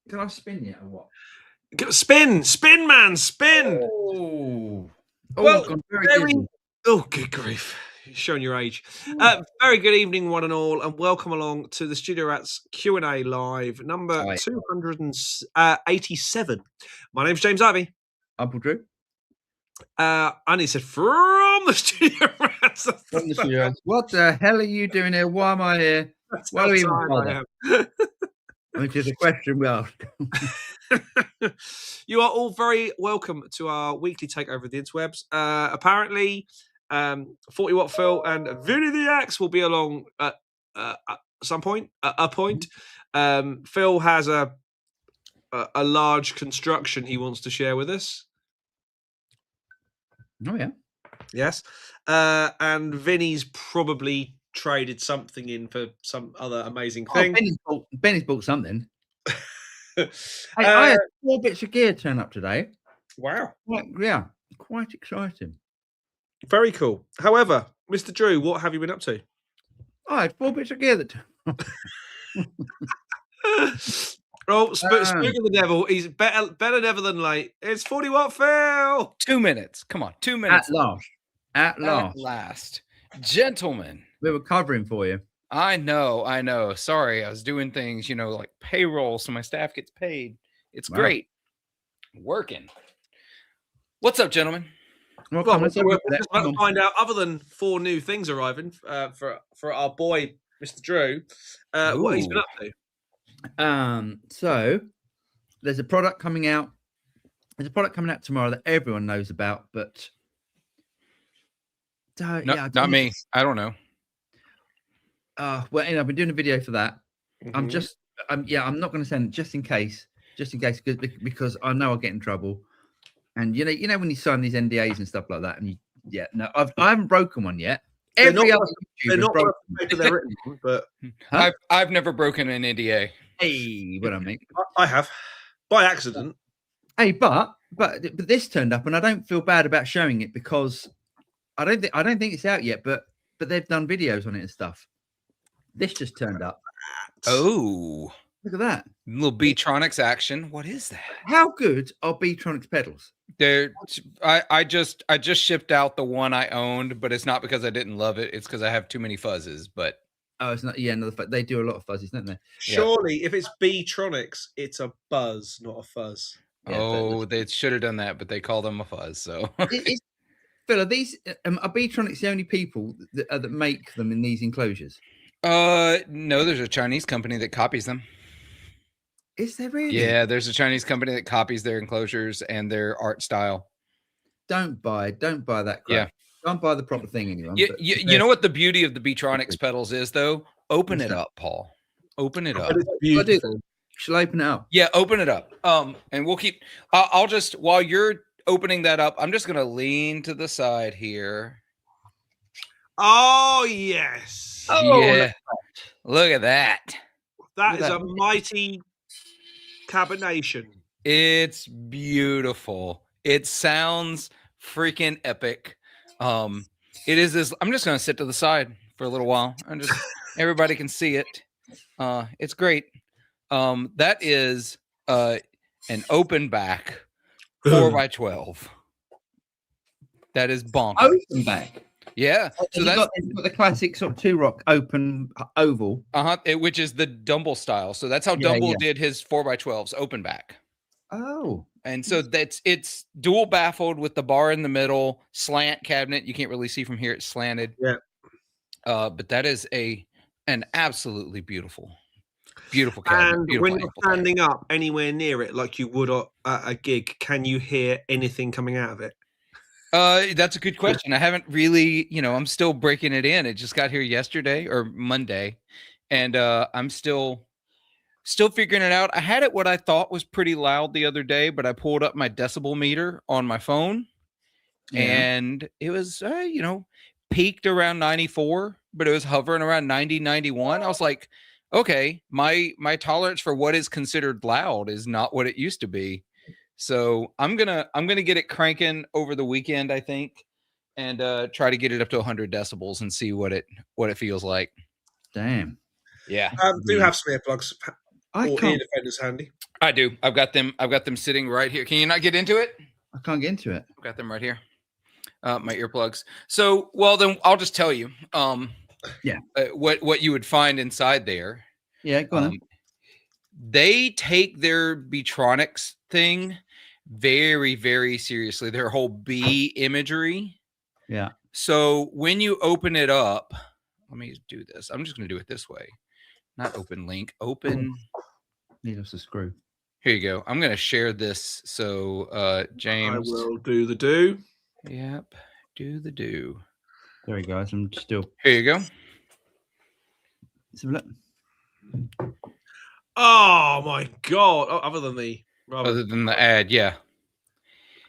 Can I spin yet or what? Spin, man, spin. Oh, Well, very good grief. You're showing your age. Very good evening, one and all, and welcome along to the Studio Rats Q&A Live, number 287. My name's James Ivy. Uncle Drew. And he said, from the Studio Rats. From the Studio Rats. What the hell are you doing here? Why am I here? Why do we even bother? Which is a question we asked. You are all very welcome to our weekly takeover of the interwebs. Apparently, 40 Watt Phil and Vinnie the Axe will be along at some point. Phil has a large construction he wants to share with us. Oh yeah. Yes. And Vinny's probably traded something in for some other amazing thing. Benny's bought something. I had 4 bits of gear turn up today. Wow. Quite exciting. Very cool. However, Mr. Drew, what have you been up to? I had 4 bits of gear that Oh, speak of the devil, he's better never than late. It's 40 Watt Phil. 2 minutes. Come on, 2 minutes. At last. Gentlemen. We were covering for you. I know. Sorry, I was doing things, like payroll, so my staff gets paid. It's great. Working. What's up, gentlemen? Well, we're just about to find out, other than 4 new things arriving for our boy, Mr. Drew, what he's been up to. So there's a product coming out. There's a product coming out tomorrow that everyone knows about, but not me. I don't know. Well, I've been doing a video for that. Mm-hmm. I'm not going to send it just in case, because I know I'll get in trouble. And you know when you sign these NDAs and stuff like that, and I haven't broken one yet. They're not written, but I've never broken an NDA. Hey, what I mean, I have by accident. Hey, but this turned up, and I don't feel bad about showing it because I don't think it's out yet, but they've done videos on it and stuff. This just turned up. Oh, look at that little Beatronics action. What is that? How good are Beatronics pedals? I just shipped out the one I owned, but it's not because I didn't love it. It's because I have too many fuzzes. But it's not. Yeah, they do a lot of fuzzies, don't they? Surely, if it's Beatronics, it's a buzz, not a fuzz. Yeah, they should have done that, but they call them a fuzz. So, Phil, are Beatronics the only people that make them in these enclosures? No, there's a Chinese company that copies them. Is there really? Yeah, there's a Chinese company that copies their enclosures and their art style. Don't buy that crap. Yeah. Don't buy the proper thing, anyone. You know what the beauty of the Beatronics pedals is, though? Open it up, Paul. Open it up. Shall I open it up? Yeah, open it up. And we'll keep. I'll just, while you're opening that up, I'm just gonna lean to the side here. Oh yes. Oh yeah. Look at that. That is a mighty carbonation. It's beautiful. It sounds freaking epic. It is this. I'm just gonna sit to the side for a little while and just everybody can see it. It's great. That is an open back 4x12. That is bonkers. Open back. Yeah. So that's got the classic sort of 2-rock open oval. Which is the Dumble style. So that's how Dumble did his 4x12s, open back. Oh. And so it's dual baffled with the bar in the middle, slant cabinet. You can't really see from here; it's slanted. Yeah. But that is an absolutely beautiful cabinet. And when you're standing up anywhere near it, like you would at a gig, can you hear anything coming out of it? That's a good question. I haven't really, I'm still breaking it in. It just got here yesterday or Monday, and I'm still figuring it out. I had it what I thought was pretty loud the other day, but I pulled up my decibel meter on my phone, and it was, peaked around 94, but it was hovering around 90, 91. I was like, okay, my tolerance for what is considered loud is not what it used to be. So I'm gonna get it cranking over the weekend, I think, and try to get it up to 100 decibels and see what it feels like. Damn. Yeah. Do have some earplugs. I Or can't. ear defenders handy. I do. I've got them sitting right here. Can you not get into it? I can't get into it. I've got them right here. My earplugs. So, well, then I'll just tell you. What you would find inside there. Yeah, go on. They take their Beatronics thing very, very seriously. Their whole B imagery. Yeah. So when you open it up, let me do this. I'm just going to do it this way. Not open link. Open. Need us a screw. Here you go. I'm going to share this. So, James. I will do the do. Yep. Do the do. There we go. I'm still. Here you go. Let's have a look. Oh my god! Oh, other than the ad, yeah.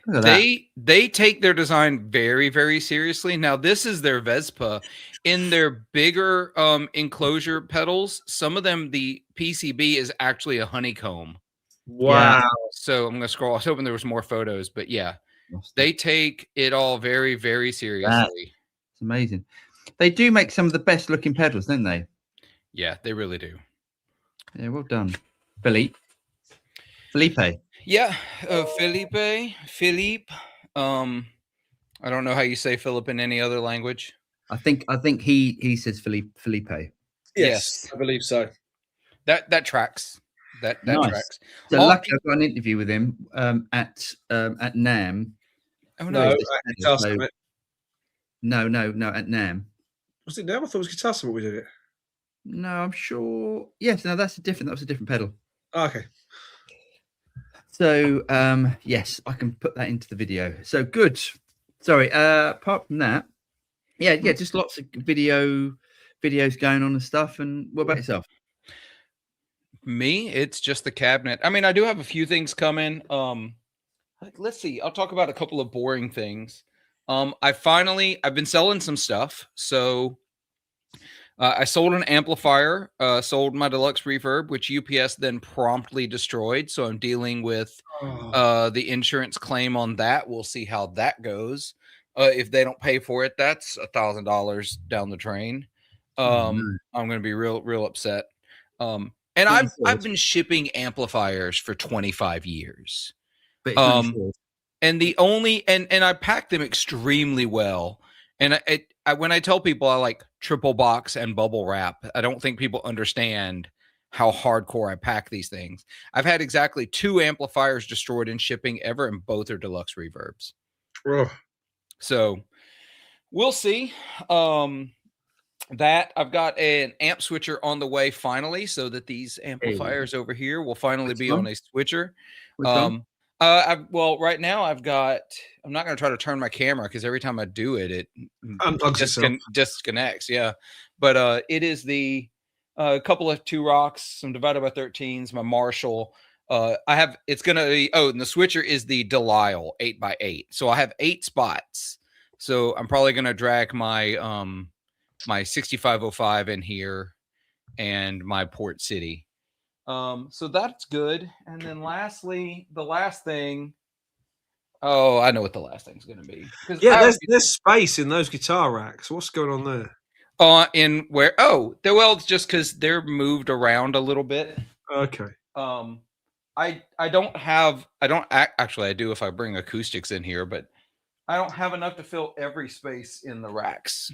Look at that. They take their design very, very seriously. Now, this is their Vespa. In their bigger enclosure pedals, some of them, the PCB is actually a honeycomb. wow. Yeah. So I'm going to scroll. I was hoping there was more photos, but yeah, they take it all very, very seriously. It's amazing. They do make some of the best looking pedals, don't they? Yeah, they really do. Yeah, well done, Felipe. Yeah, Philippe. I don't know how you say Philip in any other language. I think he says Felipe. Yes, I believe so. That tracks. That Nice. tracks. So lucky I got an interview with him at NAMM. Oh No, no. at Guitar Summit. No, at NAMM. Was it NAMM? I thought it was Guitar Summit we did it. No, I'm sure. Yes, no, that was a different pedal. Oh, okay. So yes, I can put that into the video. So good. Sorry. Apart from that, yeah, just lots of videos going on and stuff. And what about yourself? Me, it's just the cabinet. I mean, I do have a few things coming. Let's see. I'll talk about a couple of boring things. I've been selling some stuff. So I sold an amplifier, sold my deluxe reverb, which UPS then promptly destroyed. So I'm dealing with the insurance claim on that. We'll see how that goes. If they don't pay for it, that's $1,000 down the drain. I'm going to be real upset. And I've been shipping amplifiers for 25 years. But and I pack them extremely well. And when I tell people I like triple box and bubble wrap, I don't think people understand how hardcore I pack these things. I've had exactly 2 amplifiers destroyed in shipping ever, and both are deluxe reverbs. Ugh. So we'll see. That I've got an amp switcher on the way finally, so that these amplifiers over here will finally be on a switcher. Right now I'm not going to try to turn my camera because every time I do it, it disconnects. Yeah. But it is the couple of 2 rocks, some divided by 13s, my Marshall. And the switcher is the Delisle 8x8. So I have 8 spots. So I'm probably going to drag my, my 6505 in here and my Port City. So that's good. And then lastly, the last thing. Oh, I know what the last thing's going to be. Yeah, there's space in those guitar racks. What's going on there? In where? Oh, it's just because they're moved around a little bit. Okay. I do if I bring acoustics in here, but I don't have enough to fill every space in the racks.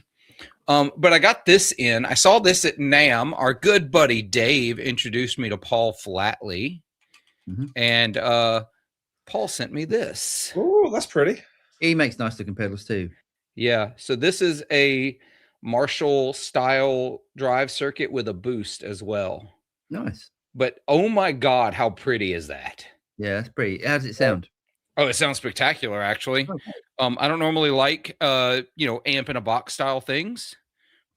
But I got this in. I saw this at NAMM. Our good buddy Dave introduced me to Paul Flattley, and Paul sent me this. Oh, that's pretty. He makes nice looking pedals too. Yeah. So this is a Marshall style drive circuit with a boost as well. Nice. But oh my God, how pretty is that? Yeah, that's pretty. How does it sound? Oh, it sounds spectacular, actually. Okay. I don't normally like, amp in a box style things,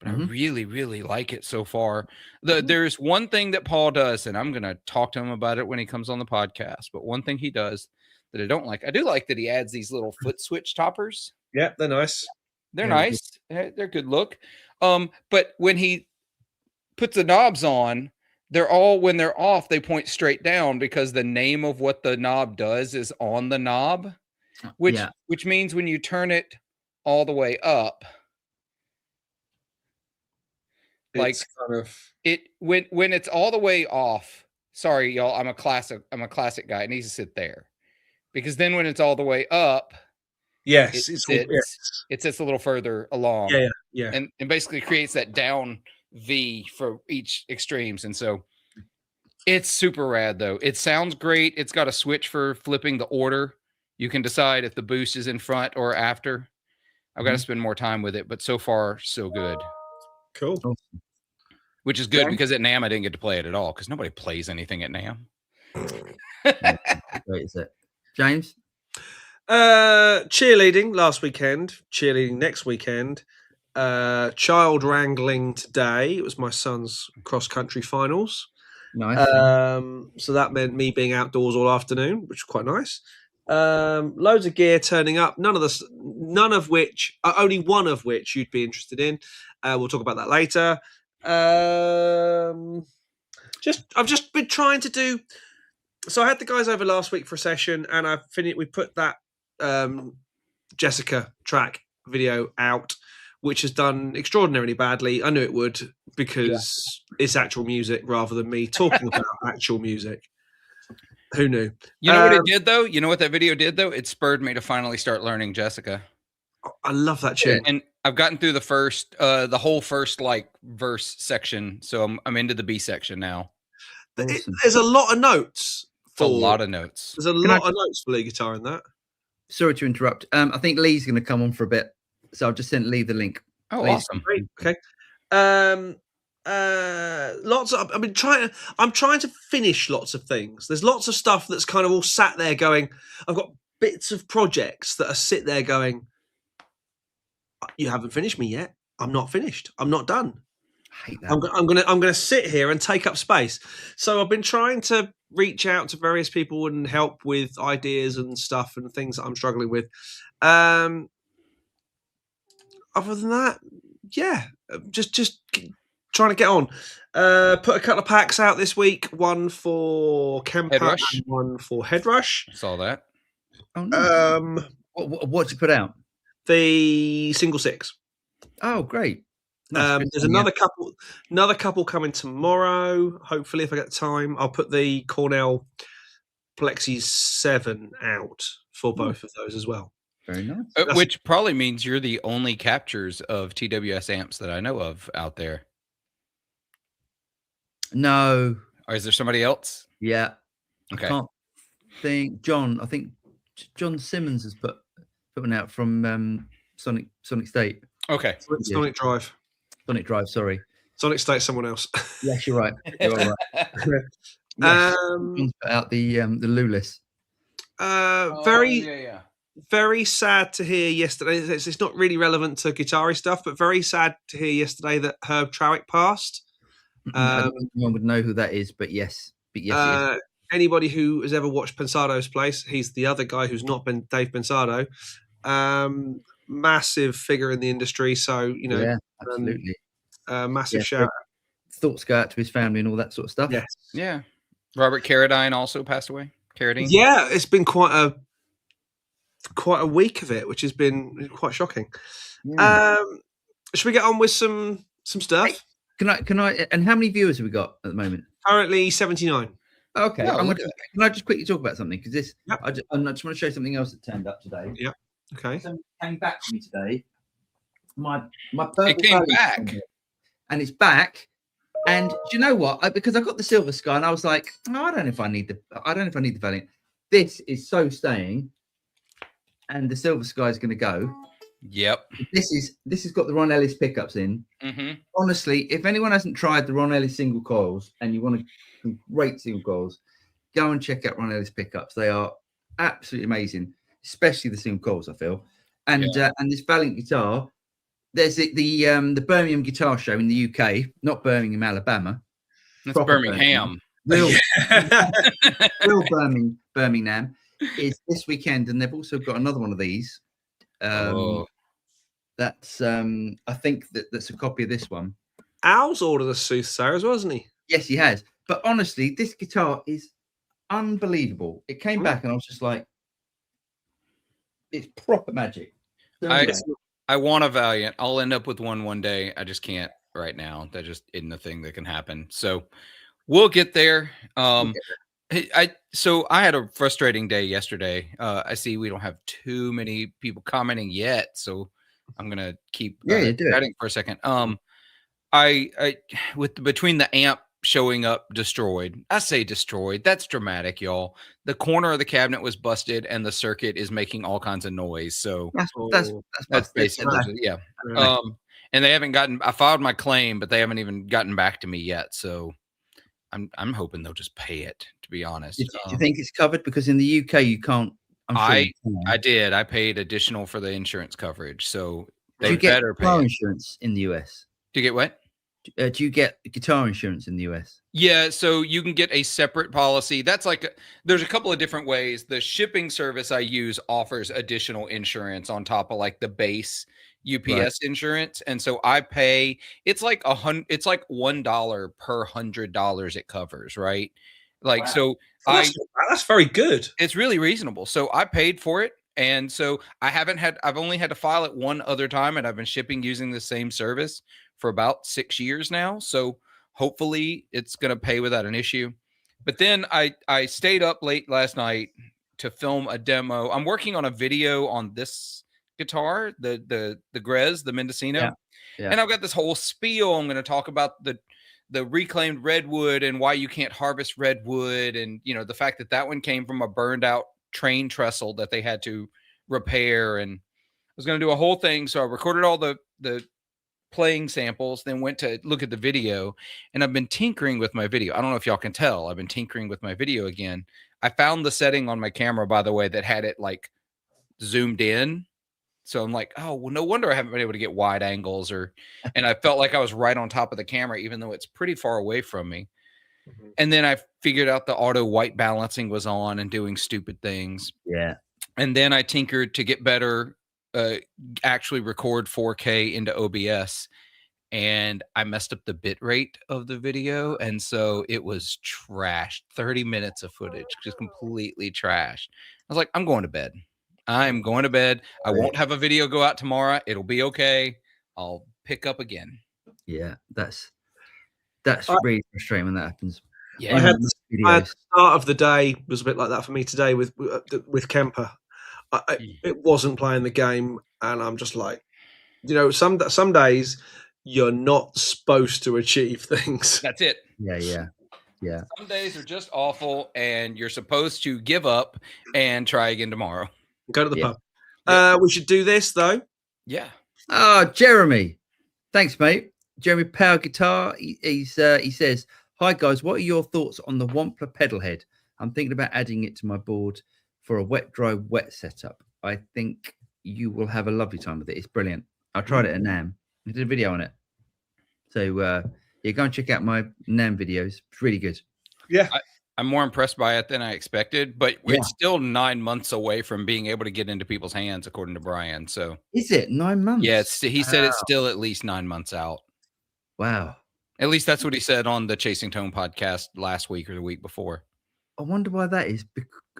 but I really, really like it so far. There's one thing that Paul does, and I'm going to talk to him about it when he comes on the podcast. But one thing he does that I don't like, I do like that he adds these little foot switch toppers. Yeah, they're nice. They're nice. They're good look. But when he puts the knobs on, when they're off, they point straight down because the name of what the knob does is on the knob, which means when you turn it all the way up, it's kind of when it's all the way off, sorry, y'all, I'm a classic guy. It needs to sit there. Because then when it's all the way up, Yes, it sits a little further along. Yeah. And basically creates that down V for each extremes. And so it's super rad, though. It sounds great. It's got a switch for flipping the order. You can decide if the boost is in front or after. I've got to spend more time with it, but so far, so good. Cool. Which is good because at NAMM, I didn't get to play it at all because nobody plays anything at NAMM. Great, is it? James? Cheerleading last weekend, cheerleading next weekend, child wrangling today. It was my son's cross-country finals. Nice. So that meant me being outdoors all afternoon, which was quite nice. Loads of gear turning up, only one of which you'd be interested in. We'll talk about that later. I've just been trying to do. So I had the guys over last week for a session, and we put that Jessica track video out, which has done extraordinarily badly. I knew it would because it's actual music rather than me talking about actual music. Who knew? You know what it did, though? You know what that video did, though? It spurred me to finally start learning Jessica. I love that tune. And I've gotten through the whole first verse section, so I'm into the B section now. Awesome. There's a lot of notes. A lot of notes. There's a lot of notes for lead guitar in that. Sorry to interrupt. I think Lee's going to come on for a bit, so I'll just send Lee the link. Oh, Lee. awesome! Great. Okay. I'm trying to finish lots of things. There's lots of stuff that's kind of all sat there going. I've got bits of projects that are sit there going. You haven't finished me yet. I'm not finished. I'm not done. I hate that. I'm gonna sit here and take up space. So I've been trying to reach out to various people and help with ideas and stuff and things that I'm struggling with. Other than that, yeah, just trying to get on. Put a couple of packs out this week. One for Kemper and one for Head Rush. Saw that. Oh, nice. What'd you put out? The single 6. Oh, great. Nice. There's another couple coming tomorrow. Hopefully, if I get time, I'll put the Cornell Plexi 7 out for both of those as well. Very nice. Which probably means you're the only captures of TWS amps that I know of out there. No. Or is there somebody else? Yeah. Okay. I can't think. I think John Simmons has put one out from Sonic State. Okay. Sonic Drive. Sonic Drive, sorry. Sonic State, someone else. Yes, you're right. You're all right. Yes, John's put out the Lulis. Very sad to hear yesterday. It's not really relevant to guitar stuff, but very sad to hear yesterday that Herb Trowick passed. I don't think anyone would know who that is, but yes. Anybody who has ever watched Pensado's Place, he's the other guy who's not been Dave Pensado. Massive figure in the industry, so yeah, absolutely. Massive shout. Thoughts go out to his family and all that sort of stuff. Yes. Yeah. Robert Carradine also passed away. Carradine. Yeah, it's been quite a week of it, which has been quite shocking. Yeah. Should we get on with some stuff? Hey, can I? And how many viewers have we got at the moment? Currently 79. Okay. Yeah, can I just quickly talk about something? Because this, Yep. I just want to show something else that turned up today. Yeah. Okay. Something came back to me today. My purple It came Valiant back. from it. And it's back. And do you know what? Because I got the Silver Sky, and I was like, oh, I don't know if I need the Valiant. This is so staying, and the Silver Sky is going to go. Yep. This has got the Ron Ellis pickups in. Mm-hmm. Honestly, if anyone hasn't tried the Ron Ellis single coils and you want some great single coils, go and check out Ron Ellis pickups. They are absolutely amazing, especially the single coils, I feel. And and this Valiant guitar, there's the Birmingham Guitar Show in the UK, not Birmingham, Alabama. That's Birmingham. Real Birmingham is this weekend, and they've also got another one of these. That's I think that's a copy of this one. Al's ordered a Soothsayer as well, hasn't he? Yes, he has. But honestly, this guitar is unbelievable. It came back, and I was just like, it's proper magic. I want a Valiant. I'll end up with one day. I just can't right now. That just isn't a thing that can happen. So We'll get there. So I had a frustrating day yesterday. I see we don't have too many people commenting yet, so I'm gonna keep chatting for a second. I between the amp showing up destroyed. I say destroyed. That's dramatic, y'all. The corner of the cabinet was busted, and the circuit is making all kinds of noise. So that's basically yeah. And they haven't gotten. I filed my claim, but they haven't even gotten back to me yet. So I'm hoping they'll just pay it. To be honest, do you think it's covered? Because in the UK you can't. I did. I paid additional for the insurance coverage, so they better pay guitar insurance in the US. Do you get what? Do you get guitar insurance in the US? Yeah, so you can get a separate policy. That's like there's a couple of different ways. The shipping service I use offers additional insurance on top of like the base UPS insurance, and so I pay. It's like It's like $1 per $100 it covers, right? Like so, that's very good. It's really reasonable. So I paid for it, and so I've only had to file it one other time, and I've been shipping using the same service for about 6 years now. So hopefully it's going to pay without an issue. But then I stayed up late last night to film a demo. I'm working on a video on this guitar, the Grez, the Mendocino. Yeah. And I've got this whole spiel. I'm going to talk about the reclaimed redwood and why you can't harvest redwood. And, you know, the fact that one came from a burned out train trestle that they had to repair. And I was going to do a whole thing. So I recorded all the playing samples, then went to look at the video, and I've been tinkering with my video. I don't know if y'all can tell. I've been tinkering with my video again. I found the setting on my camera, by the way, that had it like zoomed in. So I'm like, oh, well, no wonder I haven't been able to get wide angles and I felt like I was right on top of the camera, even though it's pretty far away from me. Mm-hmm. And then I figured out the auto white balancing was on and doing stupid things. Yeah. And then I tinkered to get better, actually record 4K into OBS, and I messed up the bit rate of the video. And so it was trashed. 30 minutes of footage, just completely trashed. I was like, I'm going to bed. I'm going to bed. I won't have a video go out tomorrow. It'll be okay. I'll pick up again. Yeah, that's really frustrating when that happens. Yeah, I had the start of the day was a bit like that for me today with Kemper. It wasn't playing the game, and I'm just like, you know, some days you're not supposed to achieve things. That's it. Yeah. Some days are just awful, and you're supposed to give up and try again tomorrow. Go to the pub. Yeah. We should do this though. Yeah. Jeremy, thanks, mate. Jeremy Power Guitar. He says, "Hi guys, what are your thoughts on the Wampler Pedalhead? I'm thinking about adding it to my board for a wet, dry, wet setup. I think you will have a lovely time with it. It's brilliant. I tried it at NAMM. I did a video on it. So go and check out my NAMM videos. It's really good. Yeah. I'm more impressed by it than I expected, but it's still 9 months away from being able to get into people's hands, according to Brian. So is it 9 months? Yeah, he said it's still at least 9 months out. Wow. At least that's what he said on the Chasing Tone podcast last week or the week before. I wonder why that is.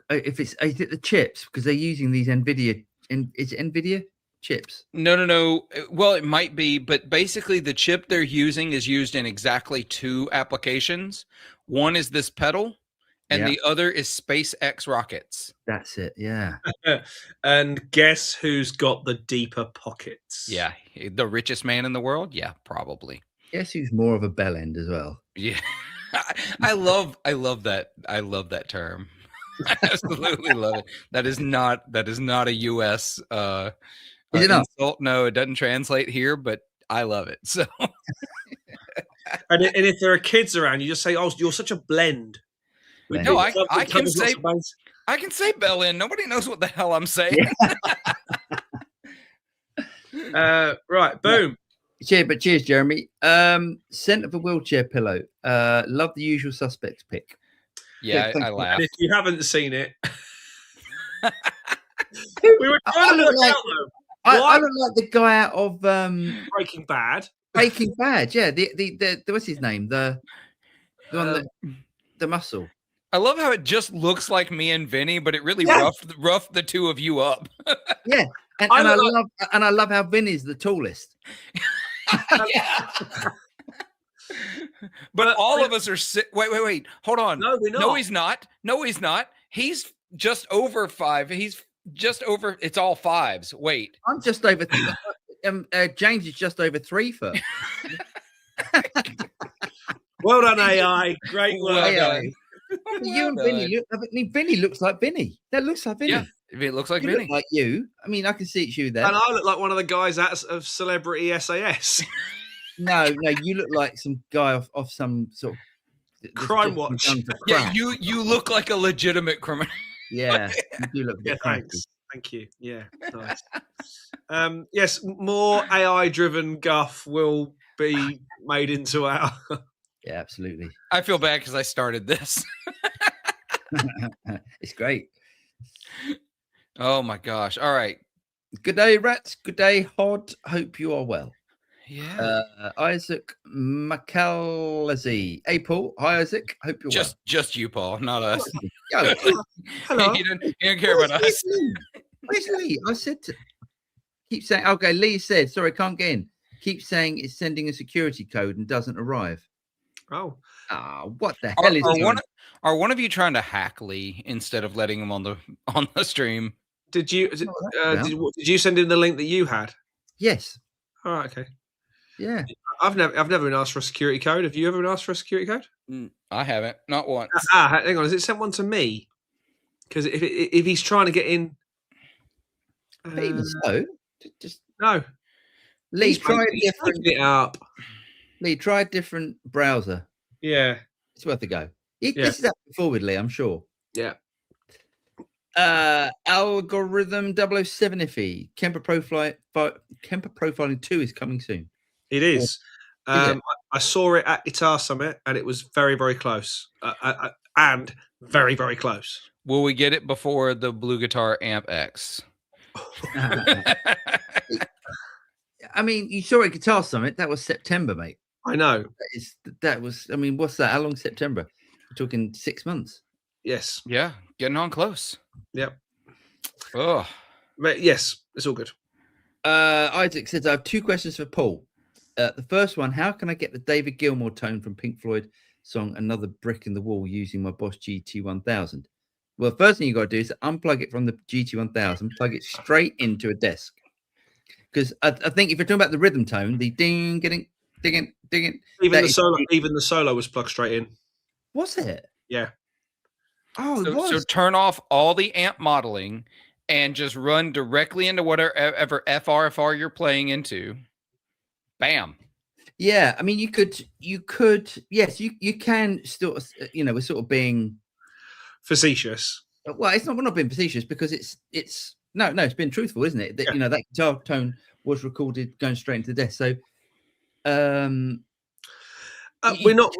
If is it the chips? Because they're using these NVIDIA. Is it NVIDIA chips? No. Well, it might be, but basically the chip they're using is used in exactly 2 applications. One is this pedal, and the other is SpaceX rockets. That's it. Yeah. And guess who's got the deeper pockets? Yeah, the richest man in the world. Yeah, probably. Guess who's more of a bell end as well? Yeah. I love that. I love that term. I absolutely love it. That is not a US is it not? Insult. No, it doesn't translate here, but I love it. So and if there are kids around, you just say, "Oh, you're such a blend." No, I can say bell end. Nobody knows what the hell I'm saying. Right, boom. Cheers, Jeremy. Centre for wheelchair pillow. Love the Usual Suspects pick. Yeah, I laugh. And if you haven't seen it, we were trying to look out though. I look like the guy out of Breaking Bad. Breaking Bad, yeah. The what's his name? The one the muscle. I love how it just looks like me and Vinnie, but it really roughed the two of you up. Yeah, and I love how Vinnie's the tallest. Yeah. But all of us are wait. Hold on. No, we're not. No, he's not. No, he's not. He's just over 5. He's just over. It's all 5s. Wait. I'm just over. James is just over 3 foot. Well done, AI. Great work. AI. You and Vinnie Vinnie looks like Vinnie. That looks like Vinnie. Yeah, it looks like You Vinnie. look like you. I mean, I can see it's you there. And I look like one of the guys out of Celebrity SAS. No, you look like some guy off some sort of Crime Watch. Yeah, you look like a legitimate criminal. Yeah, you do look a bit crazy. Thanks. Thank you. Yeah, nice. Yes, more AI-driven guff will be made into our. Yeah, absolutely. I feel bad because I started this. It's great. Oh my gosh! All right. Good day, rats. Good day, Hod. Hope you are well. Yeah. Isaac McAllizy. Hey, Paul. Hi, Isaac. Hope you're Just you, Paul, not us. well. Hello. He didn't care about us. Where's Lee? I said keep saying, okay, Lee said, sorry, can't get in. Keep saying it's sending a security code and doesn't arrive. Oh. What the hell is Are one of you trying to hack Lee instead of letting him on the stream? Did you send in the link that you had? Yes. All right, okay. Yeah. I've never been asked for a security code. Have you ever been asked for a security code? I haven't, not once. Hang on. Has it sent one to me? Because if he's trying to get in, Even so, just no. Lee, try a different. It up. Lee, try a different browser. Yeah, it's worth a go. This is happened before with Lee, I'm sure. Yeah. Algorithm 007 iffy. Kemper Profiling 2 is coming soon. It is. I saw it at Guitar Summit, and it was very, very close. And very, very close. Will we get it before the Blue Guitar Amp X? I mean, you saw it at Guitar Summit. That was September, mate. I know. That was. I mean, what's that? How long September? We're talking 6 months. Yes. Yeah, getting on close. Yep. Oh. But yes, it's all good. Isaac says, I have 2 questions for Paul. The first one, how can I get the David Gilmore tone from Pink Floyd song Another Brick in the Wall using my Boss GT1000? Well, first thing you got to do is unplug it from the GT1000, plug it straight into a desk. Because I think if you're talking about the rhythm tone, the ding, ding, ding, ding. Even the solo was plugged straight in. Was it? Yeah. Oh, it was. So turn off all the amp modeling and just run directly into whatever FRFR you're playing into. Bam. Yeah, I mean, you could, yes, you can still, we're sort of being facetious. Well, we're not being facetious because it's been truthful, isn't it? That that guitar tone was recorded going straight into the desk. So, we're not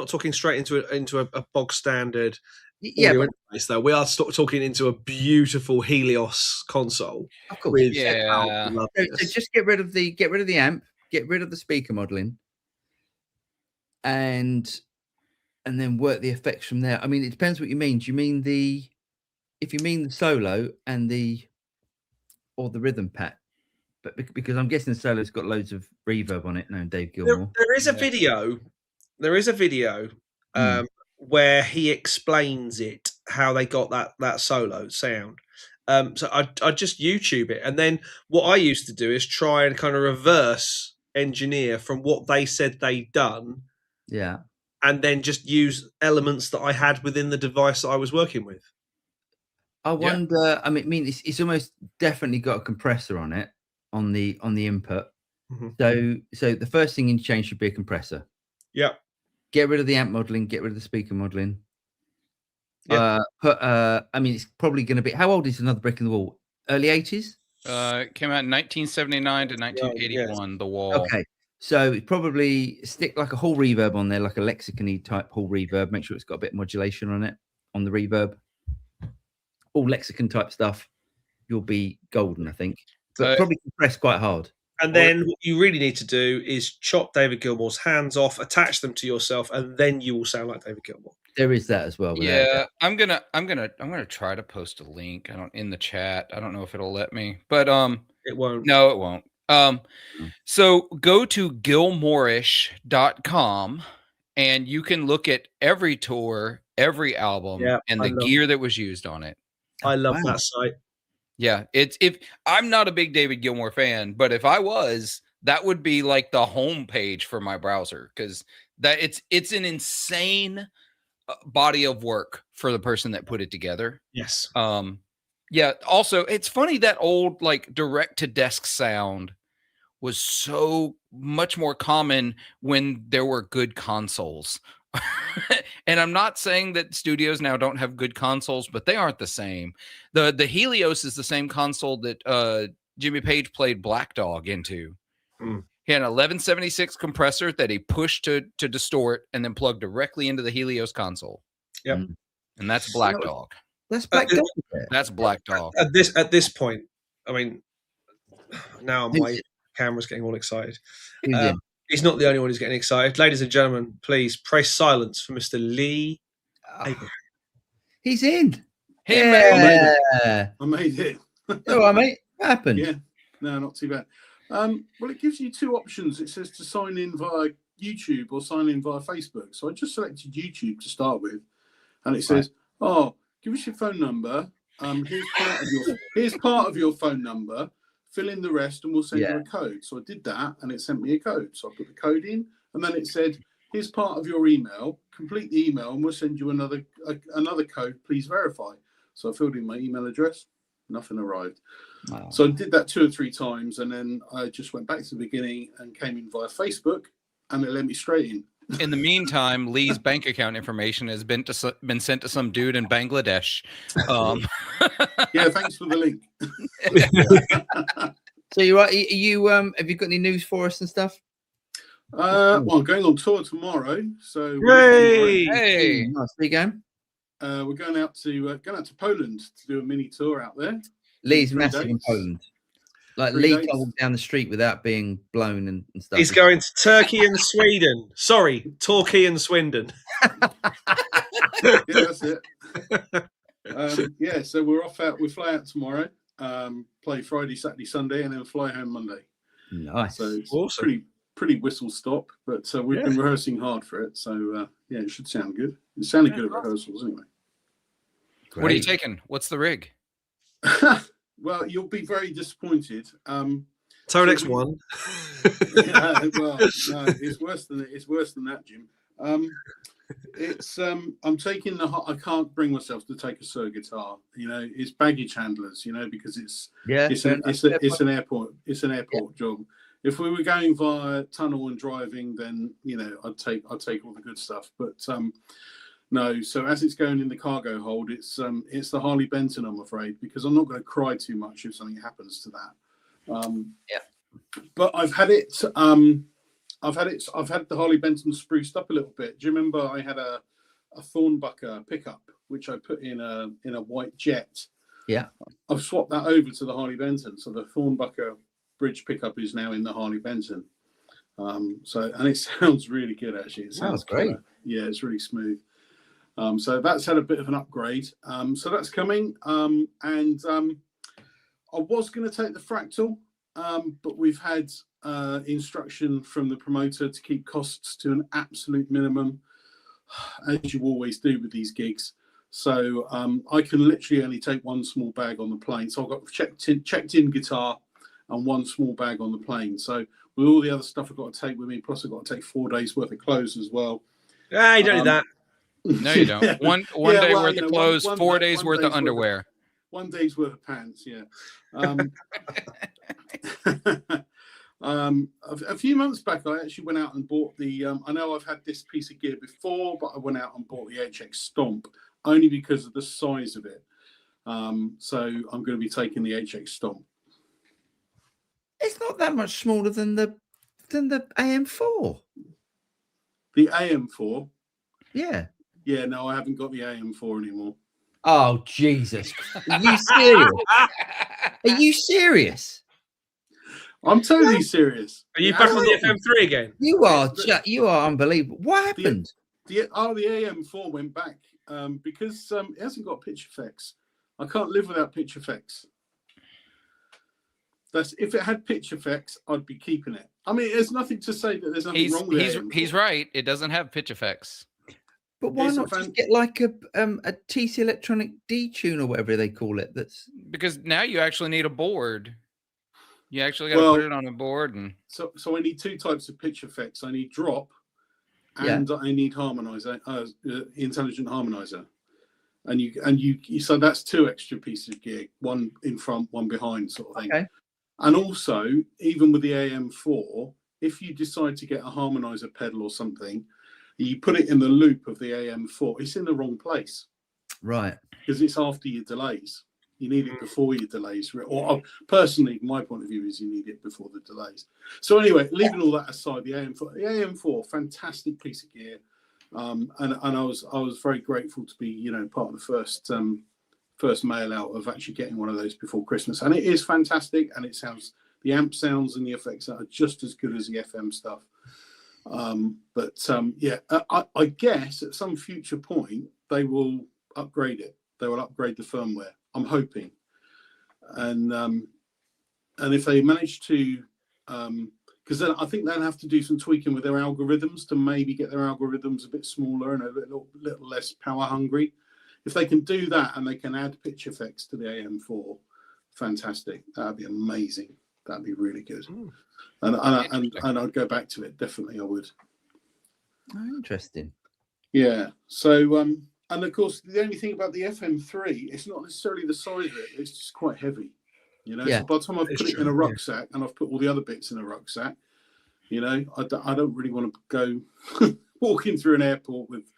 talking straight into a bog standard. Yeah, interface, though we are talking into a beautiful Helios console. Of course, so just get rid of the amp, get rid of the speaker modeling, and then work the effects from there. I mean, it depends what you mean. Do you mean if you mean the solo and the rhythm pat? But because I'm guessing the solo's got loads of reverb on it. No, Dave Gilmore. There is a video. There is a video where he explains it, how they got that solo sound. So I just YouTube it, and then what I used to do is try and kind of reverse engineer from what they said they'd done. Yeah. And then just use elements that I had within the device that I was working with. I wonder. I mean, it's almost definitely got a compressor on it on the input. Mm-hmm. So the first thing you change should be a compressor. Yeah. Get rid of the amp modeling. Get rid of the speaker modeling. Yeah. I mean, it's probably going to be. How old is Another Brick in the Wall? Early 80s. It came out in 1979 to 1981. Yeah. The Wall. Okay. So probably stick like a hall reverb on there, like a lexicon-y type hall reverb. Make sure it's got a bit of modulation on it, on the reverb. All lexicon type stuff. You'll be golden, I think. But probably compress quite hard. And then what you really need to do is chop David Gilmour's hands off, attach them to yourself, and then you will sound like David Gilmore. There is that as well. Yeah, I'm gonna try to post a link. In the chat. I don't know if it'll let me, but it won't. No, it won't. So go to gilmorish.com and you can look at every tour, every album, and the gear that was used on it. I love that site. Yeah, if I'm not a big David Gilmore fan, but if I was, that would be like the home page for my browser, because that it's an insane body of work for the person that put it together. Yes. Yeah. Also, it's funny that old like direct to desk sound was so much more common when there were good consoles. And I'm not saying that studios now don't have good consoles, but they aren't the same. The Helios is the same console that Jimmy Page played Black Dog into. He had an 1176 compressor that he pushed to distort and then plugged directly into the Helios console. Yep. And that's Black Dog. That's Black Dog. That's Black Dog. At this point, I mean, now my camera's getting all excited. He's not the only one who's getting excited. Ladies and gentlemen, please press silence for Mr. Lee Abraham. He's in. I made it. All right, mate. What happened? Yeah. No, not too bad. Well, it gives you two options. It says to sign in via YouTube or sign in via Facebook. So I just selected YouTube to start with. And it says, give us your phone number. Here's part of your phone number. Fill in the rest and we'll send you a code. So I did that and it sent me a code. So I put the code in and then it said, here's part of your email. Complete the email and we'll send you another code. Please verify. So I filled in my email address. Nothing arrived. Wow. So I did that 2 or 3 times and then I just went back to the beginning and came in via Facebook and it let me straight in. In the meantime, Lee's bank account information has been sent to some dude in Bangladesh. Yeah, thanks for the link. So you're right. You have you got any news for us and stuff? Well, I'm going on tour tomorrow. So hey, nice. Where you going? We're going out to Poland to do a mini tour out there. Lee's massive in Poland. Like Lee traveled down the street without being blown and stuff. He's going to Turkey and Sweden. Sorry, Torquay and Swindon. Yeah, that's it. So we're off out. We fly out tomorrow, play Friday, Saturday, Sunday, and then fly home Monday. Nice. So it's awesome. Pretty whistle stop, but we've been rehearsing hard for it. So it should sound good. It sounded good at rehearsals anyway. Great. What are you taking? What's the rig? Well, you'll be very disappointed. Tonex 1. Well, no, it's worse than that, Jim. I'm taking I can't bring myself to take a Sir guitar. You know, it's baggage handlers. You know, because it's an airport job. If we were going via tunnel and driving, then I'd take all the good stuff. But no, so as it's going in the cargo hold, it's the Harley Benton, I'm afraid, because I'm not going to cry too much if something happens to that. But I've had it. I've had the Harley Benton spruced up a little bit. Do you remember I had a Thornbucker pickup which I put in a white jet? Yeah. I've swapped that over to the Harley Benton, so the Thornbucker bridge pickup is now in the Harley Benton. And it sounds really good actually. It sounds great. Yeah, it's really smooth. So that's had a bit of an upgrade. So that's coming. And I was going to take the Fractal, but we've had instruction from the promoter to keep costs to an absolute minimum, as you always do with these gigs. So I can literally only take one small bag on the plane. So I've got checked in guitar and one small bag on the plane. So with all the other stuff I've got to take with me, plus I've got to take 4 days worth of clothes as well. Ah, you don't do that. No, you don't. One day worth of clothes, 4 days worth of underwear. 1 day's worth of pants, yeah. A few months back, I actually went out and bought the. I know I've had this piece of gear before, but I went out and bought the HX Stomp only because of the size of it. So I'm going to be taking the HX Stomp. It's not that much smaller than the AM4. The AM4. Yeah. Yeah, no, I haven't got the AM4 anymore. Oh, Jesus. Are you serious? Are you serious? I'm totally serious. Are you back on the FM3 again? You are unbelievable. What happened? The AM4 went back because it hasn't got pitch effects. I can't live without pitch effects. if it had pitch effects, I'd be keeping it. I mean, there's nothing to say that there's nothing wrong with it. He's right. It doesn't have pitch effects. But why not just get like a TC Electronic D tune or whatever they call it? That's because now you actually need a board. You actually got to put it on a board, and so I need two types of pitch effects. I need drop, and I need harmonizer, intelligent harmonizer. And you so that's two extra pieces of gear, one in front, one behind, sort of thing. Okay. And also, even with the AM4, if you decide to get a harmonizer pedal or something, you put it in the loop of the AM4, it's in the wrong place. Right. Because it's after your delays. You need it before your delays. Or personally, my point of view is you need it before the delays. So anyway, leaving all that aside, the AM4, fantastic piece of gear. And I was very grateful to be, part of the first mail out of actually getting one of those before Christmas. And it is fantastic, and the amp sounds and the effects are just as good as the FM stuff. I guess at some future point they will upgrade it. They will upgrade the firmware. I'm hoping, and if they manage to, because then I think they'll have to do some tweaking with their algorithms to maybe get their algorithms a bit smaller and a little less power hungry. If they can do that and they can add pitch effects to the AM4, fantastic. That'd be amazing. That'd be really good. And I'd go back to it. Definitely, I would. Oh, interesting. Yeah. So, and of course, the only thing about the FM3, it's not necessarily the size of it. It's just quite heavy. So by the time I've put it in a rucksack and I've put all the other bits in a rucksack, I don't really want to go walking through an airport with,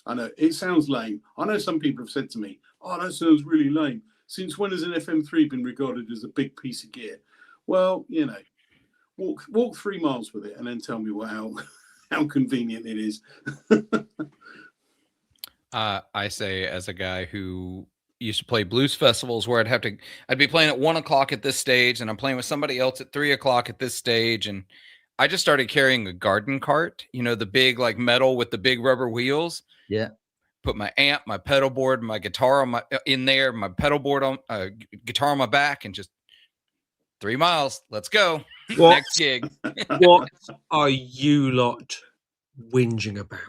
I know it sounds lame. I know some people have said to me, "Oh, that sounds really lame. Since when has an FM3 been regarded as a big piece of gear?" Well, walk 3 miles with it and then tell me how convenient it is. I say, as a guy who used to play blues festivals where I'd be playing at 1 o'clock at this stage, and I'm playing with somebody else at 3 o'clock at this stage, and I just started carrying a garden cart, the big like metal with the big rubber wheels. Yeah. Put my amp, my pedal board, my guitar in there, my pedal board on guitar on my back, and just 3 miles. Let's go. Next gig. What are you lot whinging about?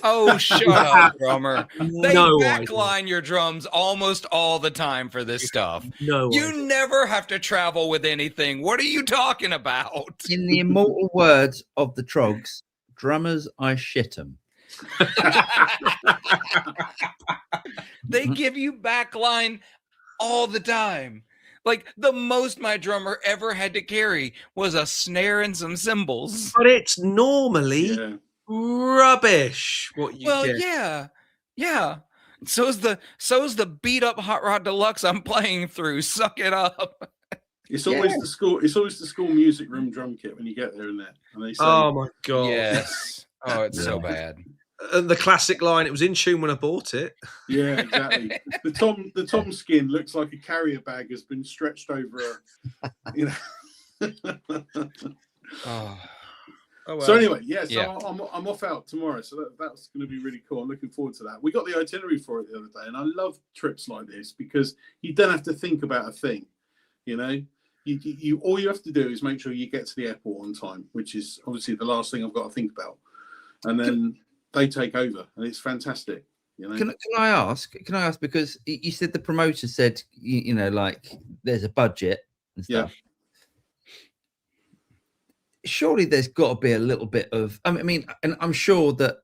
Oh, shut up, drummer. They No backline your drums almost all the time for this stuff. No, you never have to travel with anything. What are you talking about? In the immortal words of the Trogs, drummers, I shit 'em. They give you backline all the time. Like, the most my drummer ever had to carry was a snare and some cymbals. But it's normally rubbish. What you get. Yeah. So's the beat up Hot Rod Deluxe I'm playing through. Suck it up. It's always the school. It's always the school music room drum kit when you get there, and they say, "Oh my god, yes, oh, it's so bad." And the classic line, "It was in tune when I bought it." Yeah, exactly. The Tom skin looks like a carrier bag has been stretched over Oh. Oh, well. So anyway, I'm off out tomorrow, so that's going to be really cool. I'm looking forward to that. We got the itinerary for it the other day, and I love trips like this because you don't have to think about a thing. You all you have to do is make sure you get to the airport on time, which is obviously the last thing I've got to think about, and then they take over, and it's fantastic. Can I ask because you said the promoter said like there's a budget and stuff. Yeah. Surely there's got to be a little bit of. I mean, and I'm sure that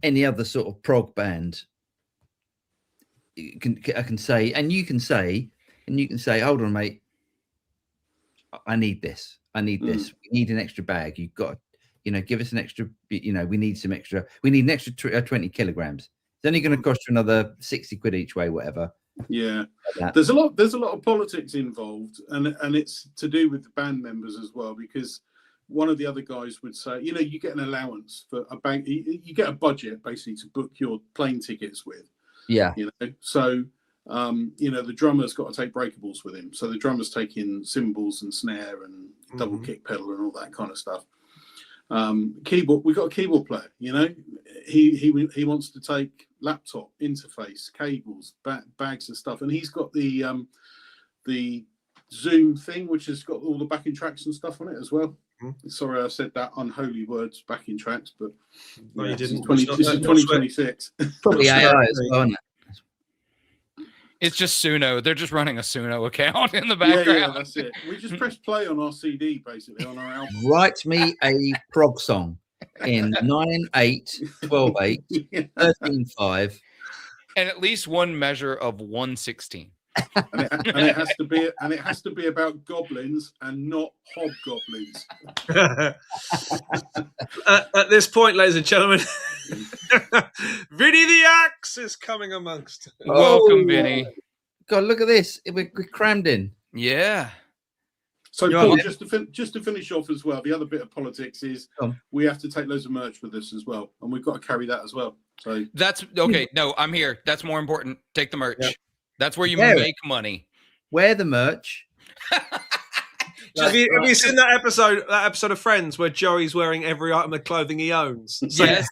any other sort of prog band I can say, and you can say, hold on, mate, I need this. We need an extra bag. You've got, give us an extra. We need some extra. We need an extra 20 kilograms. It's only going to cost you another 60 quid each way, whatever. Yeah, like there's a lot of politics involved, and it's to do with the band members as well, because one of the other guys would say, you get an allowance for a bank, you get a budget basically to book your plane tickets with. Yeah. So the drummer's got to take breakables with him, so the drummer's taking cymbals and snare and double kick pedal and all that kind of stuff. Keyboard. We've got a keyboard player. You know, he wants to take laptop interface, cables, bags of stuff, and he's got the Zoom thing, which has got all the backing tracks and stuff on it as well. Sorry, I said that unholy words, backing tracks, but No, you didn't. This is 2026. Probably AI as well, isn't it? It's just Suno. They're just running a Suno account in the background. Yeah, that's it. We just press play on our CD, basically, on our album. Write me a prog song in 9/8, 12/8, 13/5, And at least one measure of 1/16. And it has to be about goblins and not hobgoblins. At this point, ladies and gentlemen, Vinnie the Axe is coming amongst us. Welcome, Vinnie. God, look at this. We're crammed in. Yeah. So, You're Paul, on. just to finish off as well, the other bit of politics is we have to take loads of merch with us as well, and we've got to carry that as well. So That's okay. No, I'm here. That's more important. Take the merch. Yep. That's where you Yeah. make money. Wear the merch. Have you seen that episode of Friends where Joey's wearing every item of clothing he owns? So- Yes.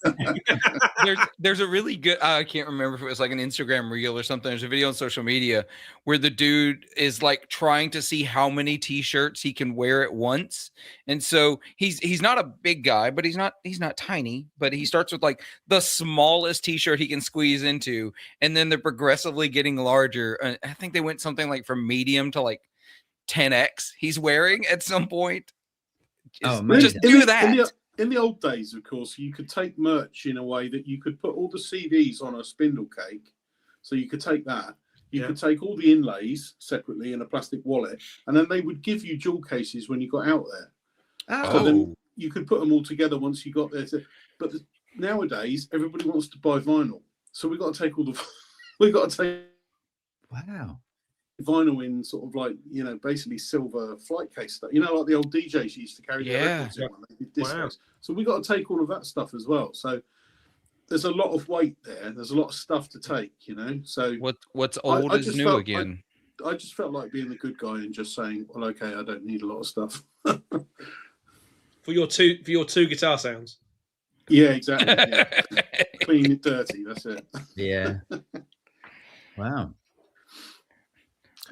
there's a really good, I can't remember if it was like an Instagram reel or something. There's a video on social media where the dude is like trying to see how many t-shirts he can wear at once. And so he's not a big guy, but he's not tiny, but he starts with like the smallest t-shirt he can squeeze into. And then they're progressively getting larger. I think they went something like from medium to like 10x he's wearing at some point. Oh, Just amazing. do that. in the old days, of course, you could take merch in a way that you could put all the CDs on a spindle cake. So you could take that. You could take all the inlays separately in a plastic wallet, and then they would give you jewel cases when you got out there. So then you could put them all together once you got there. But nowadays, everybody wants to buy vinyl, so we've got to take all the Wow. vinyl in sort of like, you know, basically silver flight case stuff. You know, like the old DJs used to carry their records in when they did discos. So we got to take all of that stuff as well. So there's a lot of weight there. There's a lot of stuff to take, you know. So What's old is new again. I just felt like being the good guy and just saying, well, okay, I don't need a lot of stuff. For your two guitar sounds. Yeah, exactly. Yeah. Clean it dirty. That's it. Yeah. Wow.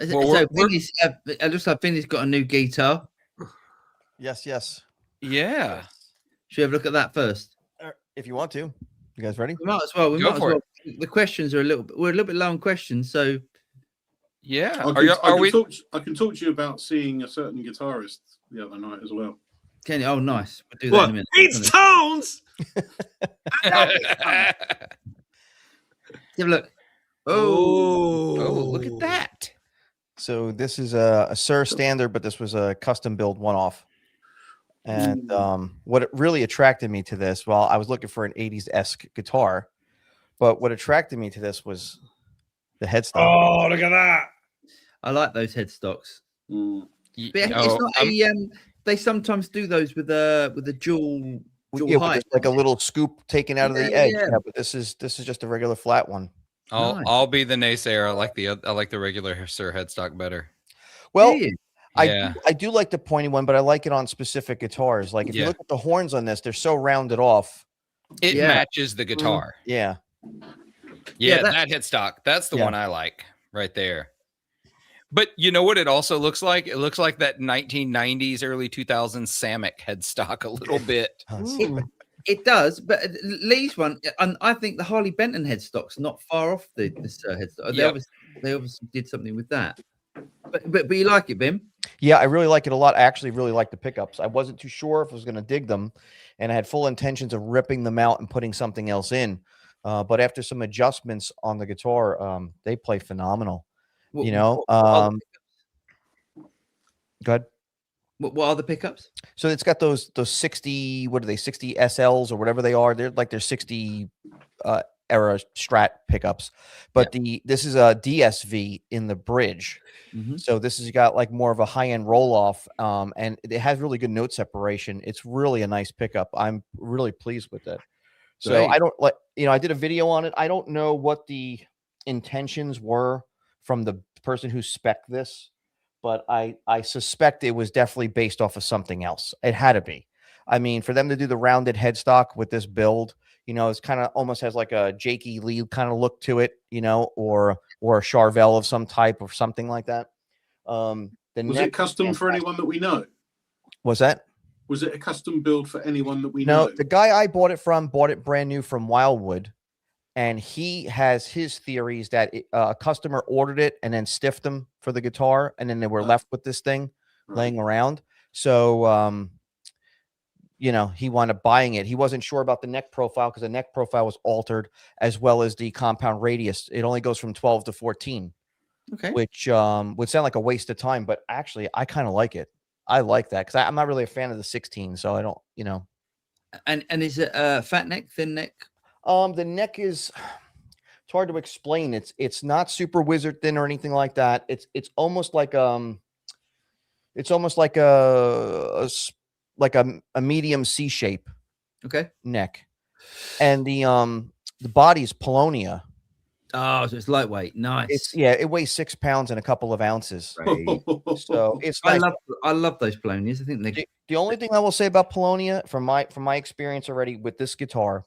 Well, So Vinny's, it looks like Vinny's got a new guitar. Yes. Yeah. Should we have a look at that first? If you want to. You guys ready? We might as well. Go for it. The questions are we're a little bit low on questions, so Yeah. I can talk to you about seeing a certain guitarist the other night as well. can you? Oh, nice. We'll do that in a minute. It's tones. Have a look. Oh, look at that. So this is a Sir standard, but this was a custom build one-off. And what really attracted me to this, well, I was looking for an 80s-esque guitar, but what attracted me to this was the headstock. Oh, look at that. I like those headstocks. Mm. But it's not they sometimes do those with a dual Yeah, height. with like a little scoop taken out of the edge. Yeah. Yeah, but this is just a regular flat one. I'll Nice. I'll be the naysayer. I like the regular Sir headstock better. Well, Do you? I do like the pointy one, but I like it on specific guitars. Like if you look at the horns on this, they're so rounded off. It matches the guitar. Yeah. Yeah, that headstock. That's the one I like right there. But you know what it also looks like? It looks like that 1990s, early 2000s Samick headstock a little bit. It does, but Lee's one, and I think the Harley Benton headstock's not far off the headstock. They obviously did something with that. But you like it, Bim? Yeah, I really like it a lot. I actually really like the pickups. I wasn't too sure if I was going to dig them, and I had full intentions of ripping them out and putting something else in. But after some adjustments on the guitar, they play phenomenal. What, you know, go ahead. What are the pickups? So it's got those 60, what are they, 60 SLs or whatever they are. They're 60 era Strat pickups, but this is a DSV in the bridge. So this has got like more of a high-end roll-off, and it has really good note separation. It's really a nice pickup. I'm really pleased with it. So I don't like, I did a video on it. I don't know what the intentions were from the person who spec'd this, but I suspect it was definitely based off of something else. It had to be. I mean, for them to do the rounded headstock with this build, you know, it's kind of almost has like a Jakey Lee kind of look to it, you know, or a Charvel of some type or something like that. Was it custom for anyone that we know? Was that? Was it a custom build for anyone that we know? know? The guy I bought it from bought it brand new from Wildwood, and he has his theories that a customer ordered it and then stiffed them for the guitar, and then they were left with this thing laying around. So, you know, he wound up buying it. He wasn't sure about the neck profile because the neck profile was altered, as well as the compound radius. It only goes from 12 to 14, which would sound like a waste of time, but actually, I kind of like it. I like that because I'm not really a fan of the 16, so I don't, you know. And is it fat neck, thin neck? The neck is, it's hard to explain. It's not super wizard thin or anything like that. It's almost like a medium C shape. Okay. Neck, and the body is Palonia. Oh, so it's lightweight. Nice. It weighs 6 pounds and a couple of ounces. Right. So it's nice. I love those Polonias. I think the only thing I will say about Palonia from my experience already with this guitar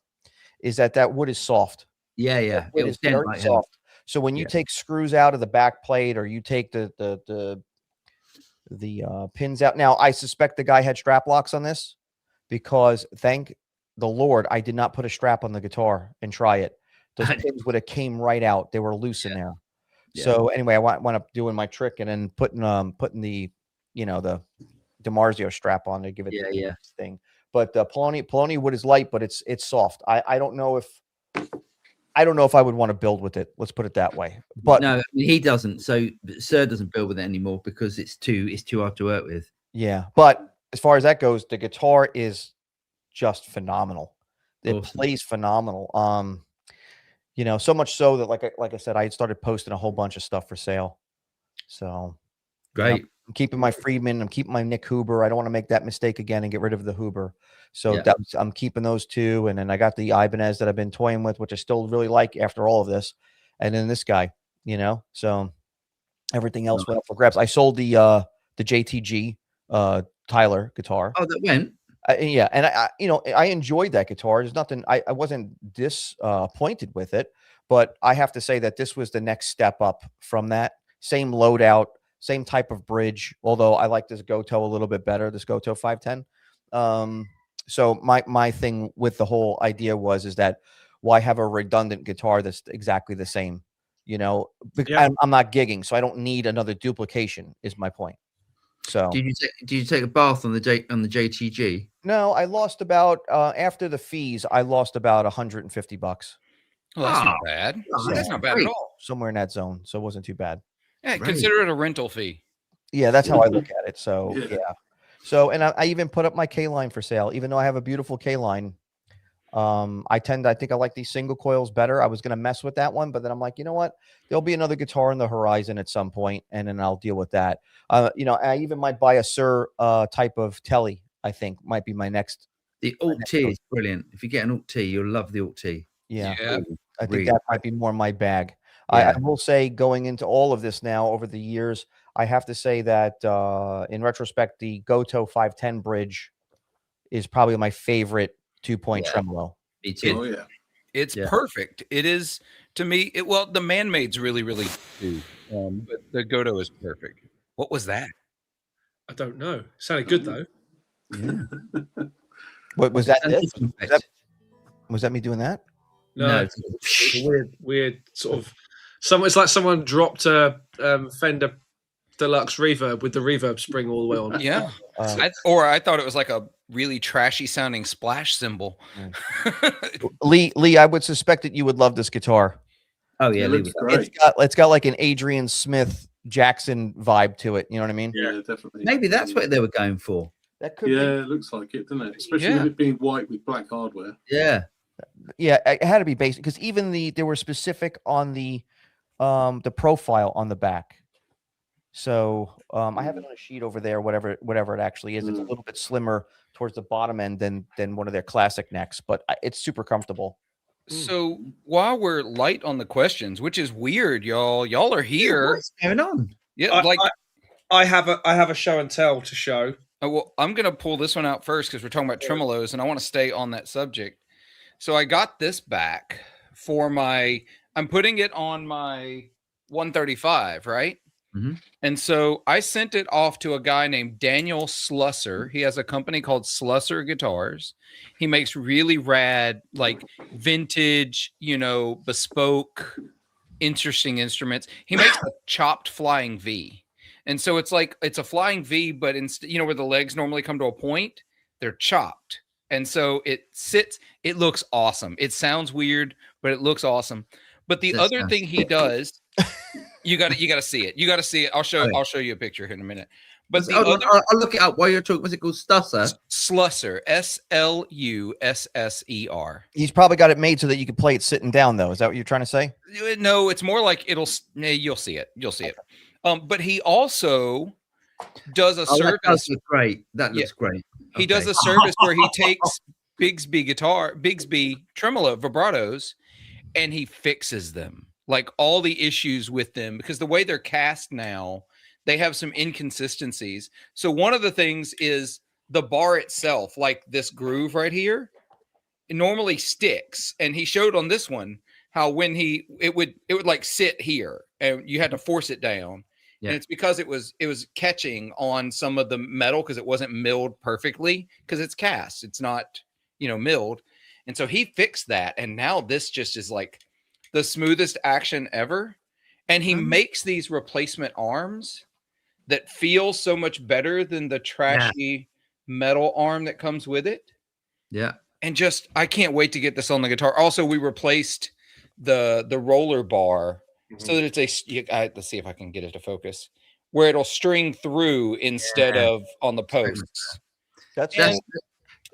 is that wood is soft. Yeah. It is very soft. So when you take screws out of the back plate or you take the pins out. Now, I suspect the guy had strap locks on this because thank the Lord I did not put a strap on the guitar and try it. Those pins would have came right out. They were loose in there. Yeah. So anyway, I went up doing my trick and then putting the, you know, the DiMarzio strap on to give it the thing. But the Palonia wood is light, but it's soft. I don't know if I would want to build with it. Let's put it that way. But no, he doesn't. So Sir doesn't build with it anymore because it's too hard to work with. Yeah, but as far as that goes, the guitar is just phenomenal. It plays phenomenal. You know, so much so that like I said, I had started posting a whole bunch of stuff for sale. So great. You know, I'm keeping my Friedman. I'm keeping my Nick Huber. I don't want to make that mistake again and get rid of the Huber. So I'm keeping those two. And then I got the Ibanez that I've been toying with, which I still really like after all of this. And then this guy, you know, so everything else went up for grabs. I sold the JTG Tyler guitar. Oh, that went. Yeah, and I enjoyed that guitar. There's nothing. I wasn't disappointed with it, but I have to say that this was the next step up from that. Same loadout, same type of bridge. Although I like this Goto a little bit better. This Goto 510. So my thing with the whole idea is that why have a redundant guitar that's exactly the same? You know, I'm not gigging, so I don't need another duplication. Is my point. So did you take a bath on the JTG? No, I lost about after the fees, I lost about $150. Well, that's not bad. That's not bad at all. Somewhere in that zone, so it wasn't too bad. Yeah, consider it a rental fee. Yeah, that's how I look at it. So yeah. So and I even put up my K line for sale, even though I have a beautiful K line. I think I like these single coils better. I was going to mess with that one, but then I'm like, you know what? There'll be another guitar on the horizon at some point, and then I'll deal with that. You know, I even might buy a Sir type of Telly. I think might be my next. The Alt T is brilliant. If you get an Alt T, you'll love the Alt T. Yeah. I think that might be more my bag. Yeah. I will say, going into all of this now over the years, I have to say that in retrospect, the Goto 510 bridge is probably my favorite 2-point tremolo. Me too. It's perfect. It is to me. The Man-Made's really do, but the Goto is perfect. What was that? I don't know. Sounded good though. What was that? Was that me doing that? No, it's a weird sort of. It's like someone dropped a Fender Deluxe reverb with the reverb spring all the way on. Yeah, I thought it was like a really trashy sounding splash cymbal. Lee, I would suspect that you would love this guitar. Oh yeah, it's got like an Adrian Smith Jackson vibe to it. You know what I mean? Yeah, definitely. Maybe that's what they were going for. That could it looks like it, doesn't it? Especially with it being white with black hardware. Yeah, it had to be basic because even they were specific on the profile on the back. So I have it on a sheet over there, whatever it actually is. It's a little bit slimmer towards the bottom end than one of their classic necks, but it's super comfortable. So while we're light on the questions, which is weird, y'all are here. What's going on? Yeah, I have a show and tell to show. Oh, well, I'm going to pull this one out first because we're talking about tremolos, and I want to stay on that subject. So I got this back for I'm putting it on my 135, right? Mm-hmm. And so I sent it off to a guy named Daniel Slusser. He has a company called Slusser Guitars. He makes really rad, like vintage, bespoke, interesting instruments. He makes a chopped flying V. And so it's a flying V, but where the legs normally come to a point, they're chopped. And so it looks awesome. It sounds weird, but it looks awesome. But the other thing he does, you got to see it. You got to see it. I'll show you a picture here in a minute. But I'll look it up while you're talking. What's it called? Slusser. Slusser. Slusser. He's probably got it made so that you can play it sitting down, though. Is that what you're trying to say? No, it's more like you'll see it. You'll see it. But he also does a service. That looks great. That looks great. He does a service where he takes Bigsby tremolo vibratos, and he fixes them, like all the issues with them, because the way they're cast now, they have some inconsistencies. So one of the things is the bar itself, like this groove right here, it normally sticks. And he showed on this one how when it would like sit here and you had to force it down. Yeah. And it's because it was catching on some of the metal because it wasn't milled perfectly because it's cast. It's not, milled. And so he fixed that. And now this just is like the smoothest action ever. And he makes these replacement arms that feel so much better than the trashy metal arm that comes with it. Yeah. And I can't wait to get this on the guitar. Also, we replaced the roller bar so that it's let's see if I can get it to focus, where it'll string through instead of on the posts. That's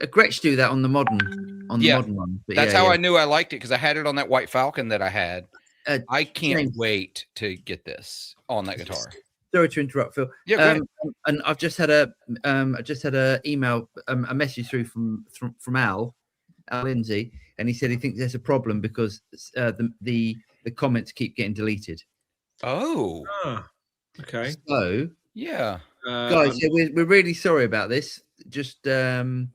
Gretsch do that on the modern one. But that's how I knew I liked it, because I had it on that White Falcon that I had. I can't wait to get this on that guitar. Sorry to interrupt, Phil. Yeah, and I've just had a email, a message through from Al Lindsay, and he said he thinks there's a problem because the comments keep getting deleted. Oh, okay. So yeah, guys, we're really sorry about this. Just I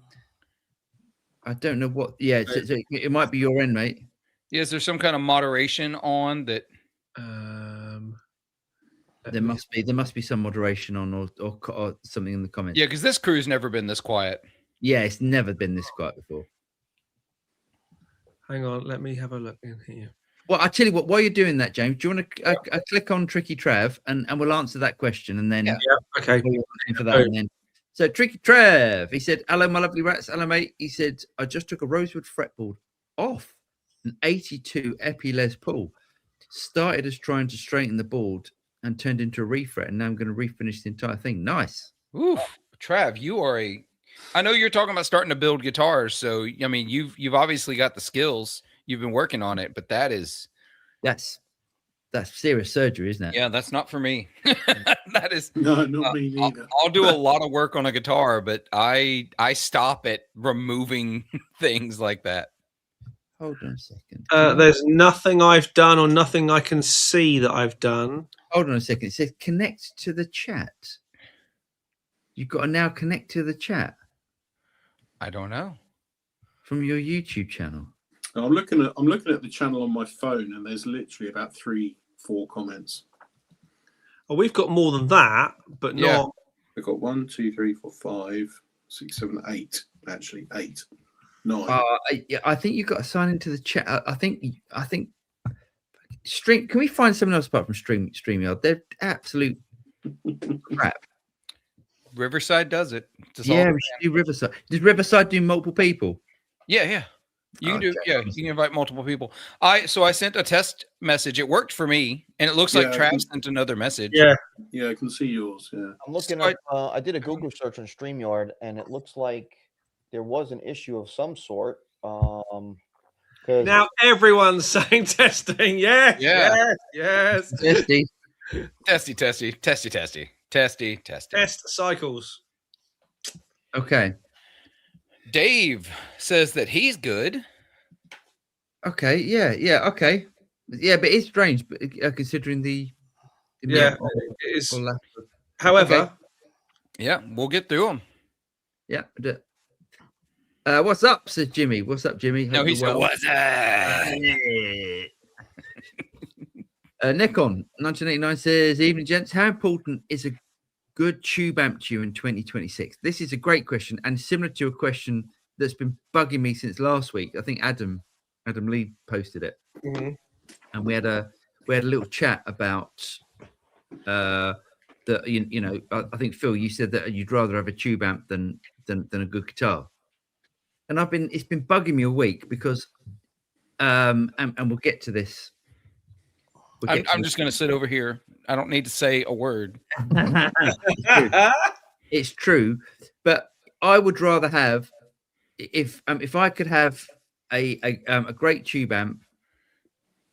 don't know what. Yeah, so it might be your end, mate. Yeah, is there some kind of moderation on that? There must be some moderation on or something in the comments. Yeah, because this crew's never been this quiet. Yeah, it's never been this quiet before. Hang on, let me have a look in here. Well, I tell you what. While you're doing that, James, do you want to click on Tricky Trav and we'll answer that question and then okay for that and then. So Tricky Trav, he said, "Hello, my lovely rats. Hello, mate." He said, "I just took a rosewood fretboard off an 82 Epi Les Paul. Started as trying to straighten the board and turned into a refret, and now I'm going to refinish the entire thing." Nice. Oof, Trav, you are I know you're talking about starting to build guitars, so I mean you've obviously got the skills. You've been working on it, but that's serious surgery, isn't it? Yeah, that's not for me. That is no, not me neither. I'll do a lot of work on a guitar, but I stop at removing things like that. Hold on a second. There's nothing I've done or nothing I can see that I've done. Hold on a second. It says connect to the chat. You've got to now connect to the chat. I don't know. From your YouTube channel. I'm looking at the channel on my phone, and there's literally about 3-4 comments. Oh, we've got more than that, but not. We've got 1, 2, 3, 4, 5, 6, 7, 8. Actually, 8, 9. I think you've got to sign into the chat. I think Stream. Can we find someone else apart from StreamYard? They're absolute crap. Riverside does it. Yeah, we should do Riverside. Does Riverside do multiple people? Yeah. You can you can invite multiple people. I sent a test message. It worked for me, and it looks like Trav sent another message. Yeah, I can see yours. Yeah, I'm looking up. I did a Google search on StreamYard, and it looks like there was an issue of some sort. Now everyone's saying testing. Yes. Testy. Test cycles. Okay. Dave says that he's good. Okay. Yeah. Okay. Yeah, but it's strange, but considering the it is. However, yeah, we'll get through them. Yeah. What's up? Says Jimmy. What's up, Jimmy? No, Hope he you're said, well. "What's up?" Nikon 1989 says, "Evening, gents. How important is a good tube amp to you in 2026?" This is a great question and similar to a question that's been bugging me since last week. I think Adam Lee posted it, and we had a little chat about that. You know, I think Phil, you said that you'd rather have a tube amp than a good guitar, and it's been bugging me a week because and we'll get to this. I'm just going to sit over here. I don't need to say a word. It's true, but I would rather have if I could have a great tube amp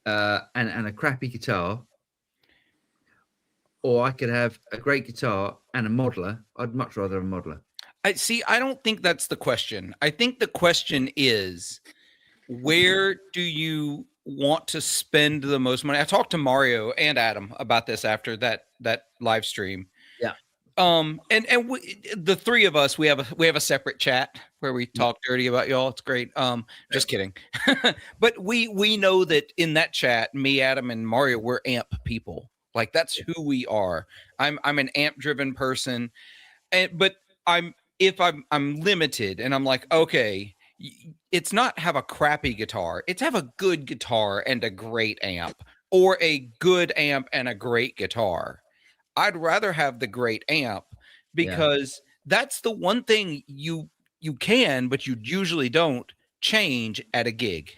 and a crappy guitar, or I could have a great guitar and a modeler. I'd much rather have a modeler. I don't think that's the question. I think the question is, where do you want to spend the most money? I talked to Mario and Adam about this after that live stream. Yeah. And the three of us, we have a separate chat where we talk dirty about y'all. It's great. Just kidding. But we know that in that chat, me, Adam, and Mario, we're amp people. Like that's who we are. I'm an amp driven person, but I'm limited, and I'm like, okay, it's not have a crappy guitar. It's have a good guitar and a great amp, or a good amp and a great guitar. I'd rather have the great amp because that's the one thing you can, but you usually don't change at a gig.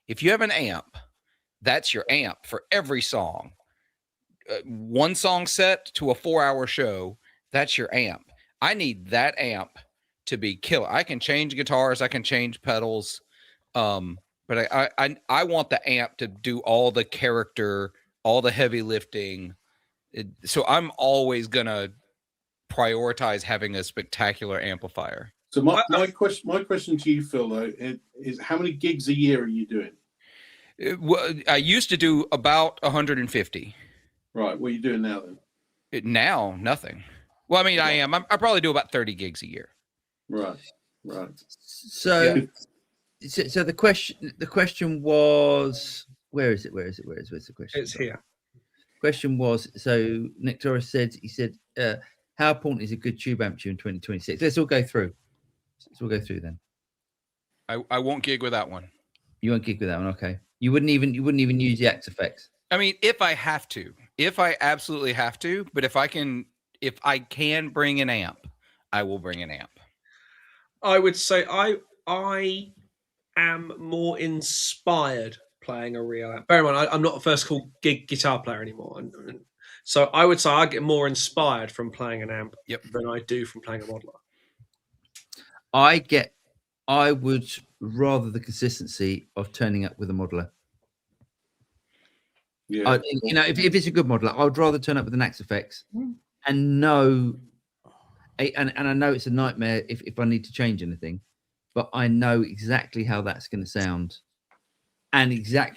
If you have an amp, that's your amp for every song. One song set to a 4-hour show, that's your amp. I need that amp to be killer. I can change guitars, I can change pedals, but I want the amp to do all the character, all the heavy lifting. So I'm always gonna prioritize having a spectacular amplifier. So my question to you, Phil, though, is how many gigs a year are you doing? I used to do about 150. Right. What are you doing now then? Now, nothing. Well, I mean, I am. I probably do about 30 gigs a year. Right. So the question was, where's the question? It's here. Question was, so Nick Torres said, how important is a good tube amp to you in 2026? Let's all go through. Then. I won't gig with that one. You won't gig with that one, okay? You wouldn't even use the Axe effects. I mean, if I have to, if I absolutely have to, but if I can bring an amp, I will bring an amp. I would say I am more inspired playing a real amp. Bear in mind, I'm not a first call gig guitar player anymore. So I would say I get more inspired from playing an amp than I do from playing a modeler. I would rather the consistency of turning up with a modeler. Yeah. If it's a good modeler, I would rather turn up with an Axe effects and know. And I know it's a nightmare if I need to change anything, but I know exactly how that's going to sound. And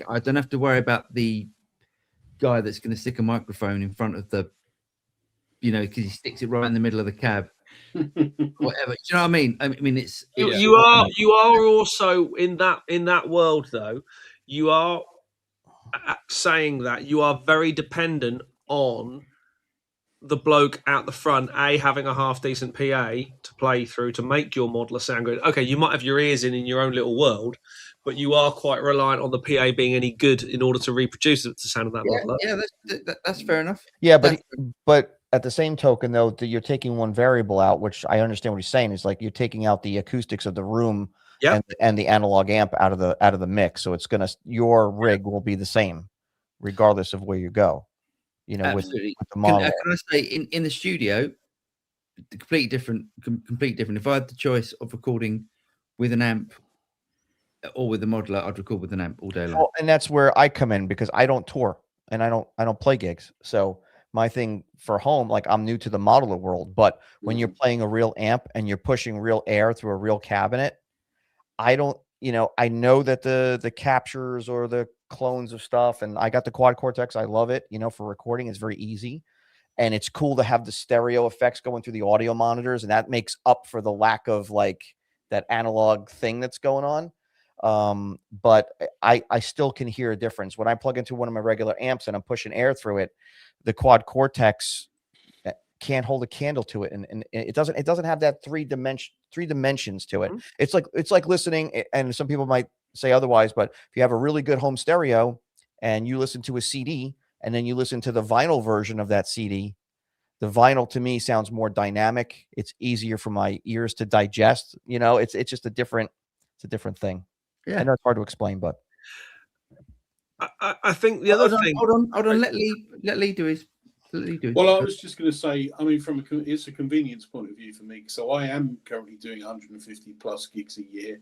I don't have to worry about the guy that's going to stick a microphone in front of the, because he sticks it right in the middle of the cab, whatever. Do you know what I mean? I mean, it's you are also in that world though. You are saying that you are very dependent on the bloke out the front, having a half decent PA to play through to make your modeler sound good. Okay, you might have your ears in your own little world, but you are quite reliant on the PA being any good in order to reproduce the sound of that modeler. Yeah, that's fair enough. Yeah, but at the same token, though, that you're taking one variable out, which I understand what he's saying is like you're taking out the acoustics of the room and the analog amp out of the mix. So your rig will be the same, regardless of where you go. With the model. Can I say in the studio, completely different. If I had the choice of recording with an amp or with a modeler, I'd record with an amp all day long. Well, and that's where I come in because I don't tour and I don't play gigs. So my thing for home, like I'm new to the modeler world, but when you're playing a real amp and you're pushing real air through a real cabinet, I don't. I know that the captures or the clones of stuff, and I got the quad cortex. I love it. For recording, it's very easy. and it's cool to have the stereo effects going through the audio monitors, and that makes up for the lack of like that analog thing that's going on. But I still can hear a difference when I plug into one of my regular amps and I'm pushing air through it. The Quad Cortex can't hold a candle to it, and it doesn't have that three dimensions to it. It's like listening, and some people might say otherwise, but if you have a really good home stereo and you listen to a CD and then you listen to the vinyl version of that CD, the vinyl to me sounds more dynamic. It's easier for my ears to digest. You know, it's just a different thing. Yeah. I know it's hard to explain, but I think the other thing. Hold on. Let Lee do his. Well, I was just going to say, I mean, it's a convenience point of view for me. So I am currently doing 150 plus gigs a year,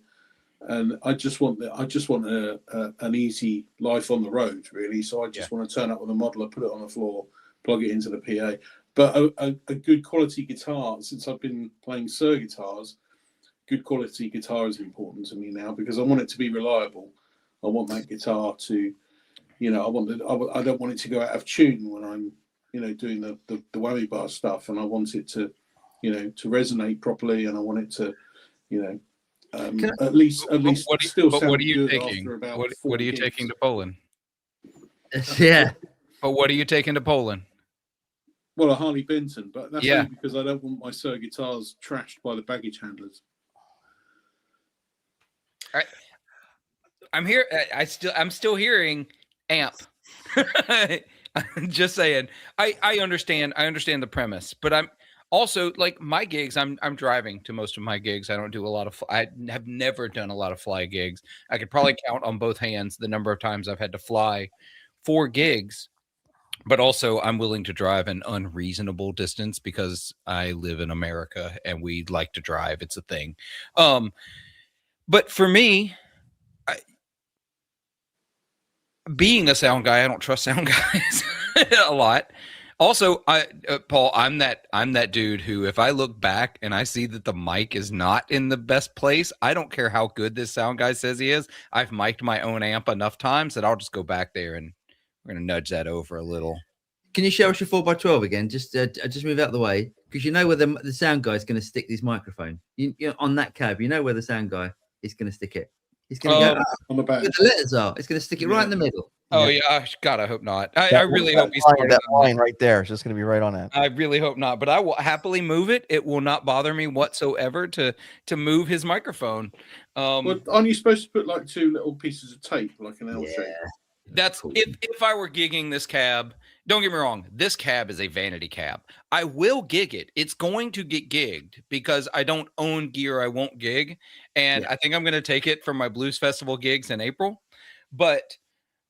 and I just want an easy life on the road, really. So I just want to turn up with a modeler, put it on the floor, plug it into the PA. But a good quality guitar, since I've been playing Sir guitars, good quality guitar is important to me now because I want it to be reliable. I want that guitar to, you know, I don't want it to go out of tune when I'm, you know, doing the whammy bar stuff, and I want it to, you know, to resonate properly, and I want it to, you know, at least still sound what are you good taking? after about What are you taking to Poland? Yeah. But what are you taking to Poland? Well, a Harley Benton, but that's only because I don't want my Sir guitars trashed by the baggage handlers. I'm here. I'm still hearing amp. I'm just saying. I understand the premise, but I'm also like my gigs. I'm driving to most of my gigs. I don't do a lot of. I have never done a lot of fly gigs. I could probably count on both hands the number of times I've had to fly for gigs. But also, I'm willing to drive an unreasonable distance because I live in America and we like to drive. It's a thing. But for me, being a sound guy, I don't trust sound guys a lot. Also, Paul, I'm that dude who, if I look back and I see that the mic is not in the best place, I don't care how good this sound guy says he is. I've mic'd my own amp enough times that I'll just go back there and we're gonna nudge that over a little. Can you show us your 4x12 again? Just move out of the way, because you know where the sound guy is going to stick this microphone. You on that cab, you know where the sound guy is going to stick it. He's going to go on the back. where the letters are. It's going to stick it right in the middle. Oh yeah, God, I hope not. I really hope he's that line right there. It's just going to be right on that. I really hope not, but I will happily move it. It will not bother me whatsoever to move his microphone. Well, aren't you supposed to put like two little pieces of tape, like an L shape? That's cool. If I were gigging this cab, don't get me wrong, this cab is a vanity cab. I will gig it. It's going to get gigged because I don't own gear I won't gig. And I think I'm going to take it for my Blues Festival gigs in April. But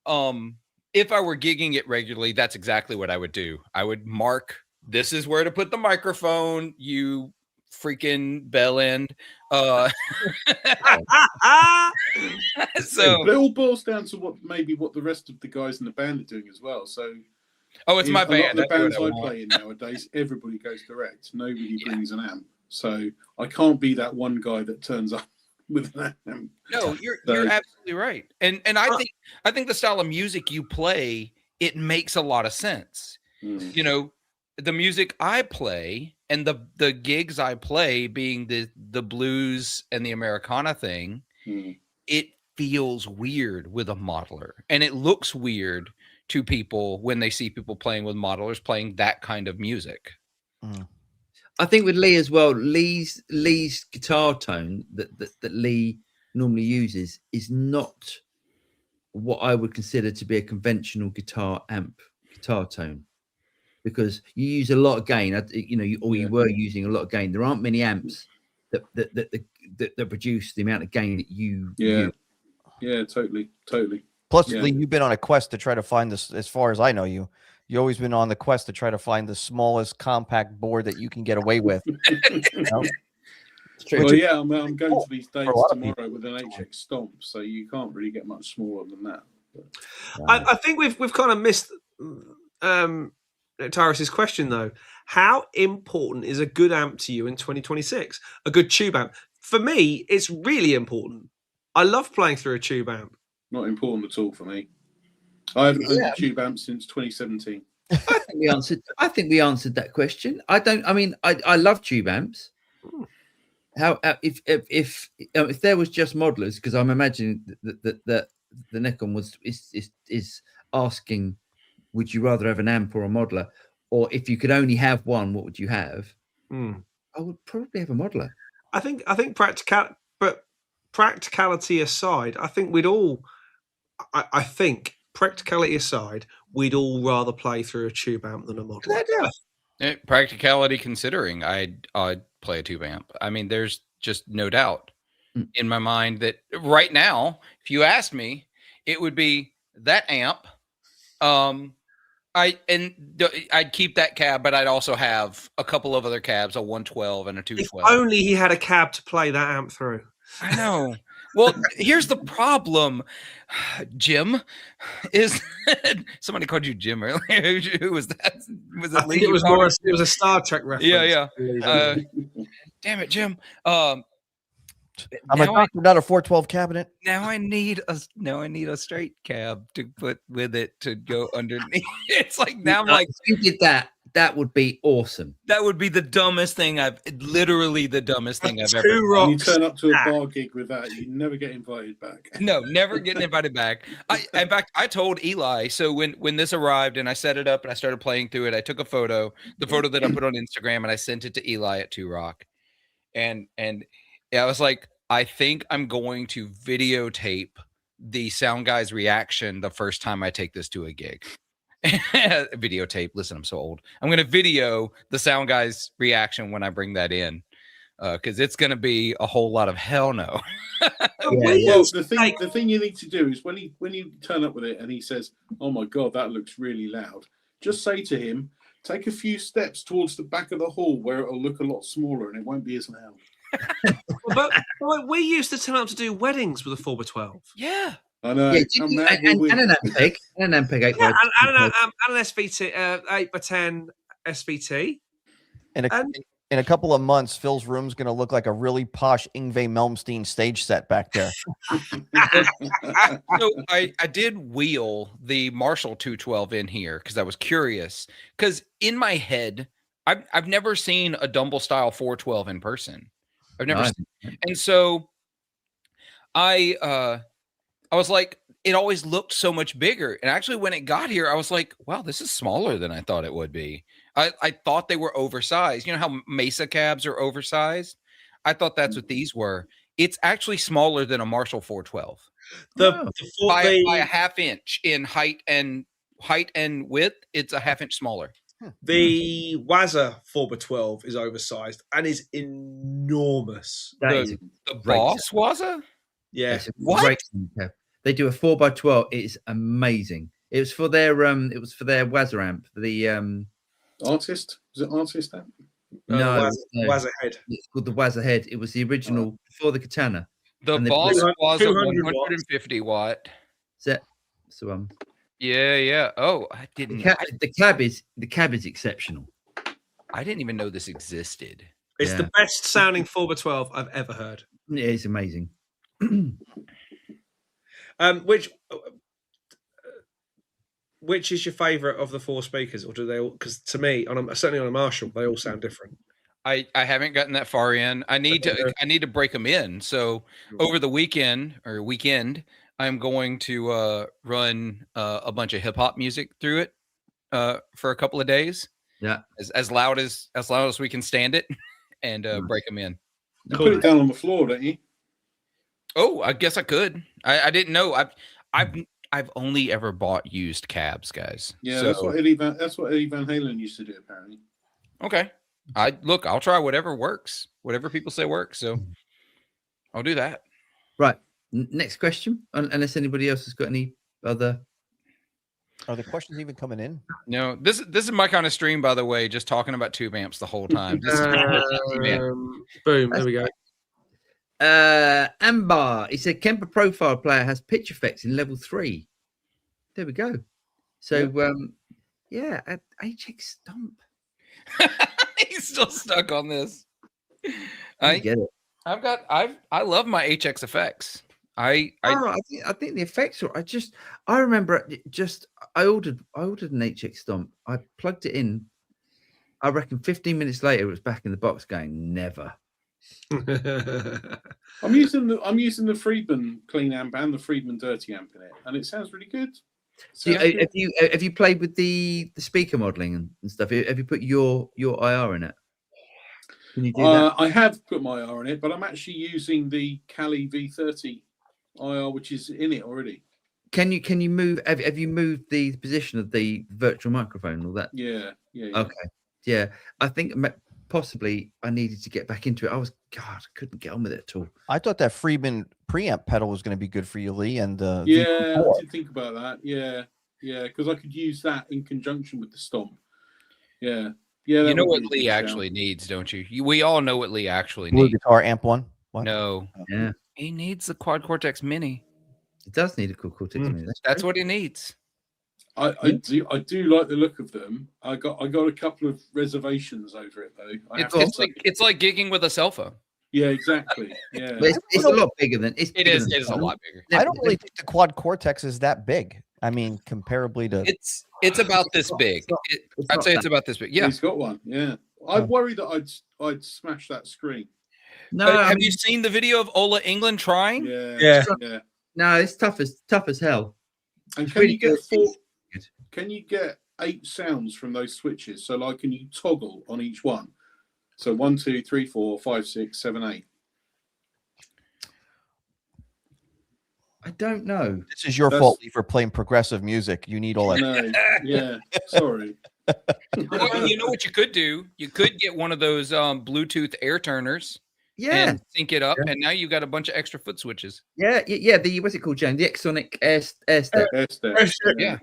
if I were gigging it regularly, that's exactly what I would do. I would mark, this is where to put the microphone, you freaking bell end. So but it all boils down to what the rest of the guys in the band are doing as well. So it's my band. The bands I play in nowadays, everybody goes direct. Nobody brings an amp. So I can't be that one guy that turns up with an amp. No, you're absolutely right. And I think the style of music you play, it makes a lot of sense. You know, the music I play and the gigs I play, being the blues and the Americana thing, it feels weird with a modeler, and it looks weird to people when they see people playing with modelers playing that kind of music. I think with Lee as well, Lee's guitar tone that Lee normally uses is not what I would consider to be a conventional guitar tone, because you use a lot of gain. You were using a lot of gain. There aren't many amps that produce the amount of gain that you use. Yeah, totally. Plus, Lee, you've been on a quest to try to find this. As far as I know you've always been on the quest to try to find the smallest compact board that you can get away with. Well, yeah, I'm going to these dates tomorrow with an HX Stomp, so you can't really get much smaller than that. I think we've kind of missed Tyrus's question though. How important is a good amp to you in 2026? A good tube amp? For me, it's really important. I love playing through a tube amp. Not important at all for me. I haven't owned a tube amp since 2017. I think we answered that question. I mean, I love tube amps. How if there was just modelers, because I'm imagining that the Nikon is asking, would you rather have an amp or a modeler, or if you could only have one, what would you have? I would probably have a modeler. I think practicality aside, I think we'd all. I think practicality aside, we'd all rather play through a tube amp than a modeler. Practicality considering, I'd play a tube amp. I mean, there's just no doubt in my mind that right now, if you asked me, it would be that amp. I'd keep that cab, but I'd also have a couple of other cabs, a 112 and a 212. If only he had a cab to play that amp through. I know. Well, here's the problem, Jim. Is somebody called you Jim earlier? Who was that? Was it Lee? It was more. It was a Star Trek reference. Yeah. Damn it, Jim. I'm a doctor, not a 412 cabinet. Now I need a straight cab to put with it to go underneath. It's like now I'm like, if you did that would be awesome. That would be the dumbest thing literally the dumbest thing I've ever done. When you turn up to a bar gig with that, you never get invited back. No, never getting invited back. In fact, I told Eli, so when this arrived and I set it up and I started playing through it, I took a photo, the photo that I put on Instagram, and I sent it to Eli at 2 Rock. And I was like, I think I'm going to videotape the sound guy's reaction the first time I take this to a gig. Videotape. Listen, I'm so old. I'm going to video the sound guy's reaction when I bring that in, because it's going to be a whole lot of hell no. Well, the thing you need to do is when you turn up with it and he says, "Oh my god, that looks really loud," just say to him, "Take a few steps towards the back of the hall where it'll look a lot smaller and it won't be as loud." but we used to turn up to do weddings with a 4x12. Yeah. I know. Yeah, and an Ampeg, and an Ampeg 8 and an SVT 8x10 SVT. In a couple of months, Phil's room's going to look like a really posh Yngwie Malmsteen stage set back there. So I did wheel the Marshall 212 in here because I was curious. Because in my head, I've never seen a Dumble style 412 in person. I've never seen it. And so I was like, it always looked so much bigger. And actually, when it got here, I was like, wow, this is smaller than I thought it would be. I thought they were oversized. You know how Mesa cabs are oversized? I thought that's what these were. It's actually smaller than a Marshall 412. By a half inch in height and width. It's a half inch smaller. The Wazza 4x12 is oversized and is enormous. The Boss Wazza? Yeah. What? They do a 4x12. It's amazing. It was for their Wazza amp. The Artist? Was it Artist amp? No, Wazza Head. It's called the Wazza Head. It was the original before the Katana. The Boss was a 150 watt. That's Yeah. Oh, I didn't. The cab is exceptional. I didn't even know this existed. It's the best sounding 4x12 I've ever heard. It is amazing. Which is your favourite of the 4 speakers, or do they all? Because to me, certainly on a Marshall, they all sound different. I haven't gotten that far in. I need to break them in. So over the weekend, I'm going to run a bunch of hip hop music through it for a couple of days. Yeah, as loud as we can stand it, and break them in. You put it down on the floor, don't you? Oh, I guess I could. I didn't know. I've only ever bought used cabs, guys. Yeah, so, that's what Eddie Van Halen used to do, apparently. Okay. I'll try whatever works, whatever people say works. So I'll do that. Right. Next question. Unless anybody else has got any other. Are the questions even coming in? No, this is my kind of stream, by the way. Just talking about tube amps the whole time. Boom. There we go. Ambar, he said Kemper profile player has pitch effects in level 3. There we go. So HX Stomp. He's still stuck on this. I get it. I love my HX effects. I think the effects are. I remember I ordered an HX Stomp. I plugged it in. I reckon 15 minutes later, it was back in the box going, never. I'm using the Friedman clean amp and the Friedman dirty amp in it, and it sounds really good. So have you played with the speaker modeling and stuff? Have you put your IR in it? Can you do that? I have put my IR in it, but I'm actually using the Kali V30 IR, which is in it already. Can you move? Have you moved the position of the virtual microphone and all that? Yeah. Okay. Yeah, I think possibly I needed to get back into it. I couldn't get on with it at all. I thought that Friedman preamp pedal was going to be good for you, Lee. And I did think about that. Yeah, because I could use that in conjunction with the Stomp. Yeah. You know what Lee actually needs, don't you? We all know what Lee actually Blue needs. guitar amp one. What? No. Yeah. He needs the Quad Cortex Mini. It does need a cool Cortex Mini. That's what he needs. I do like the look of them. I got a couple of reservations over it though. It's like gigging with a cell phone. Yeah, exactly. Yeah, it's a lot bigger than it is. It is a lot bigger. I don't really think the Quad Cortex is that big. I mean, comparably to it's about this big. I'd say it's about this big. Yeah, he's got one. Yeah, I'd worry that I'd smash that screen. No, but have you seen the video of Ola England trying? Yeah. No, it's tough as hell. And can you get Can you get 8 sounds from those switches? So, like, can you toggle on each one? So 1, 2, 3, 4, 5, 6, 7, 8. I don't know. This is your fault, Lee, for playing progressive music. You need all that. No, yeah, sorry. Well, you know what you could do? You could get one of those Bluetooth air turners. Yeah, and sync it up, and now you've got a bunch of extra foot switches. Yeah. The what's it called, James? The Exonic Air Step. Yeah.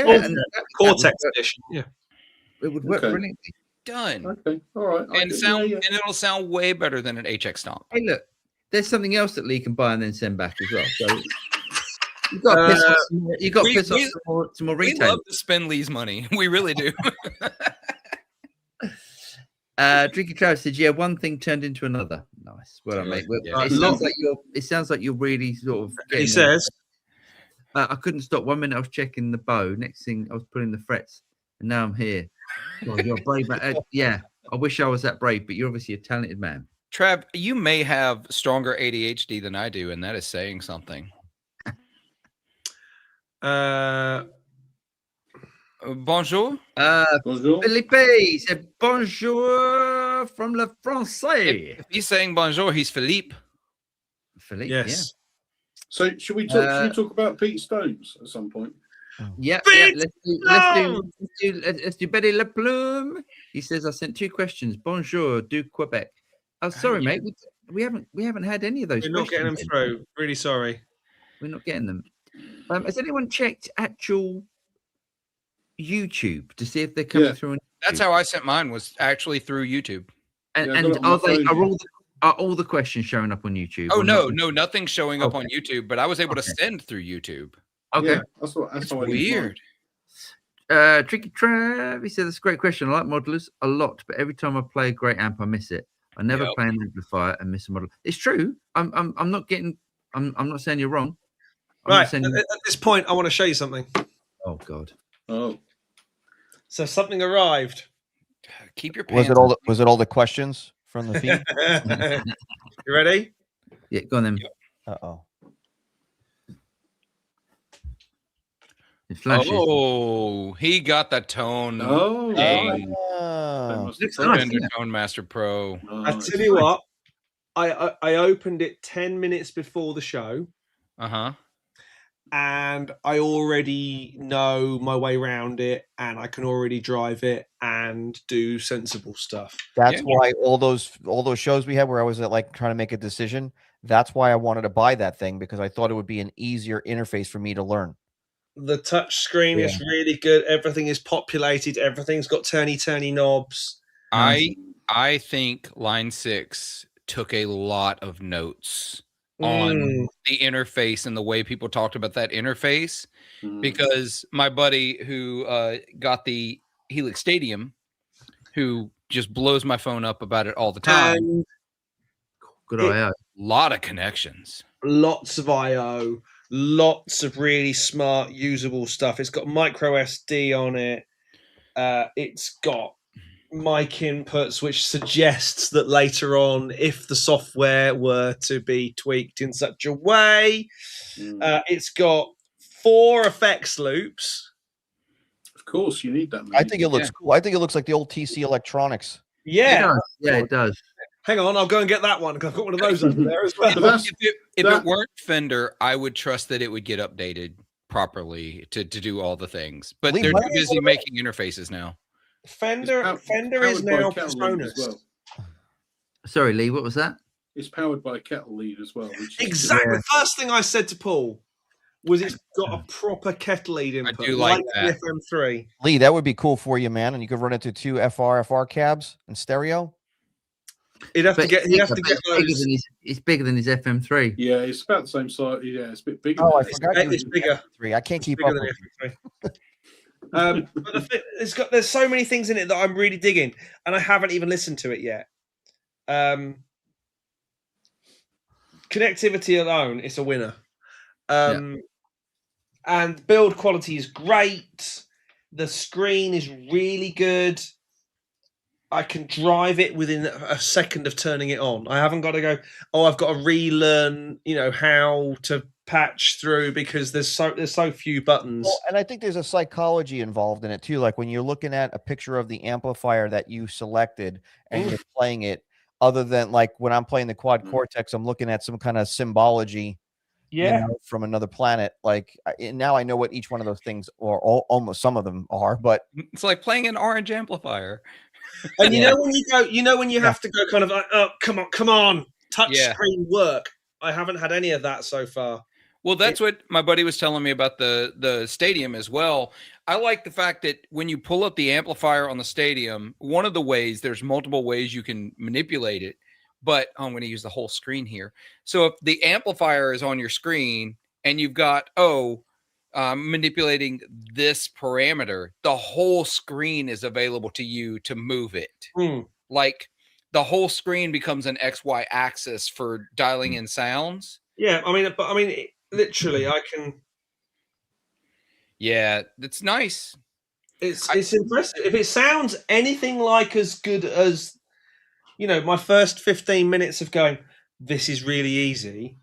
And Cortex edition. Yeah, it would work brilliantly. Done. Okay, all right. And it'll sound way better than an HX Stomp. Hey, look, there's something else that Lee can buy and then send back as well. So you've got to piss off some more retail. We love to spend Lee's money. We really do. Drinky Travis said, "Yeah, one thing turned into another." Nice. Well, mate. It sounds like you're really sort of. He says, "I couldn't stop. 1 minute I was checking the bow. Next thing I was putting the frets, and now I'm here." Oh, you're brave, man. Yeah, I wish I was that brave, but you're obviously a talented man. Trav, you may have stronger ADHD than I do, and that is saying something. Bonjour. Bonjour. Philippe said bonjour from Le Français. If he's saying bonjour, he's Philippe. Philippe, yes. Yeah. So should we talk about Pete Stones at some point? Yeah. Let's do Betty Le Plume. He says, "I sent 2 questions. Bonjour, du Quebec." Oh, sorry, mate. We haven't had any of those. We're not getting them through. Really sorry. We're not getting them. Has anyone checked actual YouTube to see if they're coming through? That's how I sent mine, was actually through YouTube. And are all the questions showing up on YouTube? Oh no, nothing's showing up on YouTube, but I was able to send through YouTube. Okay, yeah, that's weird. Tricky Trav, he said, "That's a great question. I like modelers a lot, but every time I play a great amp, I miss it. I never play an amplifier and miss a model." It's true. I'm not getting. I'm not saying you're wrong. Right. At this point, I want to show you something. Oh God. Oh. So something arrived. Keep your pants. Was it all the questions from the feed? You ready? Yeah, go on then. Uh-oh. It flashes. Oh, he got the tone. Oh, Looks nice, Fender Tone Master Pro. I tell you what, I opened it 10 minutes before the show. And I already know my way around it, and I can already drive it and do sensible stuff. That's why all those shows we had where I was trying to make a decision. That's why I wanted to buy that thing, because I thought it would be an easier interface for me to learn. The touch screen is really good. Everything is populated. Everything's got turny knobs. I think Line 6 took a lot of notes on the interface and the way people talked about that interface, because my buddy who got the Helix Stadium, who just blows my phone up about it all the time, Good eye. lot of connections. lots of I/O, lots of really smart, usable stuff. It's got micro SD on it. It's got mic inputs, which suggests that later on, if the software were to be tweaked in such a way, it's got 4 effects loops. Of course, you need that. Mate. I think it looks cool. I think it looks like the old TC Electronics. Yeah. It does. Hang on, I'll go and get that one because I've got one of those over there as well. If it weren't Fender, I would trust that it would get updated properly to do all the things. But Lee, they're too busy making interfaces now. Fender is now Beatronics. Well. Sorry, Lee, what was that? It's powered by a kettle lead as well. Which Exactly. The first thing I said to Paul was it's got a proper kettle lead input. I do like that. The FM3. Lee, that would be cool for you, man. And you could run it to 2 FR cabs in stereo. He'd have to get those. It's bigger than his FM3. Yeah, it's about the same size. Yeah, it's a bit bigger. Oh, I forgot. It's bigger. I can't keep up with it. But there's so many things in it that I'm really digging, and I haven't even listened to it yet. Connectivity alone, it's a winner. And build quality is great. The screen is really good. I can drive it within a second of turning it on. I haven't got to go, I've got to relearn, how to patch through because there's so few buttons. Well, and I think there's a psychology involved in it too. Like when you're looking at a picture of the amplifier that you selected and you're playing it, other than like when I'm playing the Quad Cortex, I'm looking at some kind of symbology from another planet. Like now I know what each one of those things, or almost some of them are, but it's like playing an orange amplifier. And when you have to go kind of like, oh, come on, touch screen work. I haven't had any of that so far. Well, that's what my buddy was telling me about the Stadium as well. I like the fact that when you pull up the amplifier on the Stadium, one of the ways, there's multiple ways you can manipulate it, but I'm going to use the whole screen here. So if the amplifier is on your screen and you've got, manipulating this parameter, the whole screen is available to you to move it. Like the whole screen becomes an XY axis for dialing in sounds. Yeah, literally, I can. Yeah, it's nice. It's impressive. If it sounds anything like as good as, my first 15 minutes of going, this is really easy,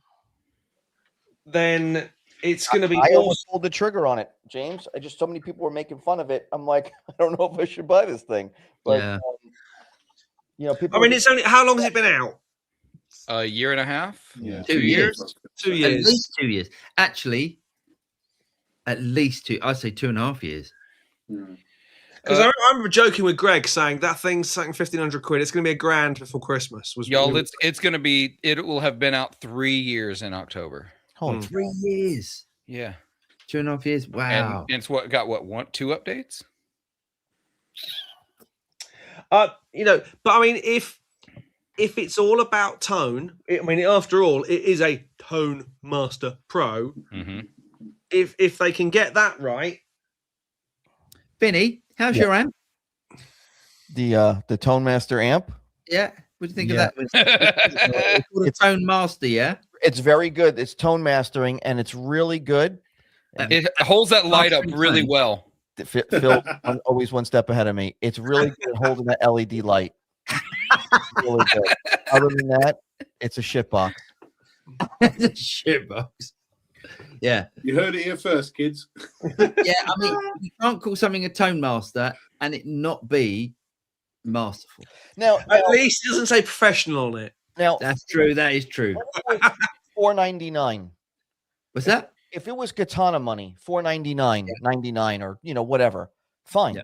then it's going to be. I almost pulled the trigger on it, James. So many people were making fun of it. I'm like, I don't know if I should buy this thing. But people. It's only, how long has it been out? A year and a half. Yeah. 2 years. 2 years. At least 2 years. Actually, at least 2. I'd say 2.5 years. Because I remember joking with Greg saying that thing's something £1,500. It's going to be $1,000 before Christmas. It's going to be. It will have been out 3 years in October. Oh, 3 years. Yeah, 2.5 years. Wow. And it's got 2 updates. But if it's all about tone, after all, it is a Tone Master Pro. Mm-hmm. If they can get that right, Vinnie, how's your amp? The Tone Master amp. Yeah, what do you think of that? It's called a Tone Master, yeah. It's very good. It's tone mastering, and it's really good. It holds that light up really well. Phil, always one step ahead of me. It's really good holding that LED light. Really good. Other than that, it's a shitbox. It's a shitbox. Yeah. You heard it here first, kids. Yeah, you can't call something a Tone Master and it not be masterful. Now at least it doesn't say professional on it. Now that's true. That is true. $4.99. What's that? If it was Katana money, $4.99, $99, or whatever, fine. Yeah.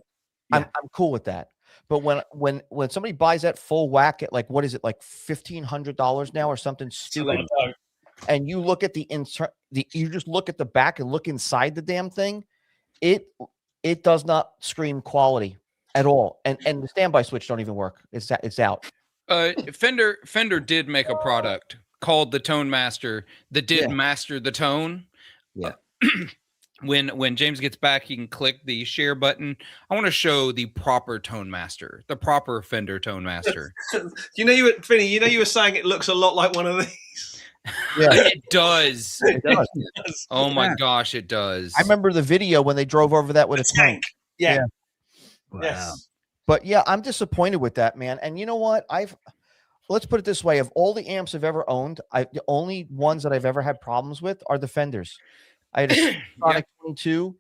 I'm cool with that. But when somebody buys that full whack at like, what is it, like $1,500 now or something stupid, and you look at you just look at the back and look inside the damn thing, it does not scream quality at all. And the standby switch don't even work. It's out. Fender did make a product called the Tone Master that did master the tone. Yeah. When James gets back, he can click the share button. I want to show the proper Tone Master, the proper Fender Tone Master. Vinny, you were saying it looks a lot like one of these. Yeah. It does. It does. Oh my gosh, it does. I remember the video when they drove over that with a tank. Yeah. Wow. Yes. But yeah, I'm disappointed with that, man. And you know what? Let's put it this way: of all the amps I've ever owned, the only ones that I've ever had problems with are the Fenders. I had a Sonic 22,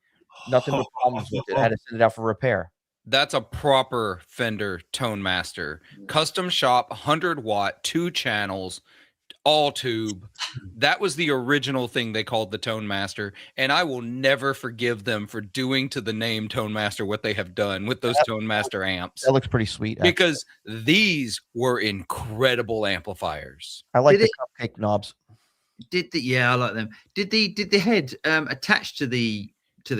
nothing but problems with it. I had to send it out for repair. That's a proper Fender Tone Master. Custom shop, 100-watt, 2 channels, all tube. That was the original thing they called the Tone Master. And I will never forgive them for doing to the name Tone Master what they have done with those Tone Master amps. That looks pretty sweet. Actually. Because these were incredible amplifiers. I like the cupcake knobs. I like them. Did the head attach to the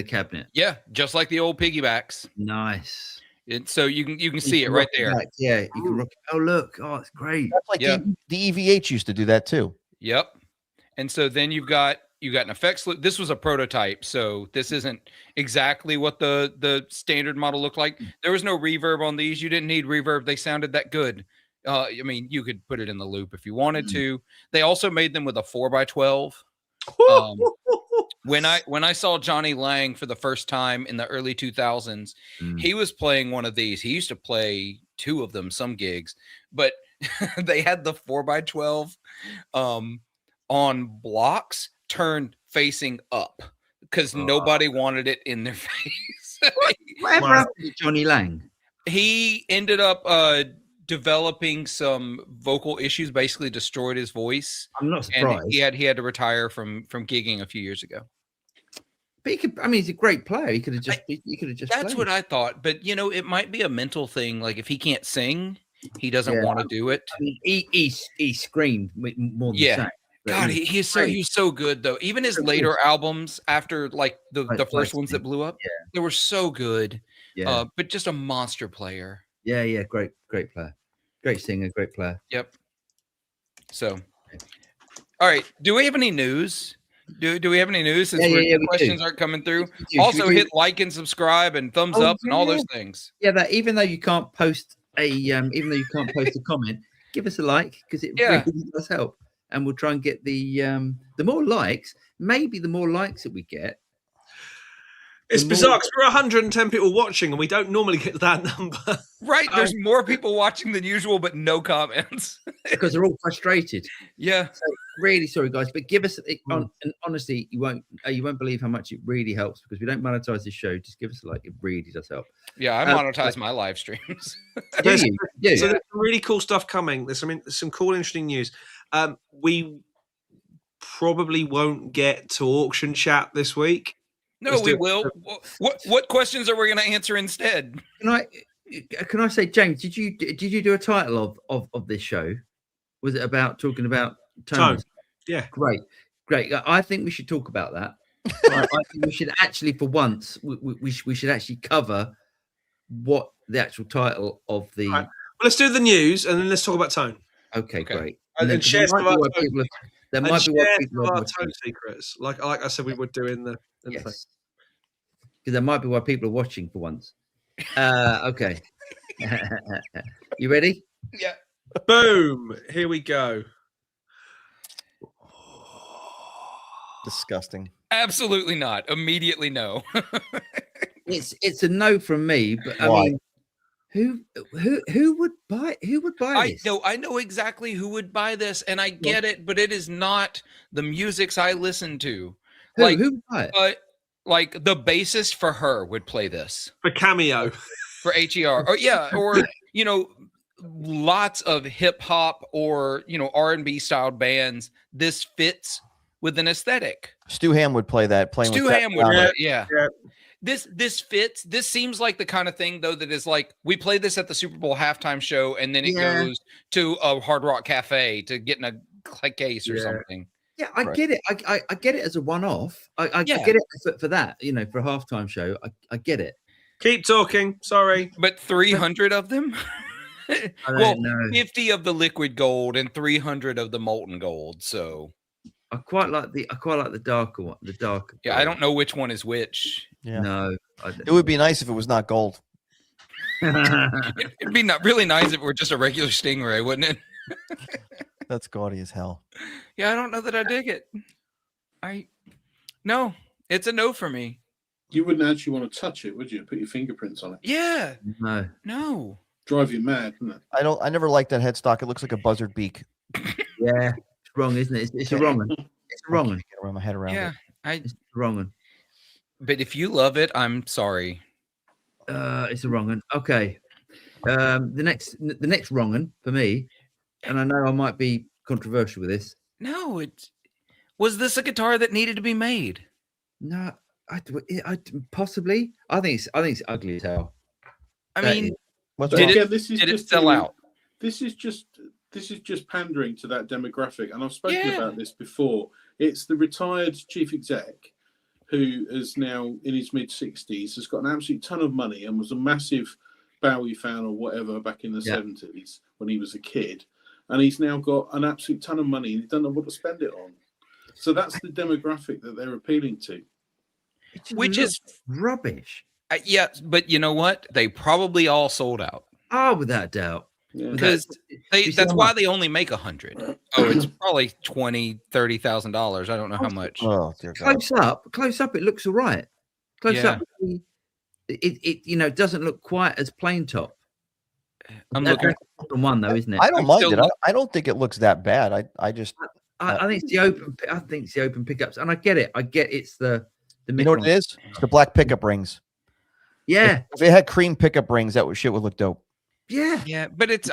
cabinet? Yeah, just like the old piggybacks. Nice. So you can see it right there. Yeah, you can rock it. Oh look, oh it's great. That's like the EVH used to do that too. Yep. And so then you got an effects loop. This was a prototype, so this isn't exactly what the standard model looked like. There was no reverb on these. You didn't need reverb. They sounded that good. I mean, you could put it in the loop if you wanted to. They also made them with a 4x12. When I saw Johnny Lang for the first time in the early 2000s, he was playing one of these. He used to play 2 of them, some gigs, but they had the 4x12 on blocks turned facing up because nobody wanted it in their face. Whatever happened to Johnny Lang? He ended up developing some vocal issues, basically destroyed his voice. I'm not surprised. And he had to retire from gigging a few years ago. But he's a great player. He could have just That's played. what I thought. But it might be a mental thing. Like if he can't sing, he doesn't want to do it. I mean, he screamed more than sang. God, he's so good though. Even his later albums after like the first ones that blew up, they were so good. Yeah. But just a monster player. Yeah, great player. Great singer, great player. Yep. So, all right. Do we have any news? Do we have any news? Since questions aren't coming through. Also, hit like and subscribe and thumbs up and all those things. Yeah, that even though you can't post a comment, give us a like because it really does help, and we'll try and get the more likes. Maybe the more likes that we get. It's bizarre because we're 110 people watching and we don't normally get that number. Right. There's more people watching than usual, but no comments. Because they're all frustrated. Yeah. So really sorry, guys. But give us, and honestly, you won't believe how much it really helps because we don't monetize this show. Just give us a like. It really does help. Yeah, I monetize my live streams. So there's some really cool stuff coming. There's some cool, interesting news. We probably won't get to auction chat this week. No, we will. What questions are we going to answer instead? Can I say, James? Did you do a title of this show? Was it about talking about tones? Yeah, great. I think we should talk about that. I think we should actually, for once, we should actually cover what the actual title of the. Right. Well, let's do the news and then let's talk about tone. Okay. Great. And then share some of our tone secrets, like I said we would do in the thing. Because that might be why people are watching for once. Okay. You ready? Yeah. Boom. Here we go. Disgusting. Absolutely not. Immediately no. It's a no from me, but I mean, who would buy this? I know exactly who would buy this, and I get it, but it is not the musics I listen to. Who would buy it? Like the bassist for Her would play this for Cameo, for HER, or lots of hip hop or R&B styled bands. This fits with an aesthetic. Stu Ham would play that. Stu Ham would play, yeah. This fits. This seems like the kind of thing though that is like we play this at the Super Bowl halftime show, and then it goes to a Hard Rock Cafe to get in a case or something. Yeah, I get it. I get it as a one-off. I get it for that, for a halftime show. I get it. Keep talking. Sorry. But 300 of them? I don't know. 50 of the liquid gold and 300 of the molten gold. So I quite like the darker one. The darker. Yeah, gold. I don't know which one is which. Yeah. No. It would be nice if it was not gold. It'd be really nice if it were just a regular Stingray, wouldn't it? That's gaudy as hell. Yeah, I don't know that I dig it. No, it's a no for me. You wouldn't actually want to touch it, would you? Put your fingerprints on it. Yeah. No. Drive you mad, wouldn't it? I never liked that headstock. It looks like a buzzard beak. Yeah, it's wrong, isn't it? It's a wrong one. It's a wrong one. Get around my head around Yeah, it. It's a wrong one. But if you love it, I'm sorry. It's a wrong one. Okay. The next wrong one for me, and I know I might be controversial with this. No, was this a guitar that needed to be made? No, I possibly. I think it's ugly as hell. I mean, Did it sell out? This is just pandering to that demographic, and I've spoken about this before. It's the retired chief exec who is now in his mid-60s, has got an absolute ton of money and was a massive Bowie fan or whatever back in the 70s when he was a kid, and he's now got an absolute ton of money and he doesn't know what to spend it on. So that's the demographic that they're appealing to. Which is rubbish. Yeah, but you know what? They probably all sold out. Oh, without doubt. Because that's why they only make 100. Oh, it's probably $20,000-$30,000. I don't know how much. Oh, dear God. Close up, it looks all right. Close up, it doesn't look quite as plain top. I'm looking on one though, isn't it? I don't mind it. I don't think it looks that bad. I think it's the open. I think it's the open pickups, and I get it. It's the you know what it is? It's the black pickup rings. Yeah. If it had cream pickup rings, shit would look dope. Yeah, but it's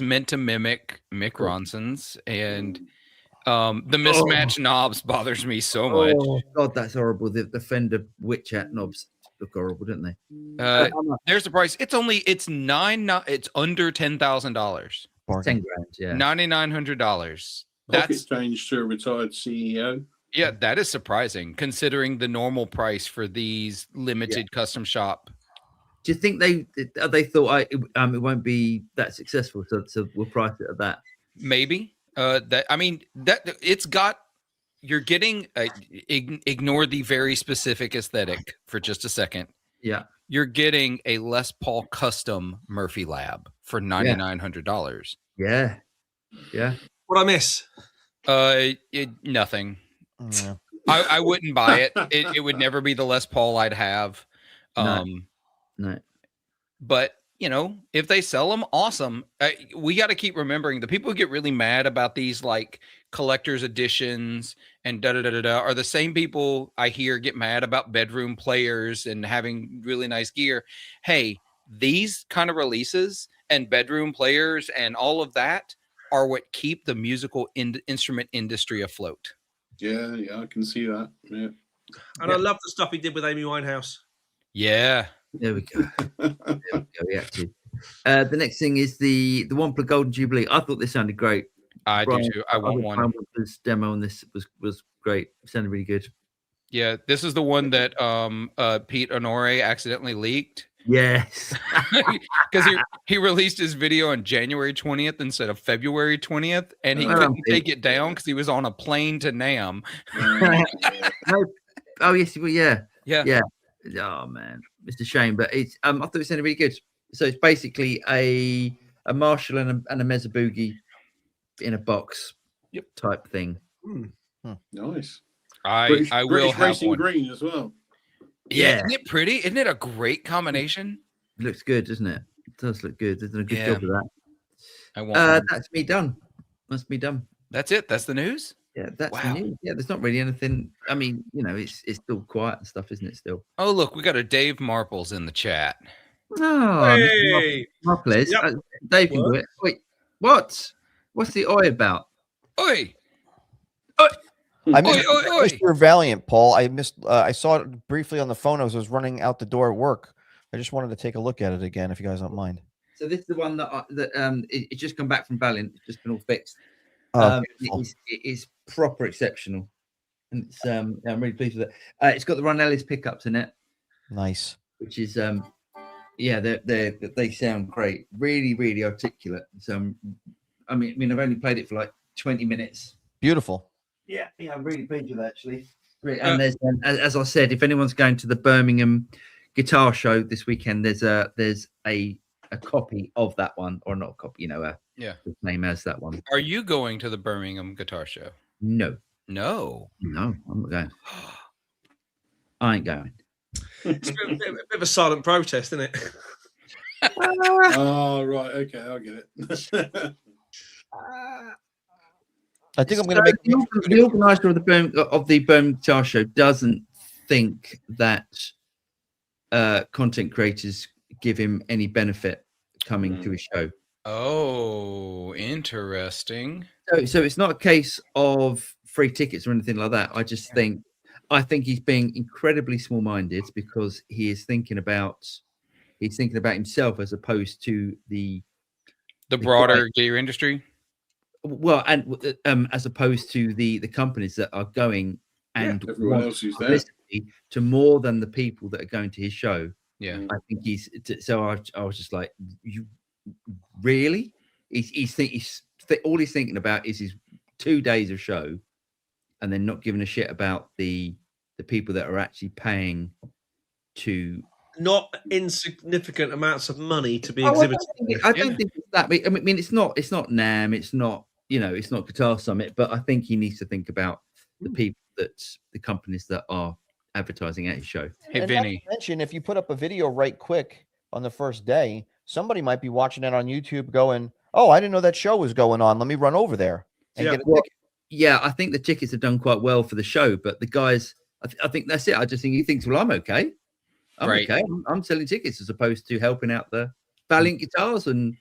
meant to mimic Mick Ronson's, and the mismatched knobs bothers me so much. Oh God, that's horrible. The Fender Witch Hat knobs look horrible, don't they? There's the price. It's under $10,000. 10 grand, yeah. $9,900. That's change to a retired CEO. Yeah, that is surprising considering the normal price for these limited custom shop. Do you think they thought it won't be that successful, so we'll price it at that? Maybe. You're getting ignore the very specific aesthetic for just a second. Yeah, you're getting a Les Paul custom Murphy Lab for $9,900. Yeah. What I miss? Nothing. Yeah. I wouldn't buy it. It would never be the Les Paul I'd have. No. But if they sell them, awesome. We got to keep remembering the people who get really mad about these like collector's editions and are the same people I hear get mad about bedroom players and having really nice gear. Hey, these kind of releases and bedroom players and all of that are what keep the musical instrument industry afloat. Yeah, I can see that. Yeah. And I love the stuff he did with Amy Winehouse. Yeah. There we go. The next thing is the Wampler Golden Jubilee. I thought this sounded great. I do too. I want one. This demo on this was great. It sounded really good. Yeah, this is the one that Pete Honore accidentally leaked. Yes. Because he released his video on January 20th instead of February 20th, and he couldn't take it down because he was on a plane to Nam. Oh yes, well, yeah. Oh man, it's a shame, but it's I thought it sounded really good. So it's basically a Marshall and a Mezza Boogie in a box, type thing. Nice. I will have Racing one. Green as well. Yeah, isn't it pretty? Isn't it a great combination? It looks good, doesn't it? It does look good. They've done a good job of that. I want. That's me done. That's me done. That's it. That's the news. Yeah, that's the news. Yeah, there's not really anything. I mean, it's still quiet and stuff, isn't it? Still. Oh, look, we got a Dave Marples in the chat. Oh, hey, Marples. Dave can do it. Wait, what? What's the oi about? Oi. I missed your Valiant, Paul. I saw it briefly on the phone as I was running out the door at work. I just wanted to take a look at it again, if you guys don't mind. So this is the one that it's just come back from Valiant. It's just been all fixed. It is proper exceptional, and it's I'm really pleased with it. It's got the Ron Ellis pickups in it. Nice. Which is they sound great. Really, really articulate. So I mean, I've only played it for like 20 minutes. Beautiful. Yeah, I'm really pleased with that, actually. And there's, as I said, if anyone's going to the Birmingham guitar show this weekend, there's a copy of that one, or not a copy, Yeah. the same as that one. Are you going to the Birmingham Guitar Show? No, No. I'm not going. I ain't going. It's a bit of a silent protest, isn't it? Oh, right. Okay, I'll get it. I think I'm going to make the organizer of the Birmingham Guitar Show doesn't think that content creators give him any benefit coming to his show. Oh, interesting. So it's not a case of free tickets or anything like that. I think he's being incredibly small-minded because he is thinking about himself as opposed to the broader gear industry. Well, and as opposed to the companies that are going and everyone else who's there to more than the people that are going to his show. Yeah, I think he's. So I was just like, you really? All he's thinking about is his 2 days of show, and then not giving a shit about the people that are actually paying to. Not insignificant amounts of money to be exhibited. I don't think it's that. I mean, it's not NAMM. It's not. It's not Guitar Summit. But I think he needs to think about the people the companies that are advertising at his show. Hey, and Vinnie. not to mention, if you put up a video right quick on the first day, somebody might be watching it on YouTube going, "Oh, I didn't know that show was going on. Let me run over there and get a ticket." Yeah, I think the tickets have done quite well for the show, but the guys, I think that's it. I just think he thinks, well, I'm okay. I'm okay. I'm selling tickets as opposed to helping out the Valiant guitars and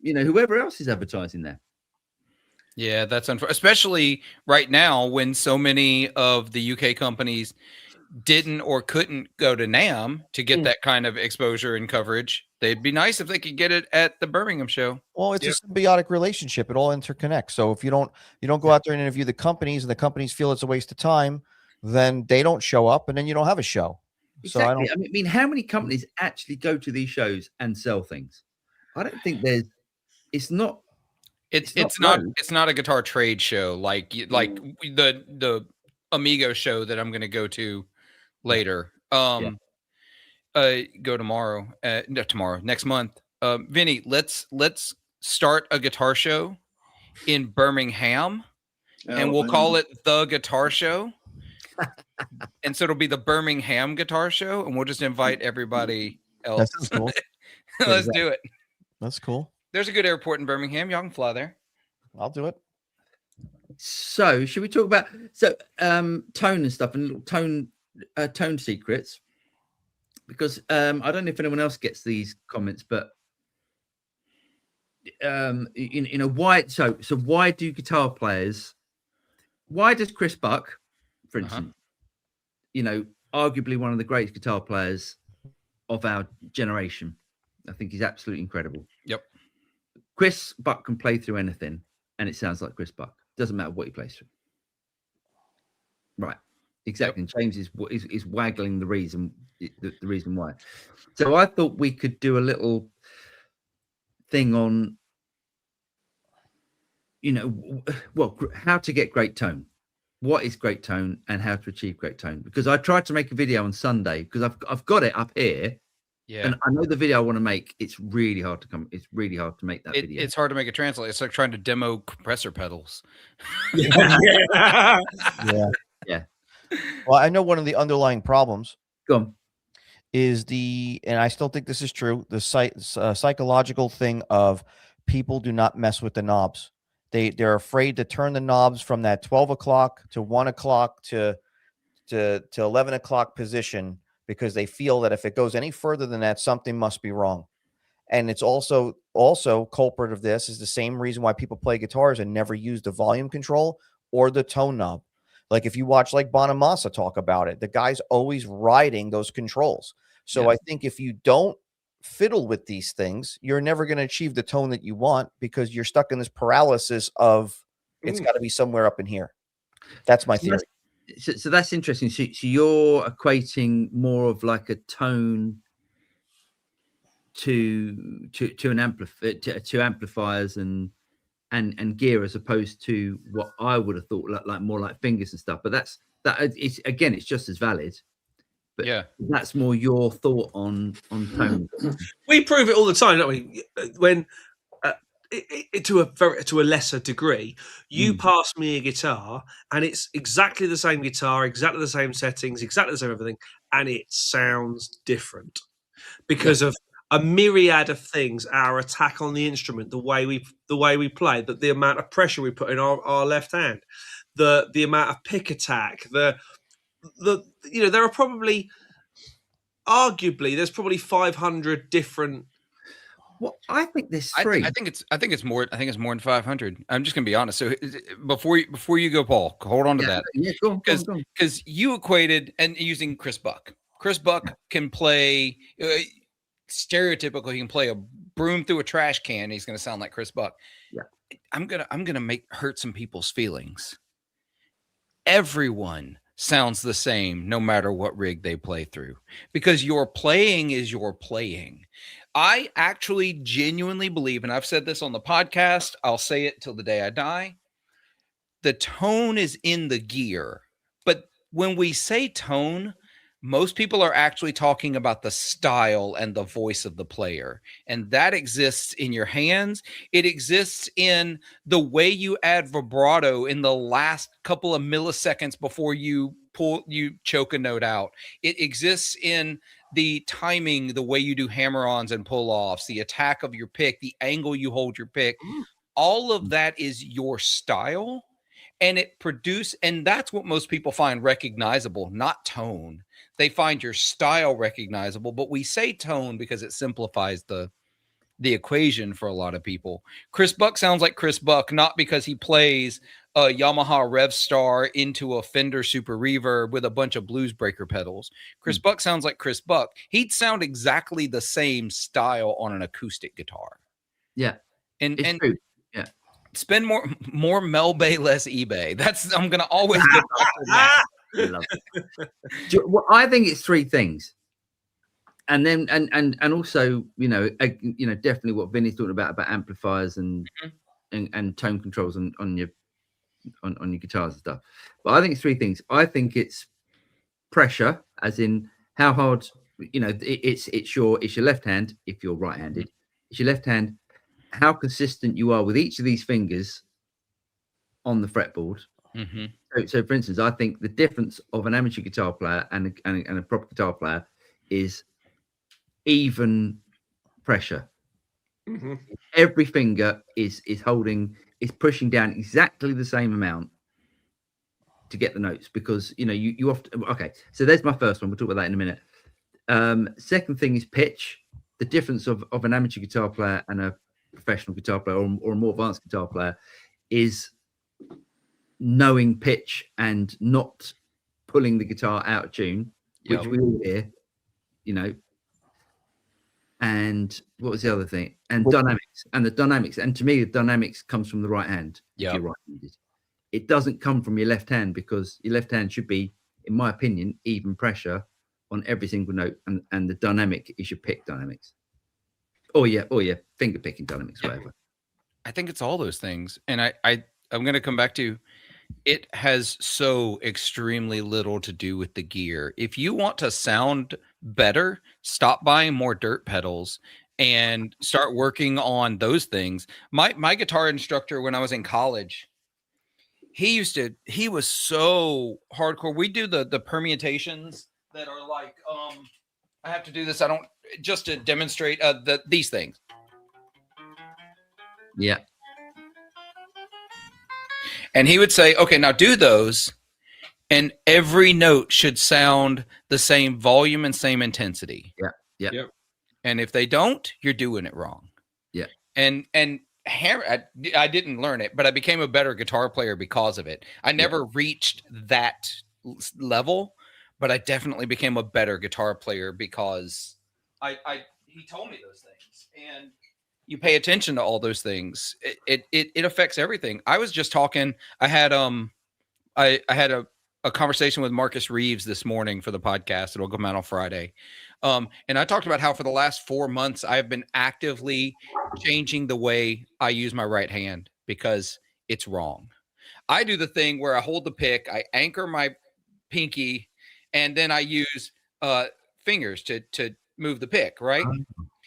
whoever else is advertising there. Yeah, that's unfortunate, especially right now when so many of the UK companies didn't or couldn't go to NAMM to get that kind of exposure and coverage. They'd be nice if they could get it at the Birmingham show. Well, it's a symbiotic relationship. It all interconnects. So if you don't go out there and interview the companies, and the companies feel it's a waste of time, then they don't show up, and then you don't have a show. Exactly. So I mean, how many companies actually go to these shows and sell things? I don't think there's. It's not. It's not a guitar trade show like the Amigo show that I'm going to go to later. Go tomorrow. Next month. Vinnie, let's start a guitar show in Birmingham, and we'll call it the Guitar Show. And so it'll be the Birmingham Guitar Show, and we'll just invite everybody else. That sounds cool. Let's do it. That's cool. There's a good airport in Birmingham. Y'all can fly there. I'll do it. So should we talk about tone and stuff and tone secrets? Because I don't know if anyone else gets these comments, but why do guitar players? Why does Chris Buck, for instance, arguably one of the greatest guitar players of our generation? I think he's absolutely incredible. Yep. Chris Buck can play through anything, and it sounds like Chris Buck. Doesn't matter what he plays through. Right. Exactly. Yep. And James is waggling the reason why. So I thought we could do a little thing on, how to get great tone. What is great tone and how to achieve great tone? Because I tried to make a video on Sunday because I've got it up here. Yeah. And I know the video I want to make, it's really hard to make that video. It's hard to make a translate. It's like trying to demo compressor pedals. Yeah. Well, I know one of the underlying problems is and I still think this is true, the psychological thing of people do not mess with the knobs. They're afraid to turn the knobs from that 12 o'clock to 1 o'clock to 11 o'clock position, because they feel that if it goes any further than that, something must be wrong. And it's also culprit of this is the same reason why people play guitars and never use the volume control or the tone knob. Like if you watch like Bonamassa talk about it, the guy's always riding those controls. So I think if you don't fiddle with these things, you're never going to achieve the tone that you want, because you're stuck in this paralysis of it's got to be somewhere up in here. That's my theory. So that's interesting. So you're equating more of like a tone to amplifiers and gear, as opposed to what I would have thought like more like fingers and stuff. But it's just as valid. But that's more your thought on tone. We prove it all the time, don't we? When to a lesser degree. You pass me a guitar, and it's exactly the same guitar, exactly the same settings, exactly the same everything, and it sounds different because of a myriad of things. Our attack on the instrument, the way we play, the amount of pressure we put in our left hand, the amount of pick attack, there are probably, arguably, there's probably 500 different. Well, I think there's three. I think it's more than 500. I'm just gonna be honest. So before you go, Paul, hold on to that. Yeah, go on. Because you equated, and using Chris Buck. Chris Buck can play stereotypical. He can play a broom through a trash can. He's gonna sound like Chris Buck. Yeah. I'm gonna hurt some people's feelings. Everyone sounds the same no matter what rig they play through, because your playing is your playing. I actually genuinely believe, and I've said this on the podcast, I'll say it till the day I die, the tone is in the gear. But when we say tone, most people are actually talking about the style and the voice of the player. And that exists in your hands. It exists in the way you add vibrato in the last couple of milliseconds before you choke a note out. It exists in the timing, the way you do hammer-ons and pull-offs, the attack of your pick, the angle you hold your pick. All of that is your style. And and that's what most people find recognizable, not tone. They find your style recognizable, but we say tone because it simplifies the equation for a lot of people. Chris Buck sounds like Chris Buck, not because he plays a Yamaha Rev Star into a Fender Super Reverb with a bunch of blues breaker pedals. Chris Buck sounds like Chris Buck. He'd sound exactly the same style on an acoustic guitar. Yeah. And true. Yeah. Spend more Mel Bay, less eBay. I'm gonna always get back to that. I love it. Well, I think it's three things, and then and also definitely what Vinnie's talking about amplifiers and tone controls on your guitars and stuff. But I think it's three things. I think it's pressure, as in how hard. It's your left hand if you're right-handed. It's your left hand. How consistent you are with each of these fingers on the fretboard. So for instance, I think the difference of an amateur guitar player and a proper guitar player is even pressure. Every finger is pushing down exactly the same amount to get the notes, because you often. Okay, so there's my first one. We'll talk about that in a minute. Second thing is pitch. The difference of an amateur guitar player and a professional guitar player or a more advanced guitar player is knowing pitch and not pulling the guitar out of tune, which we all hear, and what was the other thing? And dynamics. And to me, the dynamics comes from the right hand. If you're right-handed. It doesn't come from your left hand, because your left hand should be, in my opinion, even pressure on every single note, and the dynamic is your pick dynamics. Or your finger picking dynamics, whatever. I think it's all those things. And I'm going to come back to, it has so extremely little to do with the gear. If you want to sound better, stop buying more dirt pedals and start working on those things. My guitar instructor when I was in college, he was so hardcore. We do the permutations that are like, I have to do this. Just to demonstrate these things. Yeah. And he would say, okay, now do those, and every note should sound the same volume and same intensity. Yeah. And if they don't, you're doing it wrong. Yeah. And I didn't learn it, but I became a better guitar player because of it. I never reached that level, but I definitely became a better guitar player because he told me those things. And you pay attention to all those things. It affects everything. I was just talking. I had a conversation with Marcus Reeves this morning for the podcast. It'll come out on Friday. And I talked about how for the last 4 months, I've been actively changing the way I use my right hand because it's wrong. I do the thing where I hold the pick, I anchor my pinky, and then I use fingers to move the pick, right?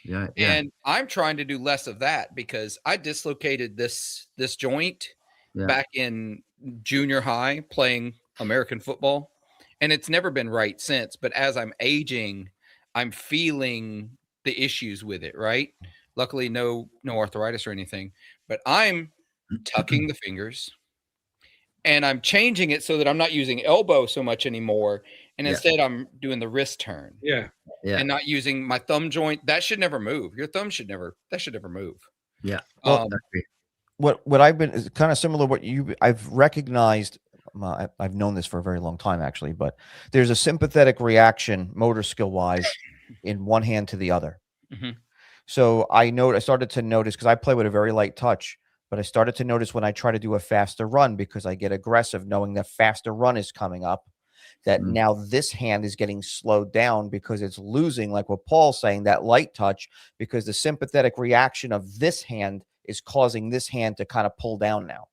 Yeah. And I'm trying to do less of that because I dislocated this joint back in junior high playing American football, and it's never been right since. But as I'm aging, I'm feeling the issues with it, right? Luckily, no arthritis or anything, but I'm tucking the fingers and I'm changing it so that I'm not using elbow so much anymore. And instead I'm doing the wrist turn. Yeah. And not using my thumb joint. That should never move. Your thumb should never move. Yeah. Well, what I've been is kind of similar to what I've recognized. I've known this for a very long time, actually, but there's a sympathetic reaction motor skill wise in one hand to the other. So I started to notice, because I play with a very light touch, but I started to notice when I try to do a faster run, because I get aggressive knowing that faster run is coming up, that now this hand is getting slowed down because it's losing, like what Paul's saying, that light touch, because the sympathetic reaction of this hand is causing this hand to kind of pull down now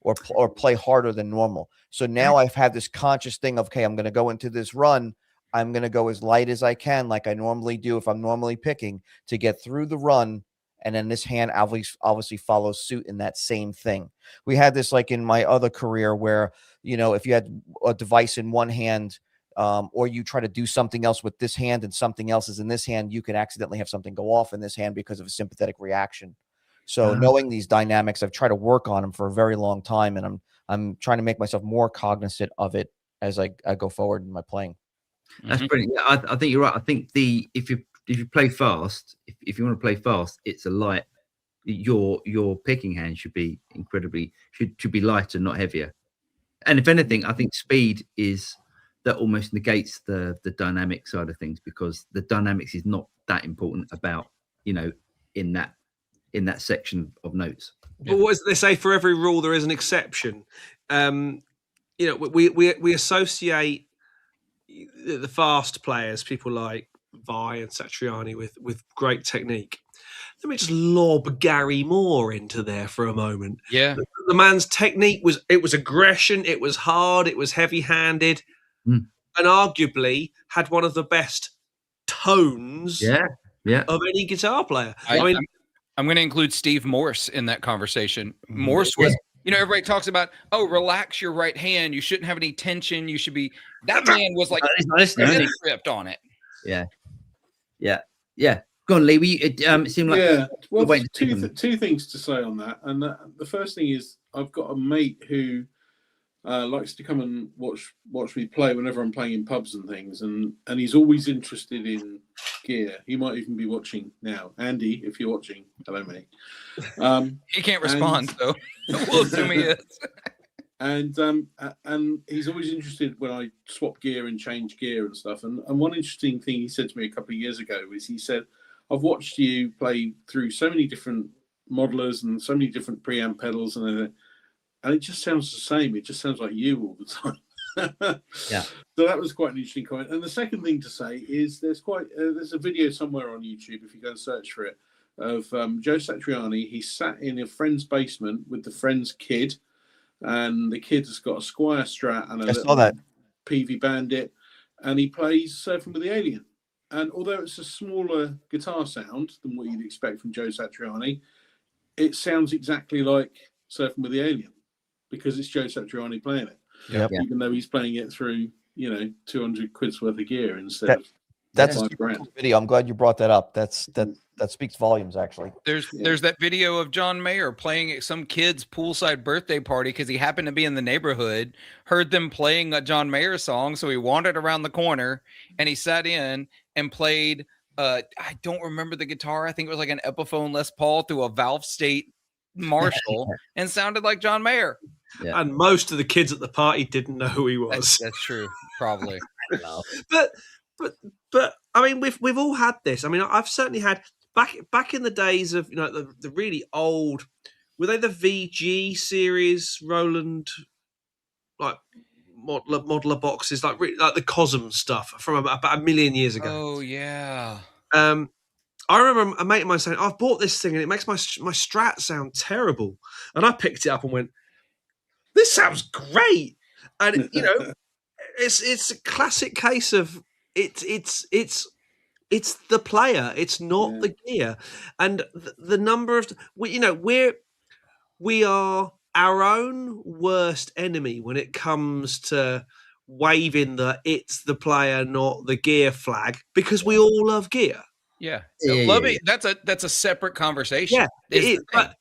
or play harder than normal. So now I've had this conscious thing of, okay, I'm going to go into this run. I'm going to go as light as I can, like I normally do if I'm normally picking, to get through the run. And then this hand obviously follows suit in that same thing. We had this like in my other career where, if you had a device in one hand, or you try to do something else with this hand and something else is in this hand, you can accidentally have something go off in this hand because of a sympathetic reaction. So knowing these dynamics, I've tried to work on them for a very long time, and I'm trying to make myself more cognizant of it as I go forward in my playing. That's brilliant. Yeah, I think you're right. I think if you play fast, if you want to play fast, it's a light. Your picking hand should be should be lighter, not heavier. And if anything, I think speed that almost negates the dynamic side of things, because the dynamics is not that important about in that section of notes. But what is they say? For every rule, there is an exception. We associate the fast players, people like Vi and Satriani, with great technique. Let me just lob Gary Moore into there for a moment. Yeah, the man's technique was aggression, it was hard, it was heavy-handed, and arguably had one of the best tones of any guitar player. I'm going to include Steve Morse in that conversation. Morse was, everybody talks about, relax your right hand. You shouldn't have any tension. You should be. That man was like script on it. Yeah. Go on, Lee. It seemed like Well, two things to say on that, and the first thing is I've got a mate who likes to come and watch me play whenever I'm playing in pubs and things, and he's always interested in gear. He might even be watching now. Andy, if you're watching, hello, mate. He can't respond, so we'll assume he is. And he's always interested when I swap gear and change gear and stuff. And one interesting thing he said to me a couple of years ago was, he said, I've watched you play through so many different modelers and so many different preamp pedals, and it just sounds the same. It just sounds like you all the time. Yeah. So that was quite an interesting comment. And the second thing to say is there's a video somewhere on YouTube, if you go and search for it, of Joe Satriani. He sat in a friend's basement with the friend's kid, and the kid has got a Squire Strat and a little PV Bandit, and he plays Surfing with the Alien. And although it's a smaller guitar sound than what you'd expect from Joe Satriani, it sounds exactly like Surfing with the Alien, because it's Joe Satriani playing it. Yep. Even though he's playing it through, 200 quid's worth of gear instead of that's a $5,000. cool video. I'm glad you brought that up. That speaks volumes, actually. There's that video of John Mayer playing at some kid's poolside birthday party because he happened to be in the neighborhood, heard them playing a John Mayer song, so he wandered around the corner and he sat in and played. I don't remember the guitar. I think it was like an Epiphone Les Paul through a Valve State Marshall and sounded like John Mayer. Yeah. And most of the kids at the party didn't know who he was. That's true, probably. But I mean, we've all had this. I mean, I've certainly had back in the days of the really old. Were they the VG series Roland, like modeler boxes, like the Cosm stuff from about a million years ago? Oh yeah. I remember a mate of mine saying, "I've bought this thing and it makes my Strat sound terrible," and I picked it up and went, "This sounds great," and it's a classic case of it's It's the player. It's not the gear. And the number of we are our own worst enemy when it comes to waving it's the player, not the gear flag, because we all love gear. Yeah. Loving that's a separate conversation. Yeah, it is. But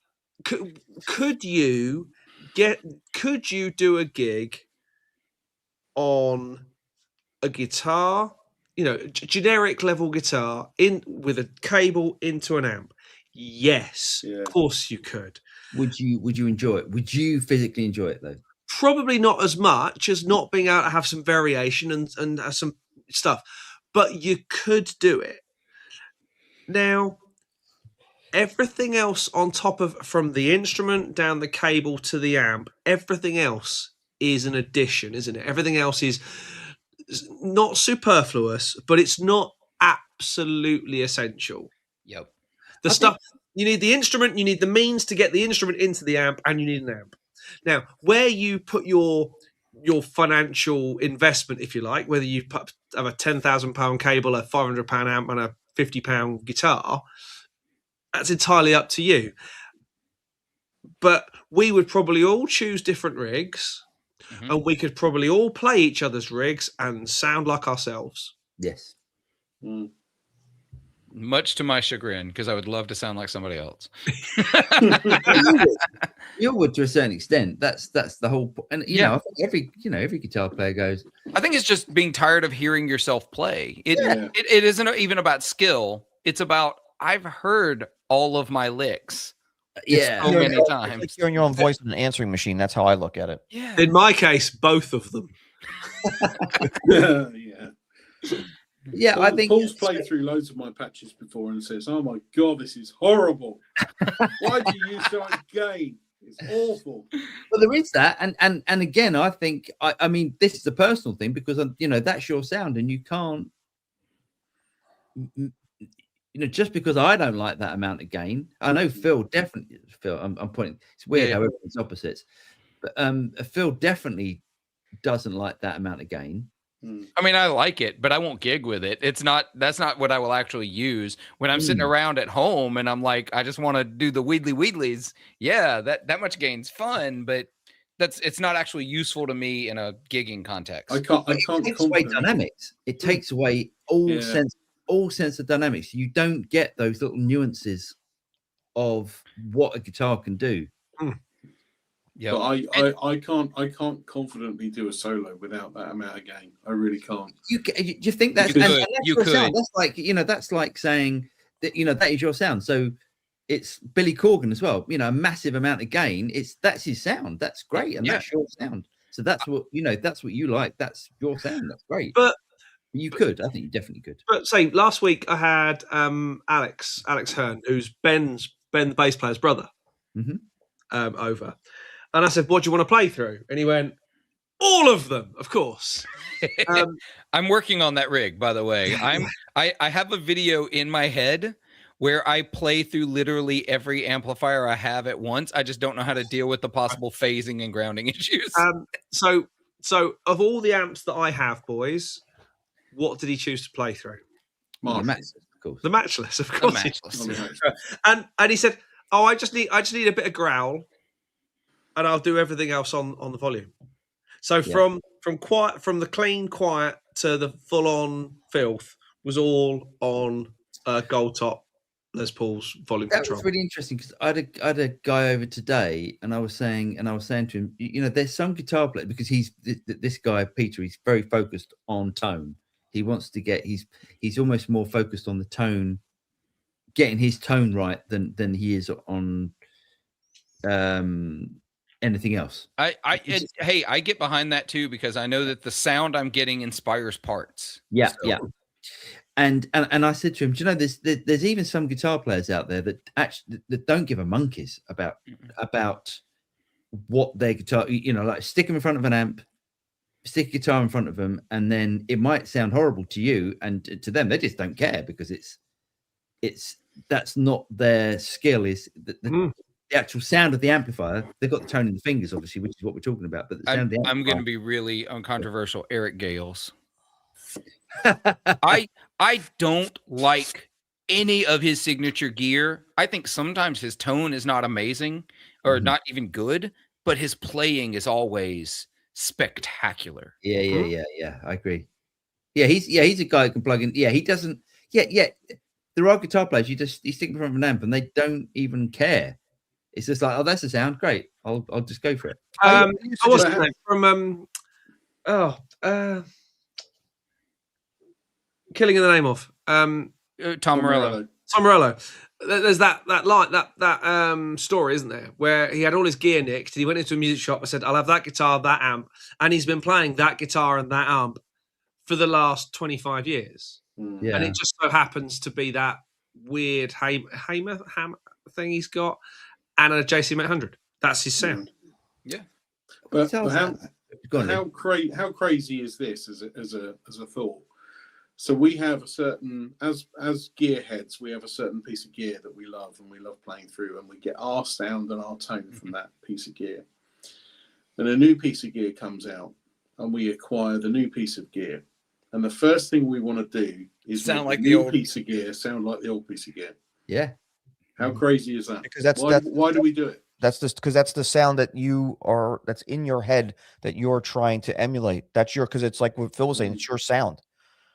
could you do a gig on a guitar, generic level guitar in with a cable into an amp? Yes, of course you could. Would you enjoy it? Would you physically enjoy it though? Probably not as much as not being able to have some variation and some stuff, but you could do it. Now, everything else on top of, from the instrument down the cable to the amp, everything else is an addition, isn't it? Everything else is not superfluous, but it's not absolutely essential. Yep. You need the instrument, you need the means to get the instrument into the amp, and you need an amp. Now, where you put your financial investment, if you like, whether you have a £10,000 cable, a £500 amp, and a £50 guitar, that's entirely up to you. But we would probably all choose different rigs, and we could probably all play each other's rigs and sound like ourselves. Yes. Much to my chagrin, because I would love to sound like somebody else. You would to a certain extent. That's the whole point. And I think every guitar player goes. I think it's just being tired of hearing yourself play. It isn't even about skill. It's about I've heard all of my licks. So many times. It's like hearing your own voice in an answering machine. That's how I look at it. Yeah. In my case, both of them. Yeah, I think Paul's played through loads of my patches before and says, "Oh my god, this is horrible. Why do you use so much gain? It's awful." Well, there is that, and again, I think I mean this is a personal thing because that's your sound, and you can't, just because I don't like that amount of gain. I know Phil definitely. I'm pointing. It's weird how everyone's opposites, but Phil definitely doesn't like that amount of gain. I mean, I like it, but I won't gig with it. That's not what I will actually use when I'm sitting around at home and I'm like, I just want to do the wheedlies. Yeah, that much gain's fun, but it's not actually useful to me in a gigging context. I can't. It takes away dynamics. It takes away all sense of dynamics. You don't get those little nuances of what a guitar can do. Yeah, but I can't confidently do a solo without that amount of gain. I really can't. You think that's you could. Sound. That's like saying that that is your sound. So it's Billy Corgan as well. A massive amount of gain. That's his sound. That's great, and that's your sound. So that's what that's what you like. That's your sound. That's great. But you could. I think you definitely could. But say last week I had Alex Hearn, who's Ben the bass player's brother, over. And I said, "What do you want to play through?" And he went, "All of them, of course." I'm working on that rig, by the way. I have a video in my head where I play through literally every amplifier I have at once. I just don't know how to deal with the possible phasing and grounding issues. So of all the amps that I have, boys, what did he choose to play through? The Matchless, of course. The Matchless, of course. The Matchless. And he said, "Oh, I just need a bit of growl, and I'll do everything else on the volume." So from the clean quiet to the full on filth was all on Gold Top Les Paul's volume control. That was really interesting because I had a guy over today, and I was saying to him, there's some guitar player because this guy Peter, he's very focused on tone. He wants to get he's almost more focused on the tone, getting his tone right than he is on anything else. I get behind that too because I know that the sound I'm getting inspires parts. Yeah. And I said to him, do you know, there's even some guitar players out there that actually that don't give a monkeys about what their guitar, like stick them in front of an amp, stick a guitar in front of them, and then it might sound horrible to you, and to them they just don't care because it's that's not their skill. Is the actual sound of the amplifier? They've got the tone in the fingers, obviously, which is what we're talking about. But the sound I'm going to be really uncontroversial. Eric Gales. I don't like any of his signature gear. I think sometimes his tone is not amazing or not even good, but his playing is always spectacular. Yeah. I agree. Yeah, he's a guy who can plug in. Yeah, he doesn't. Yeah. There are guitar players you stick in front of an amp and they don't even care. It's just like, oh, that's the sound, great. I'll just go for it. What's his name from Killing in the Name of Tom Morello. Tom Morello. There's that line, that story, isn't there, where he had all his gear nicked and he went into a music shop and said, I'll have that guitar, that amp, and he's been playing that guitar and that amp for the last 25 years. Yeah. And it just so happens to be that weird hammer thing he's got and a JCM 800. That's his sound. Yeah. But how crazy is this as a thought? So we have a certain, as gearheads, we have a certain piece of gear that we love and we love playing through, and we get our sound and our tone from that piece of gear. Then a new piece of gear comes out and we acquire the new piece of gear. And the first thing we want to do is sound like the old piece of gear sound like the old piece of gear. Yeah. How crazy is that? Because why do we do it? That's just because that's the sound that that's in your head that you're trying to emulate. That's because it's like what Phil was saying, it's your sound,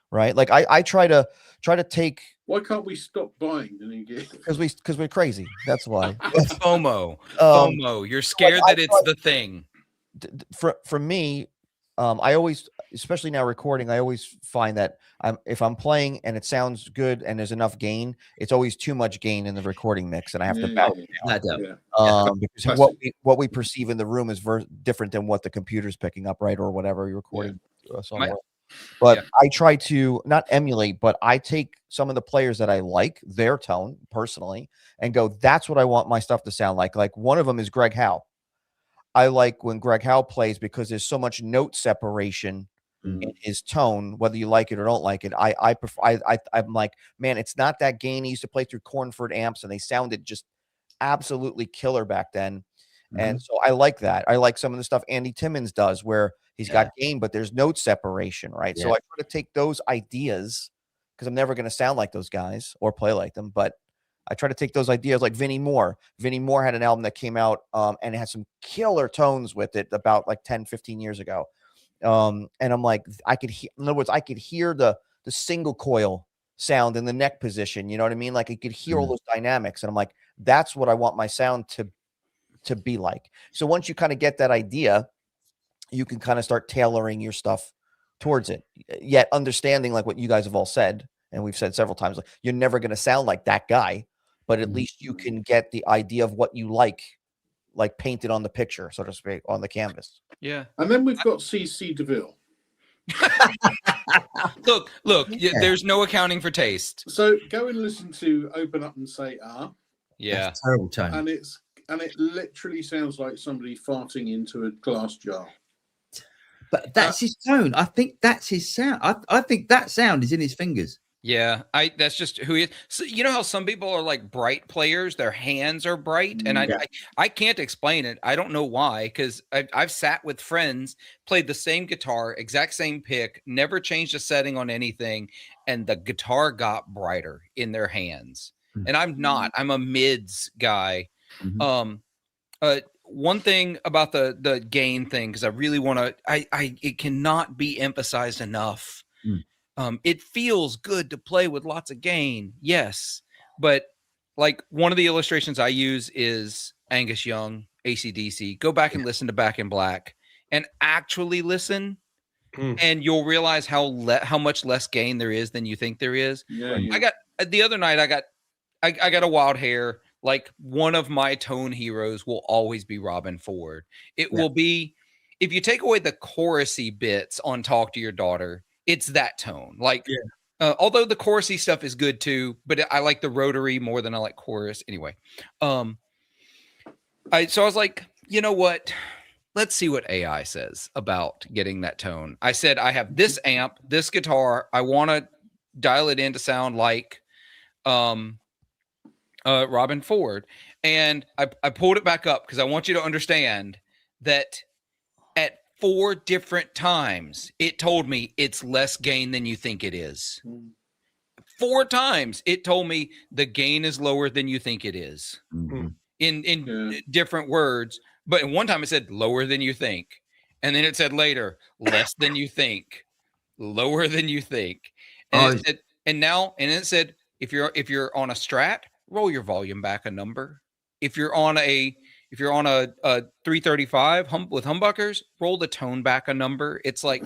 right? Like I try to take. Why can't we stop buying the new gear? Because we're crazy. That's why. FOMO. You're scared that it's the thing. For me, I always, especially now recording, I always find that if I'm playing and it sounds good and there's enough gain, it's always too much gain in the recording mix, and I have to back it down. Because what we perceive in the room is different than what the computer's picking up, right, or whatever you're recording somewhere. But I try to not emulate, but I take some of the players that I like, their tone personally, and go, that's what I want my stuff to sound like. Like one of them is Greg Howe. I like when Greg Howe plays because there's so much note separation in his tone, whether you like it or don't like it. I'm like, man, it's not that gain. He used to play through Cornford amps and they sounded just absolutely killer back then. And so I like that. I like some of the stuff Andy Timmons does where he's got gain, but there's note separation, right? So I try to take those ideas because I'm never going to sound like those guys or play like them, but I try to take those ideas like Vinnie Moore. Vinnie Moore had an album that came out and it had some killer tones with it about like 10, 15 years ago. And I'm like, in other words, I could hear the single coil sound in the neck position. You know what I mean? Like I could hear all those dynamics. And I'm like, that's what I want my sound to be like. So once you kind of get that idea, you can kind of start tailoring your stuff towards it, yet understanding like what you guys have all said. And we've said several times, like, you're never going to sound like that guy, but at least you can get the idea of what you like painted on the picture, so to speak, on the canvas. Yeah. And then we've got CC DeVille. Look, there's no accounting for taste. So go and listen to Open Up and Say Ah. Yeah. That's a terrible tone. And it literally sounds like somebody farting into a glass jar. But that's his tone. I think that's his sound. I think that sound is in his fingers. Yeah, that's just who he is. So, you know how some people are like bright players, their hands are bright, and I can't explain it. I don't know why, because I've sat with friends, played the same guitar, exact same pick, never changed a setting on anything, and the guitar got brighter in their hands. And I'm not. I'm a mids guy. One thing about the gain thing, because I really want to, it cannot be emphasized enough. It feels good to play with lots of gain, yes, but like one of the illustrations I use is Angus Young, AC/DC. Go back and listen to Back in Black, and actually listen, and you'll realize how much less gain there is than you think there is. I got the other night. I got a wild hair. Like one of my tone heroes will always be Robin Ford. It will be, if you take away the chorusy bits on Talk to Your Daughter, it's that tone. Like, although the chorusy stuff is good too, but I like the rotary more than I like chorus. Anyway, so I was like, you know what? Let's see what AI says about getting that tone. I said, I have this amp, this guitar. I want to dial it in to sound like Robin Ford. And I pulled it back up because I want you to understand that at 4 different times it told me it's less gain than you think it is. 4 times it told me the gain is lower than you think it is. In different words, but in one time it said lower than you think, and then it said later less than you think, lower than you think, and it said, it said if you're on a Strat, roll your volume back a number. If you're on a 335 with humbuckers, roll the tone back a number. It's like,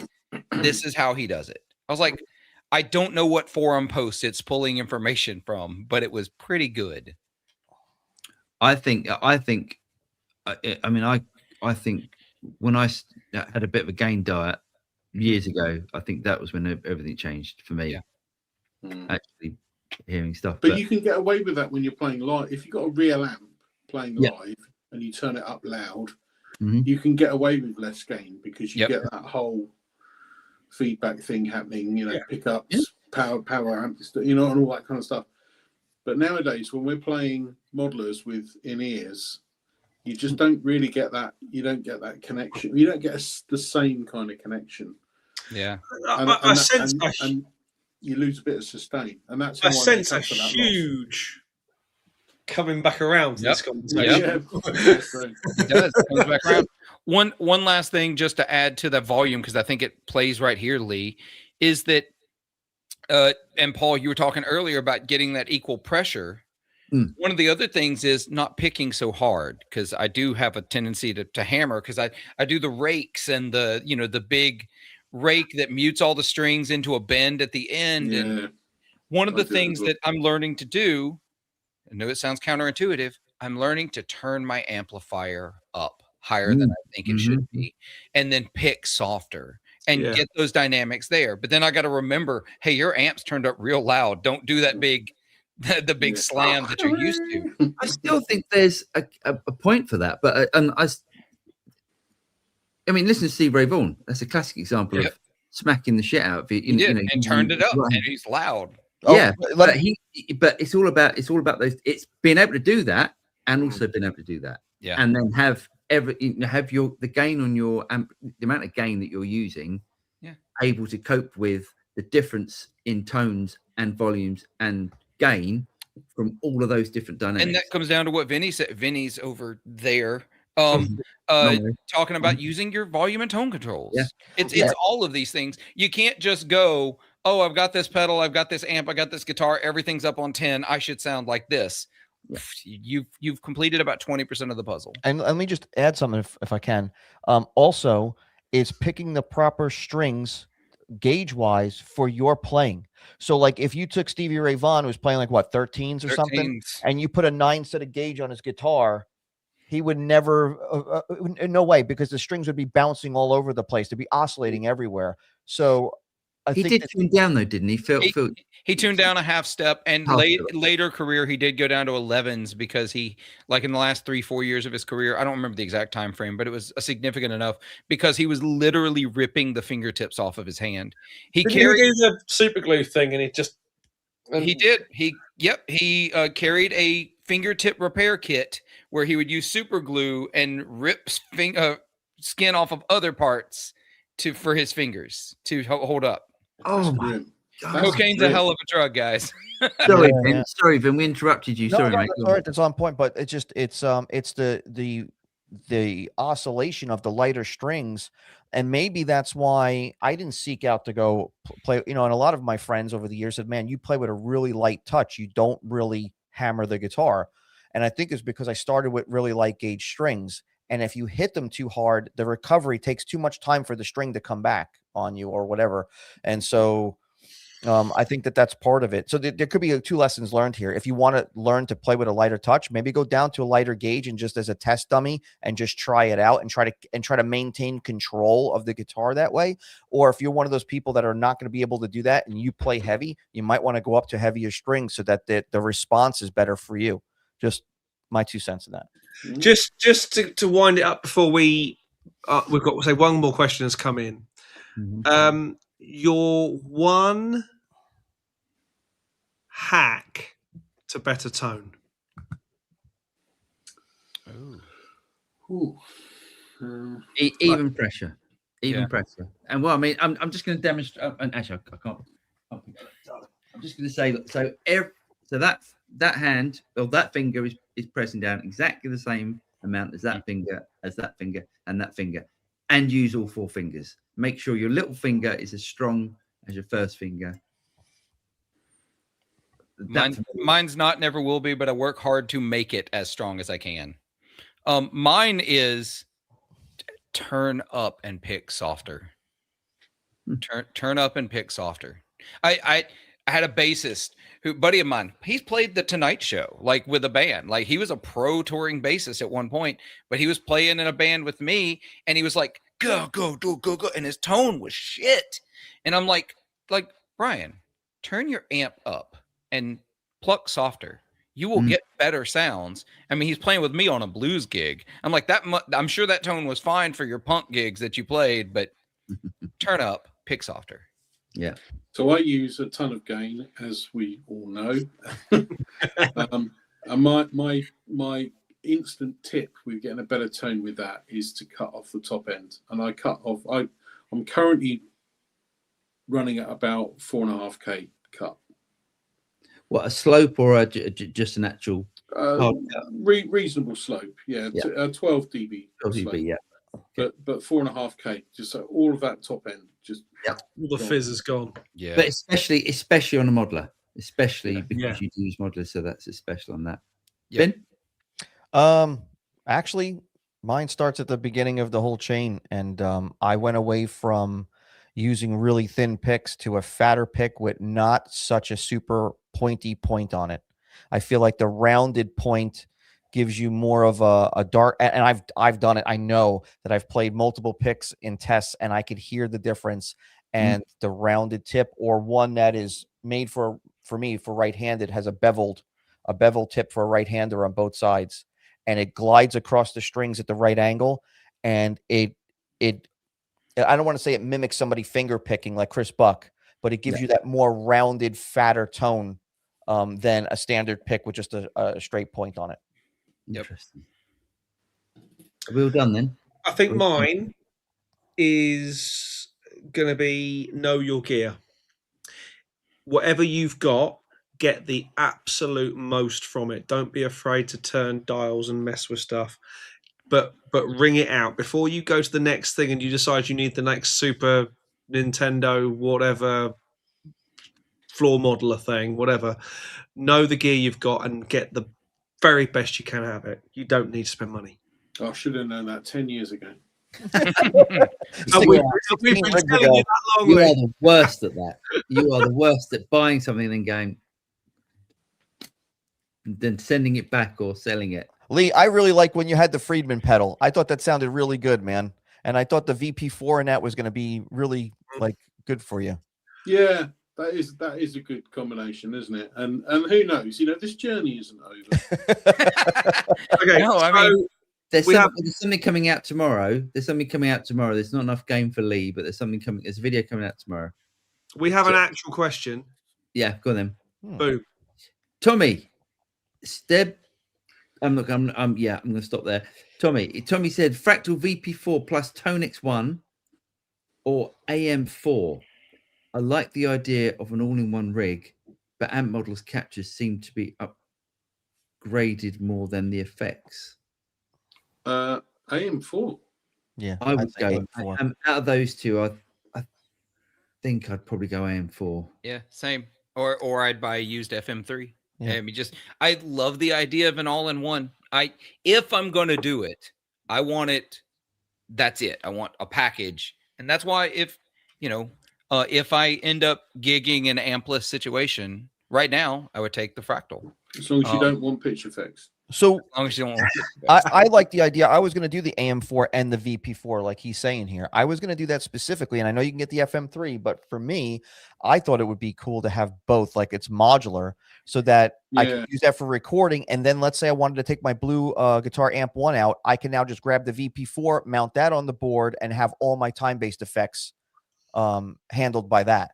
this is how he does it. I was like, I don't know what forum post it's pulling information from, but it was pretty good. I think when I had a bit of a gain diet years ago, I think that was when everything changed for me. Actually hearing stuff. But you can get away with that when you're playing live. If you've got a real amp playing live and you turn it up loud, you can get away with less gain because you get that whole feedback thing happening, pickups, power amps, and all that kind of stuff. But nowadays, when we're playing modelers with in-ears, you just don't really get that. You don't get that connection. You don't get the same kind of connection. Yeah. And you lose a bit of sustain. And that's how I sense a huge coming back around to this conversation. It does. It comes back around. One last thing just to add to the volume, because I think it plays right here, Lee, is that and Paul, you were talking earlier about getting that equal pressure. One of the other things is not picking so hard, because I do have a tendency to hammer, because I do the rakes and the big rake that mutes all the strings into a bend at the end. And one of the things that I'm learning to do, I know it sounds counterintuitive, I'm learning to turn my amplifier up higher than I think it should be, and then pick softer and get those dynamics there. But then I got to remember, hey, your amp's turned up real loud. Don't do that big slam that you're used to. I still think there's a point for that, but I mean, listen to Steve Ray Vaughan. That's a classic example of smacking the shit out of it. He did, and turned it up, and he's loud. Yeah, but it's all about those. It's being able to do that, and also being able to do that. Yeah, and then have the gain on your amp, the amount of gain that you're using, able to cope with the difference in tones and volumes and gain from all of those different dynamics. And that comes down to what Vinnie said. Vinnie's over there talking about using your volume and tone controls. It's all of these things. You can't just go, oh, I've got this pedal, I've got this amp, I got this guitar, everything's up on 10, I should sound like this. You've completed about 20% of the puzzle. And let me just add something if I can. Also, is picking the proper strings gauge wise for your playing. So like if you took Stevie Ray Vaughan, who was playing like what, 13s or something, and you put a 9 set of gauge on his guitar, he would never, no way, because the strings would be bouncing all over the place. They'd be oscillating everywhere. So he did tune down though, didn't he? He tuned down a half step, and later career he did go down to 11s because he, like in the last 3-4 years of his career, I don't remember the exact time frame, but it was significant enough because he was literally ripping the fingertips off of his hand. He carried the super glue thing, and he just he did. He carried a fingertip repair kit where he would use super glue and rip skin off of other parts for his fingers to hold up. Oh my God. Cocaine's a hell of a drug, guys. Sorry, Vin. Sorry, Vin. We interrupted you. Sorry, mate. Sorry, that's on point. But it's the oscillation of the lighter strings, and maybe that's why I didn't seek out to go play. And a lot of my friends over the years said, "Man, you play with a really light touch. You don't really hammer the guitar." And I think it's because I started with really light gauge strings. And if you hit them too hard, the recovery takes too much time for the string to come back on you or whatever. And so I think that's part of it. So there could be 2 lessons learned here. If you want to learn to play with a lighter touch, maybe go down to a lighter gauge and just as a test dummy and just try it out and try to maintain control of the guitar that way. Or if you're one of those people that are not going to be able to do that and you play heavy, you might want to go up to heavier strings so that the response is better for you. Just my 2 cents in that. Just to wind it up before we've got, say, one more question has come in. Your one hack to better tone. Even pressure. even pressure. And well, I mean, I'm just going to demonstrate. And actually, I can't. I'm just going to say, so that hand or that finger is pressing down exactly the same amount as that finger, and that finger, and use all 4 fingers. Make sure your little finger is as strong as your first finger. Mine's not, never will be, but I work hard to make it as strong as I can. Mine is turn up and pick softer. Turn up and pick softer. I had a bassist buddy of mine, he's played the Tonight Show, like with a band. Like he was a pro touring bassist at one point, but he was playing in a band with me and he was like, go. And his tone was shit. And I'm like, Brian, turn your amp up and pluck softer. You will get better sounds. I mean, he's playing with me on a blues gig. I'm like, I'm sure that tone was fine for your punk gigs that you played, but turn up, pick softer. Yeah. So I use a ton of gain, as we all know. And my instant tip with getting a better tone with that is to cut off the top end. And I cut off. I'm currently running at about 4.5K cut. What, a slope or just an actual? Reasonable slope, yeah. 12 dB. 12 dB, yeah. Okay. But 4.5K, just so all of that top end, just all the fizz is gone. Yeah. But especially on a modeler, because you use modelers, so that's special on that. Yeah. Ben? Actually, mine starts at the beginning of the whole chain, and I went away from using really thin picks to a fatter pick with not such a super pointy point on it. I feel like the rounded point gives you more of a dark, and I've done it. I know that I've played multiple picks in tests and I could hear the difference. And the rounded tip, or one that is made for me for right-handed, has a bevel tip for a right-hander on both sides, and it glides across the strings at the right angle, and it I don't want to say it mimics somebody finger picking like Chris Buck, but it gives you that more rounded, fatter tone than a standard pick with just a straight point on it. Interesting. Are we all done then? I think mine is going to be know your gear. Whatever you've got, get the absolute most from it. Don't be afraid to turn dials and mess with stuff. But ring it out before you go to the next thing and you decide you need the next Super Nintendo, whatever, floor modeler thing, whatever. Know the gear you've got and get the very best you can out of it. You don't need to spend money. I should have known that 10 years ago. We've been telling you that long. You are the worst at that. You are the worst at buying something and then going, then sending it back or selling it. Lee, I really like when you had the Friedman pedal. I thought that sounded really good, man. And I thought the VP4 in that was going to be really good for you. Yeah, that is a good combination, isn't it? And who knows? This journey isn't over. Okay, no, I mean, there's something coming out tomorrow. There's not enough game for Lee, but there's something coming. There's a video coming out tomorrow. We have an actual question. Yeah, go on then. Boom. Tommy, I'm going to stop there. Tommy said Fractal VP4 plus Tonix 1 or AM4. I like the idea of an all-in-one rig, but amp models captures seem to be upgraded more than the effects. AM4. Yeah, I would go AM4. Out of those two. I think I'd probably go AM4. Yeah, same. Or I'd buy a used FM3. Yeah. I mean, I love the idea of an all-in-one. If I'm going to do it, I want it. That's it. I want a package, and that's why if I end up gigging an ampless situation right now, I would take the Fractal. As long as you don't want pitch effects. So as long as you don't want I like the idea. I was going to do the AM4 and the VP4 like he's saying here. I was going to do that specifically, and I know you can get the FM3, but for me, I thought it would be cool to have both, like it's modular, so that I can use that for recording. And then let's say I wanted to take my blue guitar amp 1 out, I can now just grab the VP4, mount that on the board, and have all my time-based effects handled by that.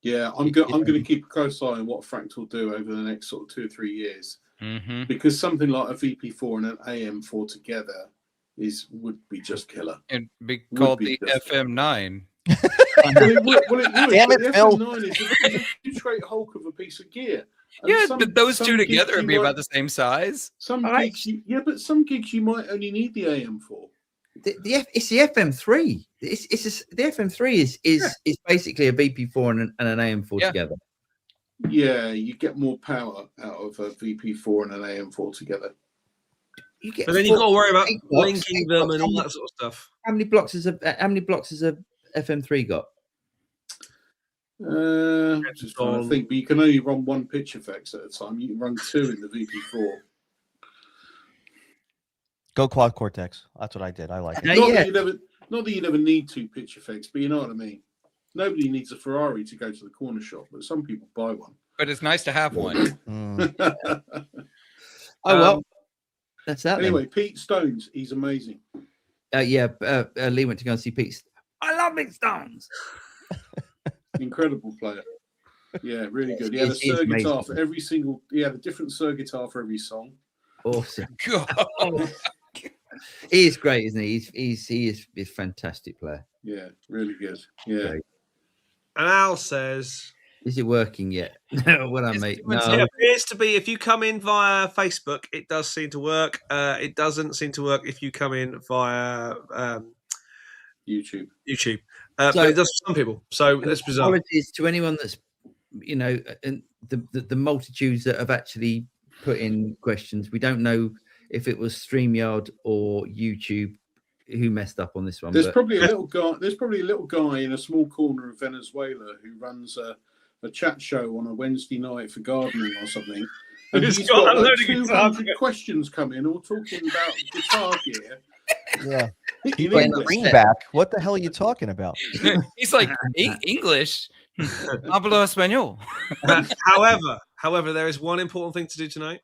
Yeah, I'm going to keep a close eye on what Fractal do over the next sort of 2 or 3 years. Mm-hmm. Because something like a VP4 and an AM4 together would be just killer. And be Would called be the just- FM9. Well, it would. Damn but it, the Phil. FM9 is a huge great hulk of a piece of gear. And Yeah, some- but those some two gigs together you would be might- about the same size. Some Right. gigs, but some gigs you might only need the AM for. It's the FM3. The FM3 is basically a VP4 and an AM4 Yeah. together. Yeah, you get more power out of a VP4 and an AM4 together. You get But then you've got to worry about 8 blocks, linking 8 them blocks. and all that sort of stuff. How many blocks has a FM3 got? Just trying to think, but you can only run one pitch effects at a time. You can run 2 in the VP4. Go Quad Cortex. That's what I did. I like it. Yeah. Not that you never need 2 pitch effects, but you know what I mean. Nobody needs a Ferrari to go to the corner shop, but some people buy one. But it's nice to have one. Mm. Oh well, that's that. Anyway, Pete Stones, he's amazing. Lee went to go and see Pete. I love Mick Stones. Incredible player. Yeah, really good. He had a He is Sir guitar amazing. for every single. He had a different Sir guitar for every song. Awesome. God. He is great, isn't he? He is a fantastic player. Yeah, really good. Yeah. Great. And Al says, Is it working yet? What I It's mate? doing No. it appears to be if you come in via Facebook, it does seem to work. It doesn't seem to work if you come in via YouTube. YouTube. So- But it does for some people. So that's bizarre. Apologies to anyone that's, and the multitudes that have actually put in questions. We don't know if it was StreamYard or YouTube who messed up on this one. There's but probably a little guy. There's probably a little guy in a small corner of Venezuela who runs a chat show on a Wednesday night for gardening or something. And He's he's got got a like load of guitar 200 questions come in, all talking about guitar gear. Yeah. In And English. greenback. What the hell are you talking about? He's like, English? Hablo español. However, there is one important thing to do tonight.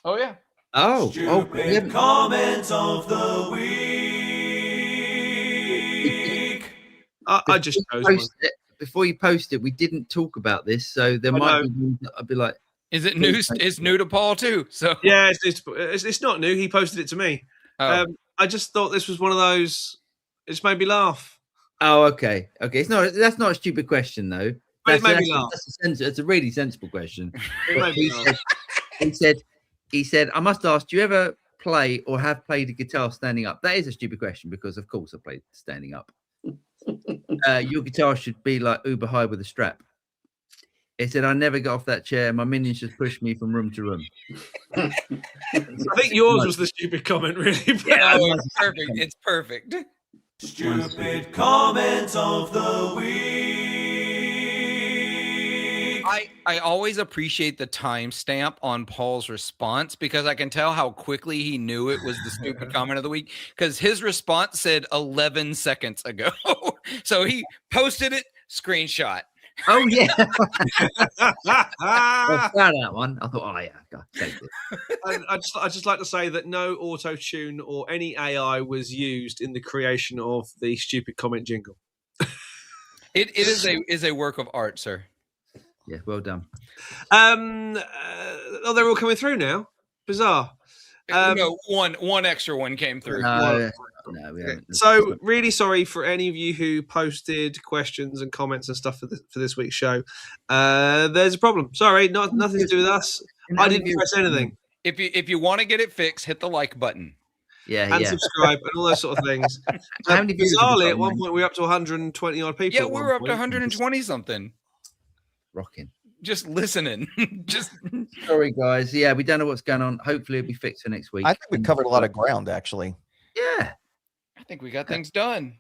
Oh, yeah. we haven't- Comments of the week. I just chose one. Before you post it, we didn't talk about this, so there I might know. be. I'd be like, Is it new? It's new to Paul, too. So, Yeah, it's not new. He posted it to me. oh. I just thought this was one of those. It's made me laugh. oh, okay. It's not. That's not a stupid question, though. But it made me laugh. It's a really sensible question. It But made me laugh. he said, I must ask, do you ever play or have played a guitar standing up? That is a stupid question because, of course, I played standing up. Your guitar should be like uber high with a strap. He said, I never got off that chair. My minions just pushed me from room to room. I think yours was the stupid comment, really. Yeah, it's perfect. It's perfect. Stupid comments of the week. I always appreciate the timestamp on Paul's response because I can tell how quickly he knew it was the stupid comment of the week because his response said 11 seconds ago. So he posted it, screenshot. Oh, yeah. I found that one. I thought, oh, yeah, God, take it. I just like to say that no auto tune or any AI was used in the creation of the stupid comment jingle. It is a work of art, sir. Yeah, well done. They're all coming through now. Bizarre. No, one extra one came through. No, we haven't. So really sorry for any of you who posted questions and comments and stuff for this week's show. There's a problem. Sorry, nothing to do with us. I didn't press anything. If you want to get it fixed, hit the like button. Yeah, And yeah. subscribe and all those sort of things. How many views have we Bizarrely, got, at one mate? point we were up to 120 odd people. Yeah, at we one were up to point. 120 something. Rocking. Just listening. Just Sorry, guys. Yeah, we don't know what's going on. Hopefully, it'll be fixed for next week. I think we covered a lot of ground, actually. Yeah. I think we got things done.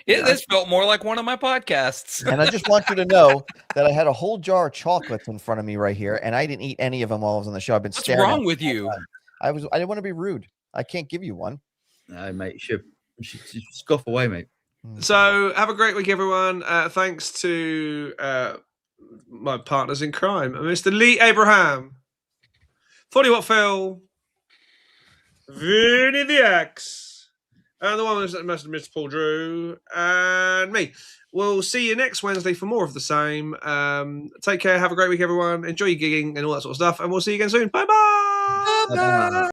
This felt more like one of my podcasts. And I just want you to know that I had a whole jar of chocolates in front of me right here, and I didn't eat any of them while I was on the show. I've been What's staring. wrong at with them all you? the time. I didn't want to be rude. I can't give you one. No, mate. You should scoff away, mate. So have a great week, everyone. Thanks to my partners in crime, Mr. Lee Abraham, 40 Watt Phil, Vinnie the X, and the one who's Mr. Paul Drew, and me. We'll see you next Wednesday for more of the same. Take care. Have a great week, everyone. Enjoy your gigging and all that sort of stuff. And we'll see you again soon. Bye-bye. Bye-bye.